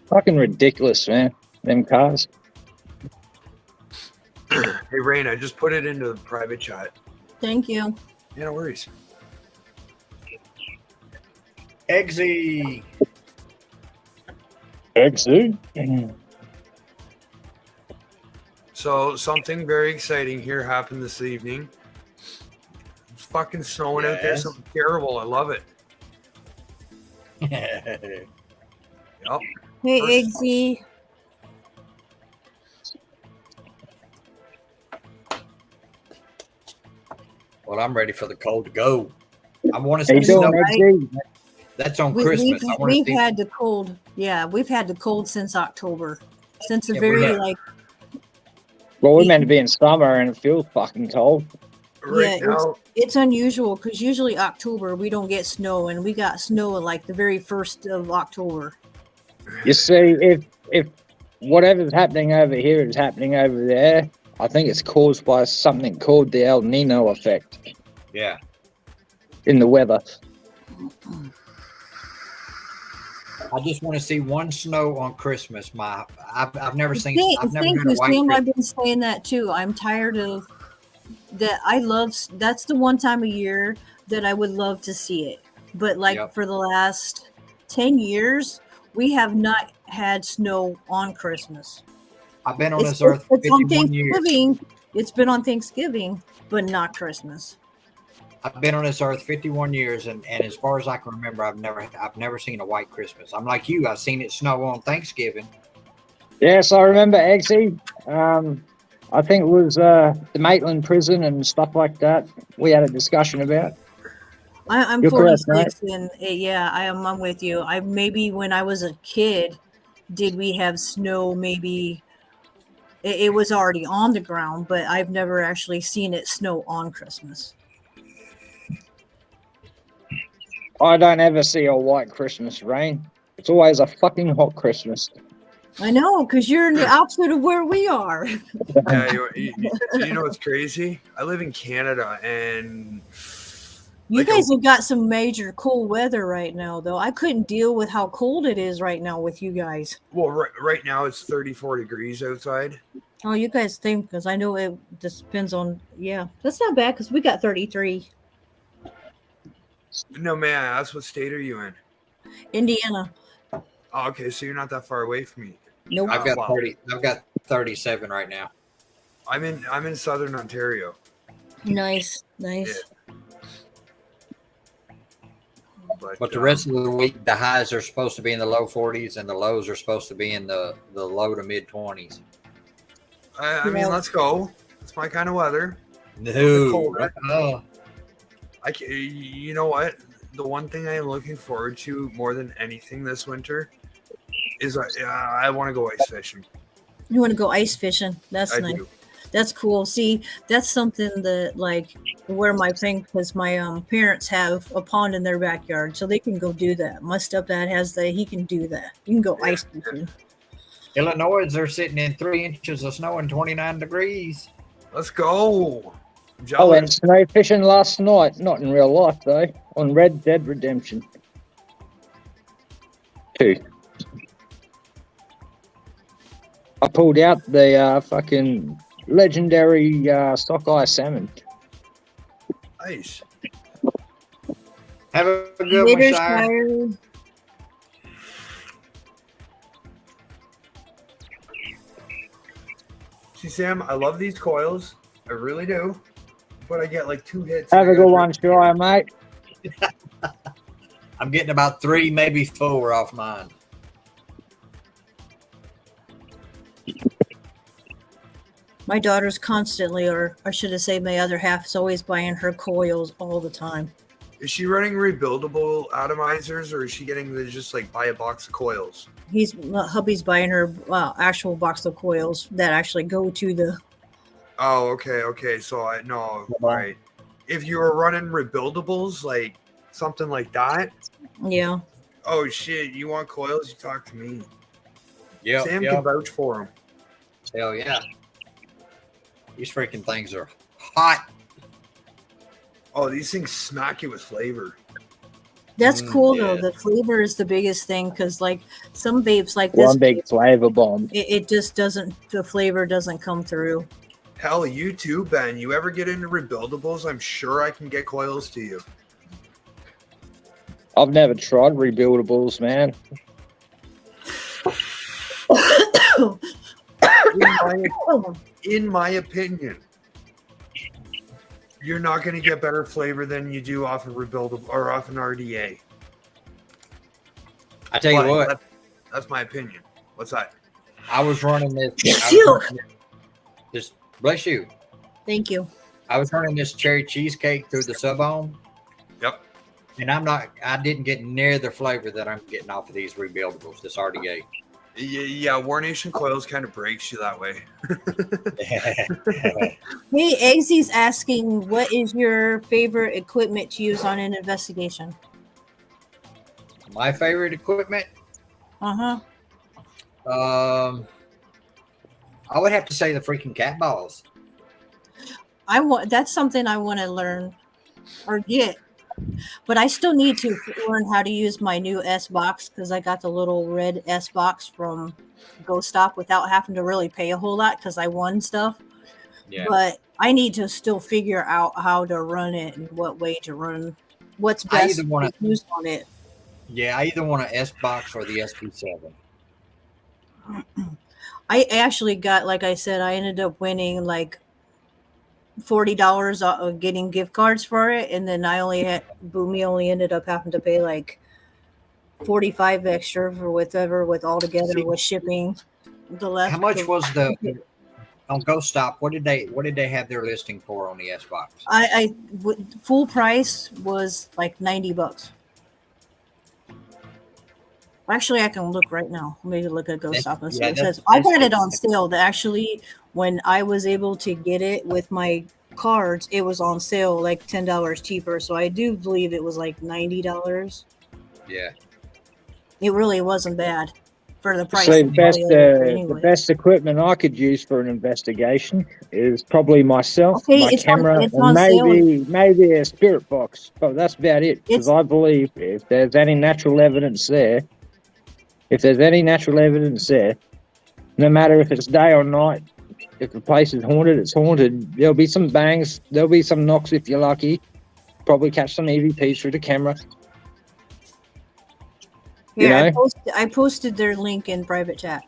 Fucking ridiculous, man. Them cars. Hey, Rain, I just put it into the private chat. Thank you. Yeah, no worries. Eggsy. Exit. So something very exciting here happened this evening. It's fucking snowing out there. Yes. Something terrible. I love it. Yep. Hey, First- Eggsy. Well, I'm ready for the cold to go. I want to How you see snow. doing, XZ? That's on We, Christmas. I want to we've see. had the cold. Yeah, we've had the cold since October. Since the Yeah, we very have. like Well, we're meant to be in summer and it feels fucking cold. Right Yeah, now, it's unusual because usually October we don't get snow, and we got snow like the very 1st of October. You see, if whatever's happening over here is happening over there, I think it's caused by something called the El Nino effect Yeah. in the weather. I just want to see one snow on Christmas. I've never seen. I've never Thank had a you, white Sam. Christmas. I've been saying that too. I'm tired of that. That's the one time a year that I would love to see it. But like Yep. for the last 10 years, we have not had snow on Christmas. I've been on It's, this earth for it's on 51 years. Thanksgiving. It's been on Thanksgiving, but not Christmas. I've been on this earth 51 years, and as far as I can remember, I've never seen a white Christmas. I'm like you. I've seen it snow on Thanksgiving. Yes, I remember Eggsy. I think it was the Maitland prison and stuff like that. We had a discussion about. I'm You're correct, 46, and yeah, I'm with you. I maybe when I was a kid, did we have snow? Maybe it was already on the ground, but I've never actually seen it snow on Christmas. I don't ever see a white Christmas, Rain. It's always a fucking hot Christmas. I know, because you're in the opposite of where we are. yeah, you know what's crazy? I live in Canada, and You Like a- guys have got some major cool weather right now, though. I couldn't deal with how cold it is right now with you guys. well, right now it's 34 degrees outside. Oh, you guys think, because I know it just depends on, yeah. That's not bad, because we got 33. No, may I ask what state are you in? Indiana. Oh, okay, so you're not that far away from me. Nope. I've got Wow. 30. I've got 37 right now. I'm in southern Ontario. Nice. Nice. But the rest of the week, the highs are supposed to be in the low 40s, and the lows are supposed to be in the low to mid 20s. I mean, Yeah. let's go. It's my kind of weather. No. colder. Oh, You know what? The one thing I am looking forward to more than anything this winter is I want to go ice fishing. You want to go ice fishing? That's I nice. do. That's cool. See, that's something that like where my thing because my parents have a pond in their backyard, so they can go do that. My stepdad has that; he can do that. You can go ice fishing. Illinois, they're sitting in 3 inches of snow and 29 degrees. Let's go. I'm I went jealous. snow fishing last night, not in real life though, on Red Dead Redemption 2. I pulled out the fucking legendary sockeye salmon. Nice. Have a good one, Later, Shire. Shire. See, Sam, I love these coils. I really do. But I get like 2 hits. Have a good one, Shire, mate. I'm getting about 3, maybe 4 off mine. My daughter's constantly, or I should have said, my other half is always buying her coils all the time. Is she running rebuildable atomizers, or is she getting the just like buy a box of coils? Hubby's buying her actual box of coils that actually go to the. Oh, okay. So I no, right. If you were running rebuildables, like something like that, Yeah. oh shit, you want coils? You talk to me. Yep, Sam yep. can vouch for them. Hell yeah. These freaking things are hot. Oh, these things smack you with flavor. That's cool though. Yeah. The flavor is the biggest thing because like some vapes like this, One big flavor bomb. it just doesn't. The flavor doesn't come through. Hell, you too, Ben. You ever get into rebuildables? I'm sure I can get coils to you. I've never tried rebuildables, man. In my opinion, you're not going to get better flavor than you do off a rebuildable or off an RDA. I tell you But what, that's my opinion. What's that? I was running Bless you. this. Bless you. Thank you. I was running this cherry cheesecake through the sub-ohm, Yep. and I didn't get near the flavor that I'm getting off of these rebuildables, this RDA. Yeah, War Nation coils kind of breaks you that way. Hey, Eggsy's asking, what is your favorite equipment to use on an investigation? My favorite equipment, Uh huh. I would have to say the freaking cat balls. That's something I want to learn or get, but I still need to learn how to use my new S box because I got the little red S box from Ghost Stop without having to really pay a whole lot because I won stuff. Yeah. But I need to still figure out how to run it and what way to run, what's I best either wanna- to use on it. Yeah, I either want an S box or the SB7. I actually got, like I said, I ended up winning like $40 getting gift cards for it, and then Boomy only ended up having to pay like 45 extra for whatever with all together See, with shipping. The left. How much was the on Ghost Stop? What did they have their listing for on the S box? Full price was like $90. Actually, I can look right now. Maybe look at Ghost Stop and see. It says I got it on sale. Actually, when I was able to get it with my cards, it was on sale like $10 cheaper. So I do believe it was like $90. Yeah. It really wasn't bad for the price. So of all the best equipment I could use for an investigation is probably myself, Okay, my it's camera, it's on and maybe a spirit box. But that's about it. Because I believe if there's any natural evidence there, no matter if it's day or night, if the place is haunted, it's haunted. There'll be some bangs, there'll be some knocks if you're lucky. Probably catch some EVPs through the camera. Yeah, I posted their link in private chat.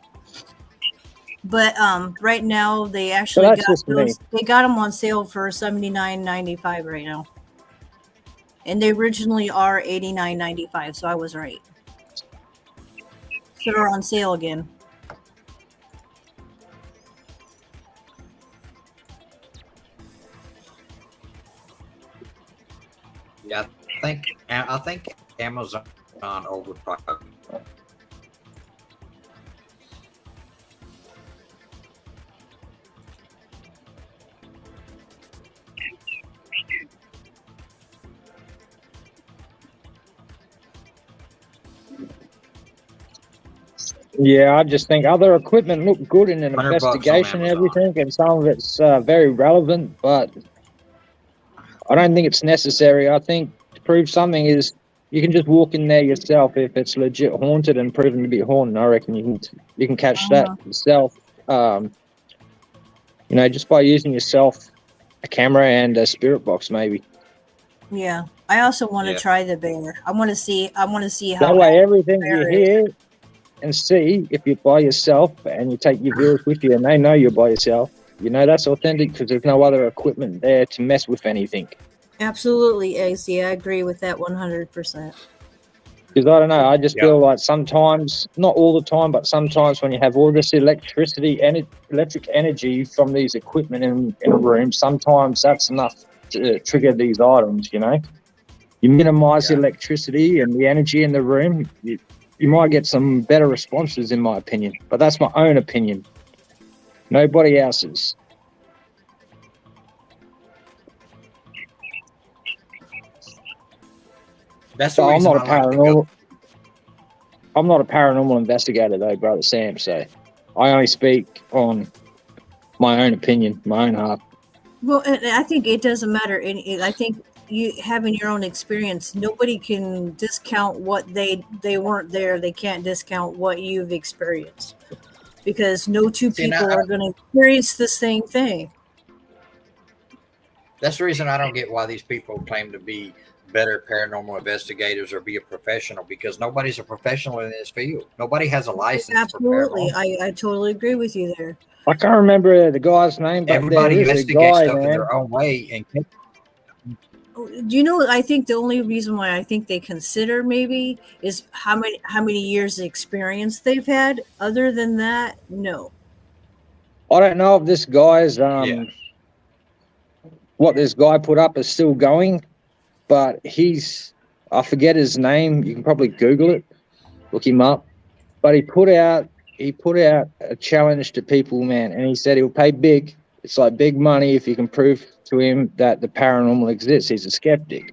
But right now they actually they got them on sale for $79.95 right now, and they originally are $89.95. So I was right. So they're on sale again. Yeah, I think Amazon overpriced. Yeah, I just think other equipment look good in an $100 on investigation and Amazon. everything, and some of it's very relevant, but I don't think it's necessary. I think to prove something is you can just walk in there yourself if it's legit haunted and proven to be haunted. I reckon you can catch that yourself. Just by using yourself, a camera and a spirit box, maybe. Yeah, I also want to try the bear. I want to see how That way, everything you hear and see, if you're by yourself and you take your viewers with you and they know you're by yourself, that's authentic because there's no other equipment there to mess with anything. Absolutely, AC. I agree with that 100%. Because I don't know, I just feel like sometimes, not all the time, but sometimes when you have all this electric energy from these equipment in a room, sometimes that's enough to trigger these items, You minimize the electricity and the energy in the room, you might get some better responses, in my opinion. But that's my own opinion. Nobody else's. That's the I'm reason not a I like to paranormal. I'm not a paranormal investigator though, brother Sam. So I only speak on my own opinion, my own heart. Well, and I think it doesn't matter. I think you having your own experience, nobody can discount what they weren't there. They can't discount what you've experienced because no two See, now, people are going to experience the same thing. that's the reason I don't get why these people claim to be better paranormal investigators or be a professional, because nobody's a professional in this field. Nobody has a license. Absolutely, For paranormal. I totally agree with you there. I can't remember the guy's name, but Everybody there is a investigates guy, stuff in man. their own way, and Do you know? I think the only reason why I think they consider maybe is how many years of experience they've had. Other than that, no. I don't know if this guy's Yeah. what this guy put up is still going, but I forget his name. You can probably Google it, look him up. But he put out a challenge to people, man, and he said he'll pay big. It's like big money if you can prove to him that the paranormal exists. He's a skeptic.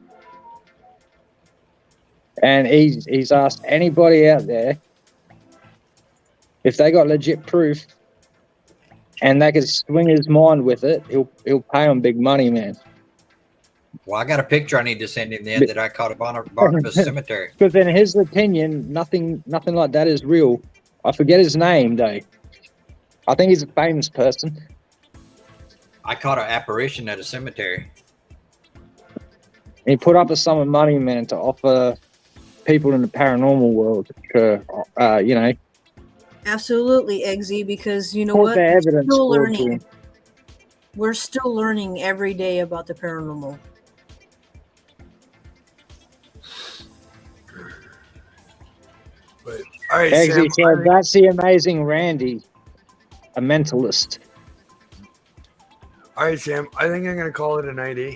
And he's asked anybody out there if they got legit proof and they can swing his mind with it, he'll pay them big money, man. well, I got a picture I need to send him then that I caught at Barnabas Cemetery. Because in his opinion, nothing like that is real. I forget his name though. I think he's a famous person. I caught an apparition at a cemetery. He put up a sum of money, man, to offer people in the paranormal world to, Absolutely, Eggsy, because you know put what? the evidence Still forward to learning. him. We're still learning every day about the paranormal. But all right, Eggsy Sam. said, that's the amazing Randy, a mentalist. All right, Sam. I think I'm gonna call it a night, eh?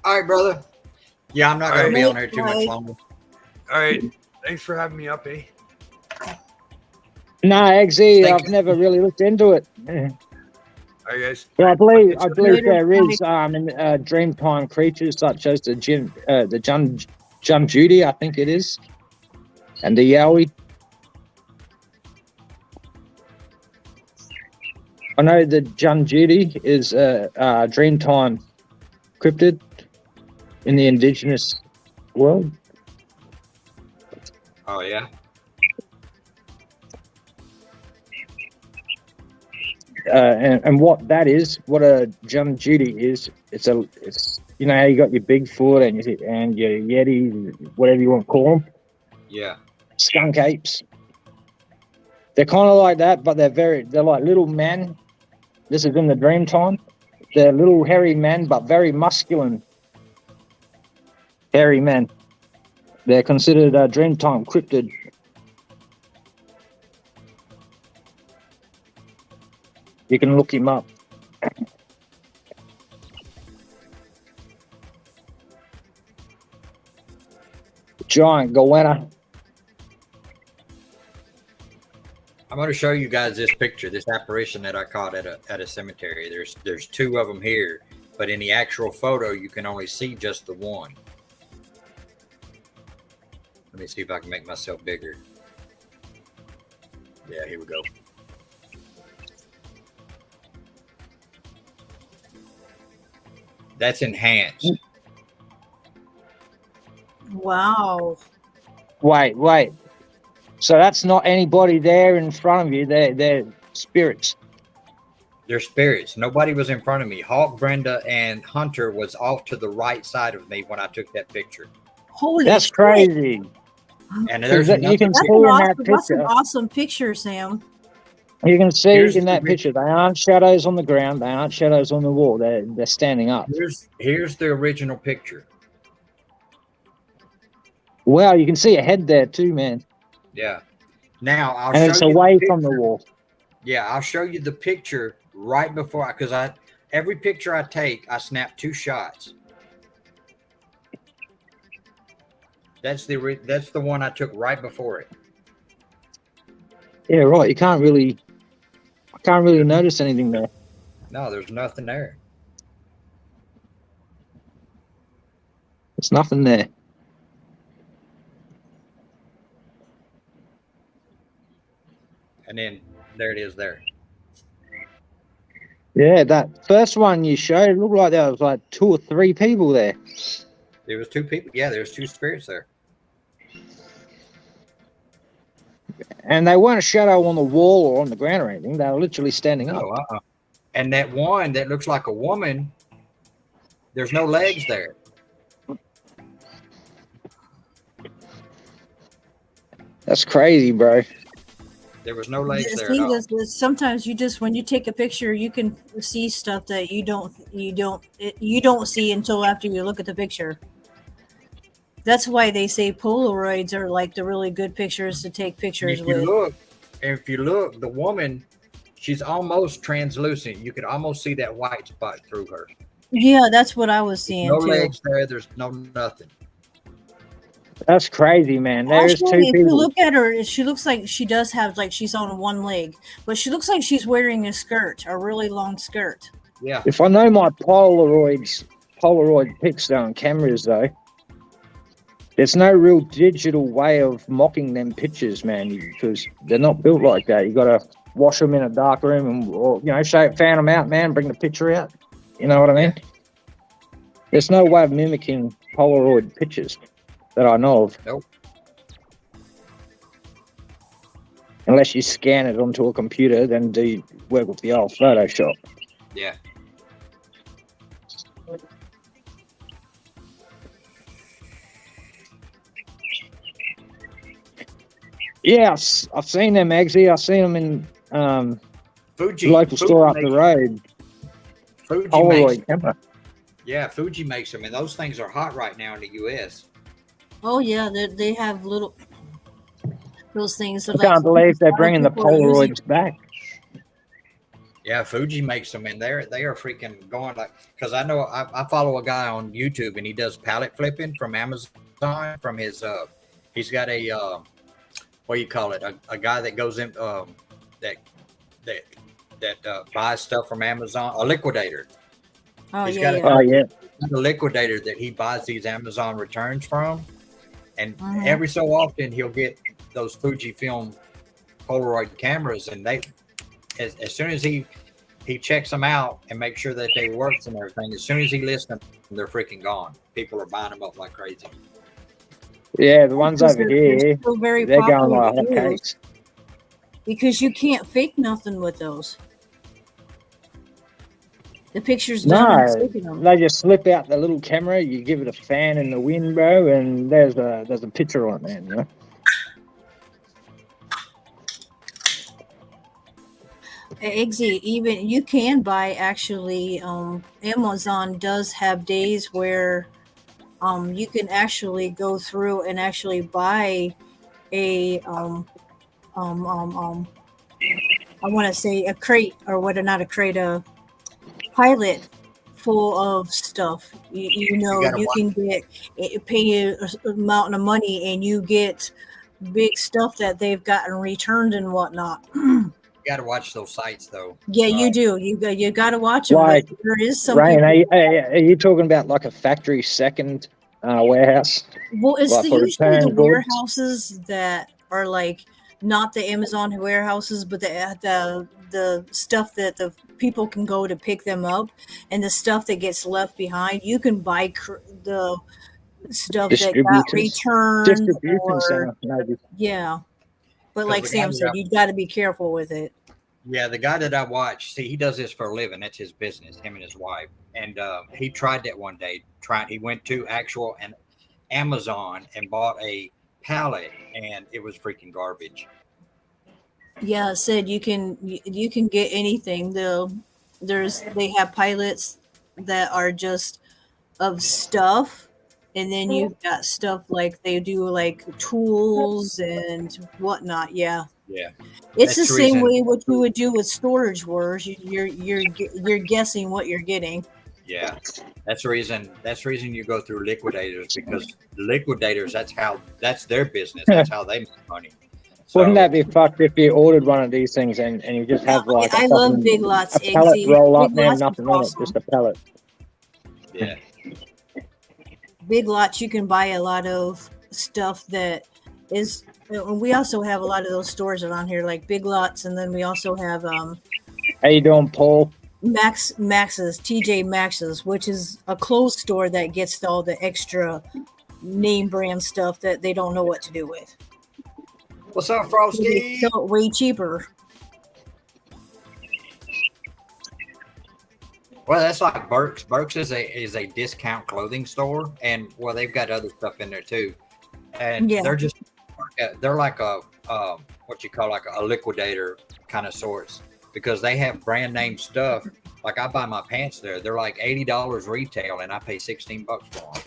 All right, brother. Yeah, I'm not going to be Alright. on there too much longer. All right. Thanks for having me up, eh? No, Eggsy, Thank I've you. never really looked into it. All right, guys. But I believe Later, there is bye. dreamtime creatures such as the Jun Judy, I think it is, and the Yowie. I know the Jun Judy is a dreamtime cryptid in the indigenous world. Oh, yeah. And what that is, what a Jun Judy is, it's you know how you got your Bigfoot and your Yeti, whatever you want to call them, Yeah. skunk apes. They're kind of like that, but they're like little men. This is in the dream time. They're little hairy men, but very masculine hairy men. They're considered a dreamtime cryptid. You can look him up. Giant goanna. I'm going to show you guys this picture, this apparition that I caught at a cemetery. There's two of them here, but in the actual photo, you can only see just the one. Let me see if I can make myself bigger. Yeah, here we go. That's enhanced. Wow. Wait. So that's not anybody there in front of you. They're spirits. They're spirits. Nobody was in front of me. Hawk, Brenda, and Hunter was off to the right side of me when I took that picture. Holy That's shit. crazy. And there's You another can That's see an in awesome, that that's an picture. awesome picture, Sam. You can see Here's in the that picture. They aren't shadows on the ground. They aren't shadows on the wall. They're standing up. Here's the original picture. Wow, you can see a head there too, man. Yeah. Now I'll And show it's you away the from the picture. wall. Yeah, I'll show you the picture right before because every picture I take, I snap 2 shots. That's the one I took right before it. Yeah, right. I can't really notice anything there. No, there's nothing there. There's nothing there. and then there it is there. Yeah, that first one you showed, it looked like there was like 2 or 3 people there. There was 2 people. Yeah, there's 2 spirits there. And they weren't a shadow on the wall or on the ground or anything. They were literally standing up. Oh, and that one that looks like a woman, there's no legs there. That's crazy, bro. There was no legs there See, at all. sometimes you just when you take a picture, you can see stuff that you don't see until after you look at the picture. That's why they say Polaroids are like the really good pictures to take pictures If with. you look, the woman, she's almost translucent. You could almost see that white spot through her. Yeah, that's what I was seeing No too. legs there. There's no nothing. That's crazy, man. There's 2 Actually, if you people. look at her, she looks like she does have like she's on one leg, but she looks like she's wearing a skirt, a really long skirt. Yeah. If I know my Polaroid pics on cameras, though, there's no real digital way of mocking them pictures, man, because they're not built like that. You got to wash them in a dark room and, or, fan them out, man, bring the picture out. You know what I mean? There's no way of mimicking Polaroid pictures that I know of. Nope. Unless you scan it onto a computer, then do work with the old Photoshop. Yeah. Yeah, I've seen them, Eggsy. I've seen them in Fuji the local store up makes, the road. Fuji Polaroid makes, camera. yeah, Fuji makes them, and those things are hot right now in the U.S. Oh yeah, they have little those things. I can't believe they're bringing the Polaroids back. Yeah, Fuji makes them, and they are freaking going like. Because I know I follow a guy on YouTube, and he does pallet flipping from Amazon. From his he's got a what do you call it? A guy that goes in that buys stuff from Amazon, a liquidator. Oh He's yeah, got yeah. Oh, yeah. A liquidator that he buys these Amazon returns from, and Mhm. every so often he'll get those Fujifilm Polaroid cameras, and they as soon as he checks them out and makes sure that they work and everything, as soon as he lists them, they're freaking gone. People are buying them up like crazy. Yeah, the ones Because over they're here, still very they're going popular like to use, hotcakes. because you can't fake nothing with those. The picture's No, done and taken them. they just slip out the little camera. You give it a fan in the wind, bro, and there's a picture on there. You know? Eggsy, even you can buy actually. Amazon does have days where you can actually go through and actually buy a I want to say a crate, or what, not a crate, a pilot full of stuff. You can pay a amount of money and you get big stuff that they've gotten returned and whatnot. You got to watch those sites though. Yeah, you do. You got to watch them. Like, But there is some Rain, people, are you talking about like a factory second warehouse? well, it's like for usually the return goods? warehouses that are like not the Amazon warehouses, but the stuff that the people can go to pick them up, and the stuff that gets left behind. You can buy the stuff that got Distributors. returned, Distribution or center, maybe. yeah. But So like the Sam guy said, that- you got to be careful with it. Yeah, the guy that I watch, see, he does this for a living. That's his business, him and his wife. And he tried that one day. He went to actual Amazon and bought a pallet, and it was freaking garbage. Yeah, it said you can get anything. They have pilots that are just of stuff, and then you've got stuff like they do like tools and whatnot. Yeah, Yeah, it's That's the the same reason- way what you would do with Storage Wars. You're guessing what you're getting. yeah. That's the reason you go through liquidators, because the liquidators, that's their business. That's how they make money. So, Wouldn't that be fucked if you ordered one of these things and you just have like I a love fucking- Big Lots. a pallet Eggsy. roll up, Big man, Lots is nothing on it, awesome. just a pallet. Yeah, Big Lots, you can buy a lot of stuff that is, and we also have a lot of those stores around here, like Big Lots, and then we also have How you doing, Paul? Max's, TJ Max's, which is a clothes store that gets all the extra name brand stuff that they don't know what to do with. What's up, They Frosty? sell it way cheaper. Well, that's like Burks. Burks is a discount clothing store, and well, they've got other stuff in there too. And Yeah. they're like a what you call like a liquidator kind of sorts, because they have brand name stuff. Like I buy my pants there; they're like $80 retail, and I pay $16 for them.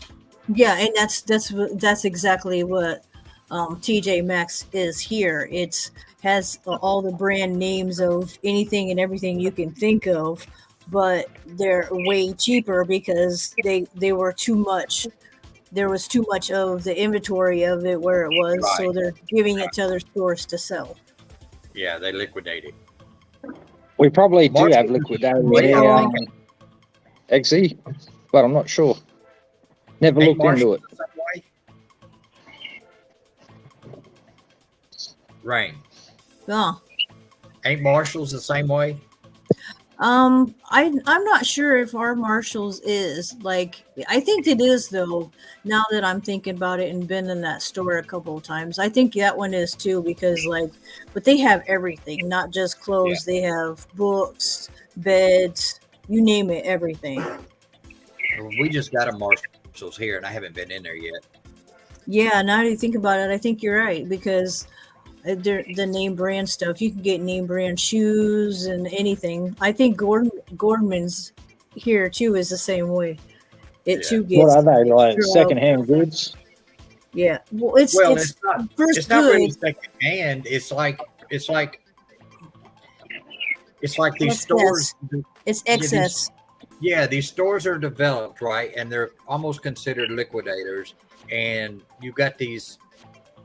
Yeah, and that's exactly what TJ Maxx is here. It's has all the brand names of anything and everything you can think of, but they're way cheaper because they were too much. There was too much of the inventory of it where it was, so Right. they're giving it to other stores to sell. Yeah, they liquidate it. We probably do Marshall- have liquidated What do you there, think? XE, but I'm not sure. Never Ain't looked into it. Marshall's the same way? Rain. Yeah. Ain't Marshall's the same way? I'm not sure if our Marshalls is like, I think it is though. Now that I'm thinking about it and been in that store a couple of times, I think that one is too, because like, but they have everything, not just clothes. They have books, beds, you name it, everything. We just got a Marshall's here, and I haven't been in there yet. Yeah, now that you think about it, I think you're right, because the name brand stuff, you can get name brand shoes and anything. I think Gordman's here too is the same way. It Yeah. too What gets are they, like Sure. secondhand goods? yeah. Well, it's not. first It's not good. really second hand. It's like these Excess. stores. It's Yeah, these- excess. Yeah, these stores are developed, right? And they're almost considered liquidators. And you've got these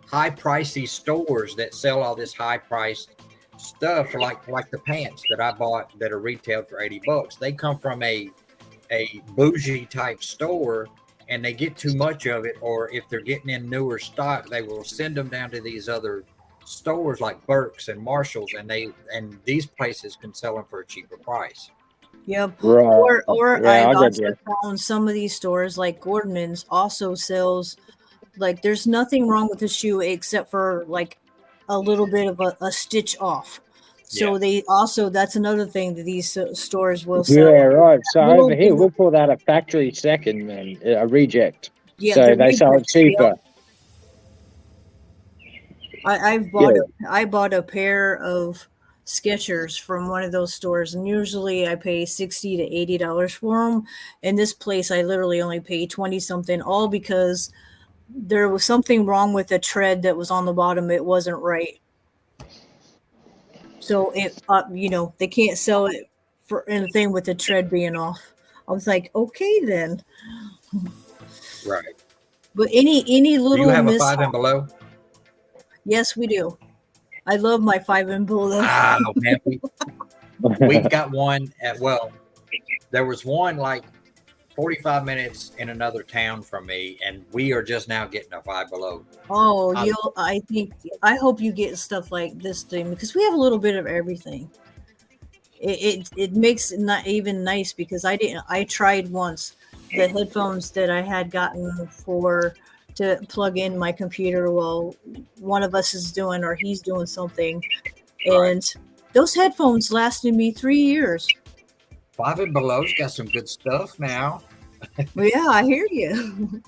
high pricey stores that sell all this high priced stuff, like the pants that I bought that are retailed for $80. They come from a bougie type store, and they get too much of it, or if they're getting in newer stock, they will send them down to these other stores like Burks and Marshalls, and these places can sell them for a cheaper price. Yep. Right. Or Yeah, I I've got also you. found some of these stores like Gordman's also sells, like, there's nothing wrong with the shoe except for like a little bit of a stitch off. So Yeah. they also, that's another thing that these stores will Yeah, sell. right. So Little over here, bit- we'll call that a factory second and a reject. Yeah, So the they sell it rejects, yep. cheaper. I bought a pair of Skechers from one of those stores, and usually I pay $60 to $80 for them. In this place, I literally only paid 20 something, all because there was something wrong with the tread that was on the bottom. It wasn't right. So it, they can't sell it for anything with the tread being off. I was like, okay then. Right. But any Do little you have a mishap- 5 and below? Yes, we do. I love my 5 and below. Oh man, we've got one at, well, there was one like 45 minutes in another town from me, and we are just now getting a 5 below. Oh, I hope you get stuff like this thing, because we have a little bit of everything. It makes it not even nice, because I tried once the headphones that I had gotten to plug in my computer while one of us is doing, or he's doing something, and those headphones lasted me 3 years. 5 and below's got some good stuff now. Well, yeah, I hear you.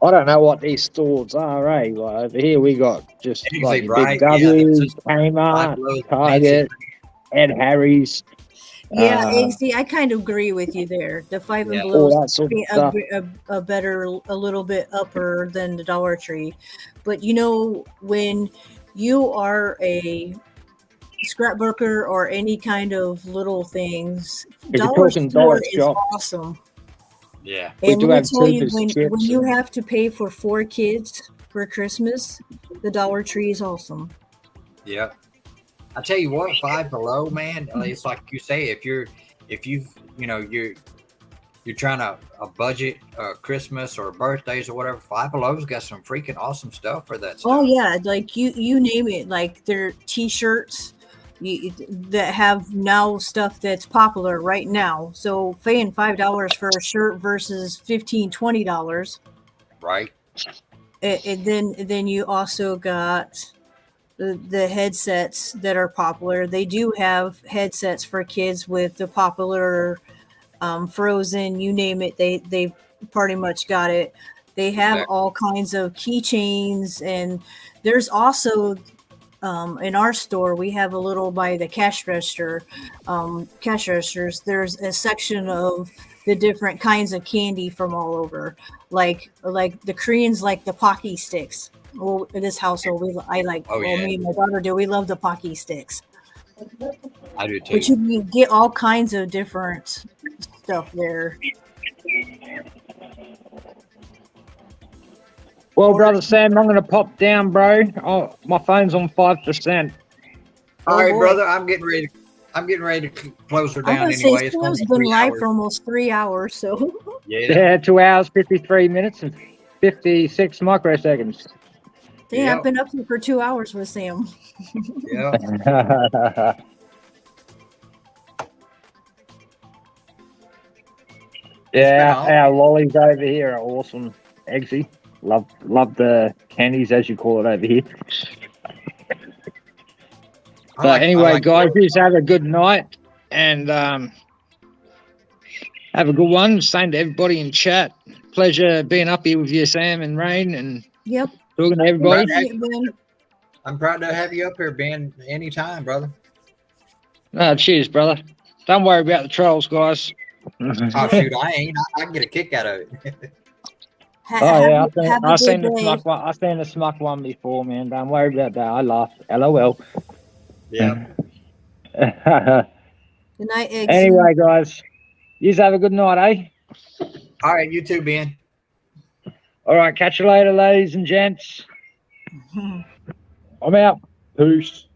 I don't know what these stores are, eh? Like over here, we got just Anything, like your right? Big Yeah, W's, it's just 5 Kmart, below, Target, Ed Harry's, Yeah, see, I kind of agree with you there. The 5 and Yeah. below all that sort of stuff. a little bit upper than the Dollar Tree. But when you are a scrapbooker or any kind of little things, If you're Dollar talking Store dollar is shop. awesome. Yeah. We And do let me have tell you, Cooper's when chips you and- have to pay for 4 kids for Christmas, the Dollar Tree is awesome. Yeah. I tell you what, 5 below, man, it's like you say, if you're you're trying to a budget Christmas or birthdays or whatever, Five Below's got some freaking awesome stuff for that stuff. Oh yeah, like you name it. Like their T-shirts that have now stuff that's popular right now. So paying $5 for a shirt versus $15-$20. Right. And then you also got the headsets that are popular. They do have headsets for kids with the popular Frozen, you name it. They pretty much got it. They have Exactly. all kinds of keychains, and there's also in our store we have a little by the cash registers. There's a section of the different kinds of candy from all over, like the Koreans like the Pocky sticks. Well, in this household, I like. Oh, well, yeah. me and my daughter do. We love the Pocky sticks. I do too. But you can get all kinds of different stuff there. Well, brother Sam, I'm going to pop down, bro. Oh, my phone's on 5%. All right, boy. brother. I'm getting ready to close her I'm down gonna anyway. say It's gonna Sam's be been 3 live hours. for almost 3 hours, so Yeah. Yeah, 2 hours, 53 minutes, and 56 microseconds. dang, Yeah. I've been up here for 2 hours with Sam. Yeah. Yeah, It's been our lollies over here are awesome. Eggsy. Love the candies, as you call it over here. But anyway, guys, just have a good night and have a good one. Same to everybody in chat. Pleasure being up here with you, Sam and Rain, and Yep. talking to everybody. Right. I'm proud to have you up here, Ben. Anytime, brother. Cheers, brother. Don't worry about the trolls, guys. Oh shoot, I ain't. I can get a kick out of it. Oh yeah, have a I've seen good the day. smuck one. I've seen the smuck one before, man. Don't worry about that. I laughed. LOL. Yeah. Good night, Eggsy. Anyway, guys, you have a good night, eh? All right, you too, Ben. All right, catch you later, ladies and gents. I'm out. Peace.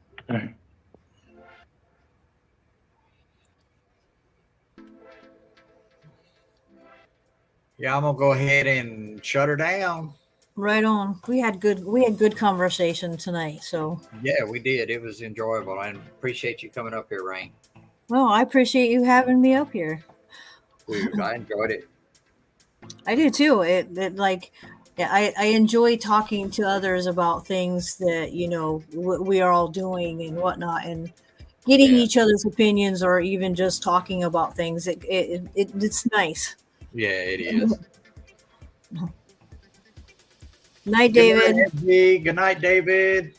Yeah, I'm gonna go ahead and shut her down. Right on. We had good conversation tonight. So, Yeah, we did. It was enjoyable. I appreciate you coming up here, Rain. well, I appreciate you having me up here. Dude, I enjoyed it. I do too. It like, yeah, I enjoy talking to others about things that we are all doing and whatnot, and getting Yeah. each other's opinions, or even just talking about things. It's nice. Yeah, it is. Night, Good night, David. FG. Good night, David.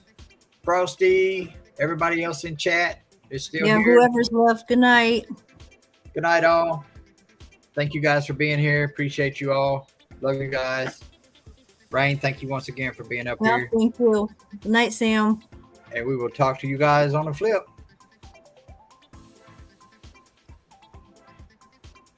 Frosty. Everybody else in chat is still Yeah, here. whoever's left. Good night. Good night, all. Thank you guys for being here. Appreciate you all. Love you guys. Rain, thank you once again for being up Yeah, here. thank you. Good night, Sam. And we will talk to you guys on the flip.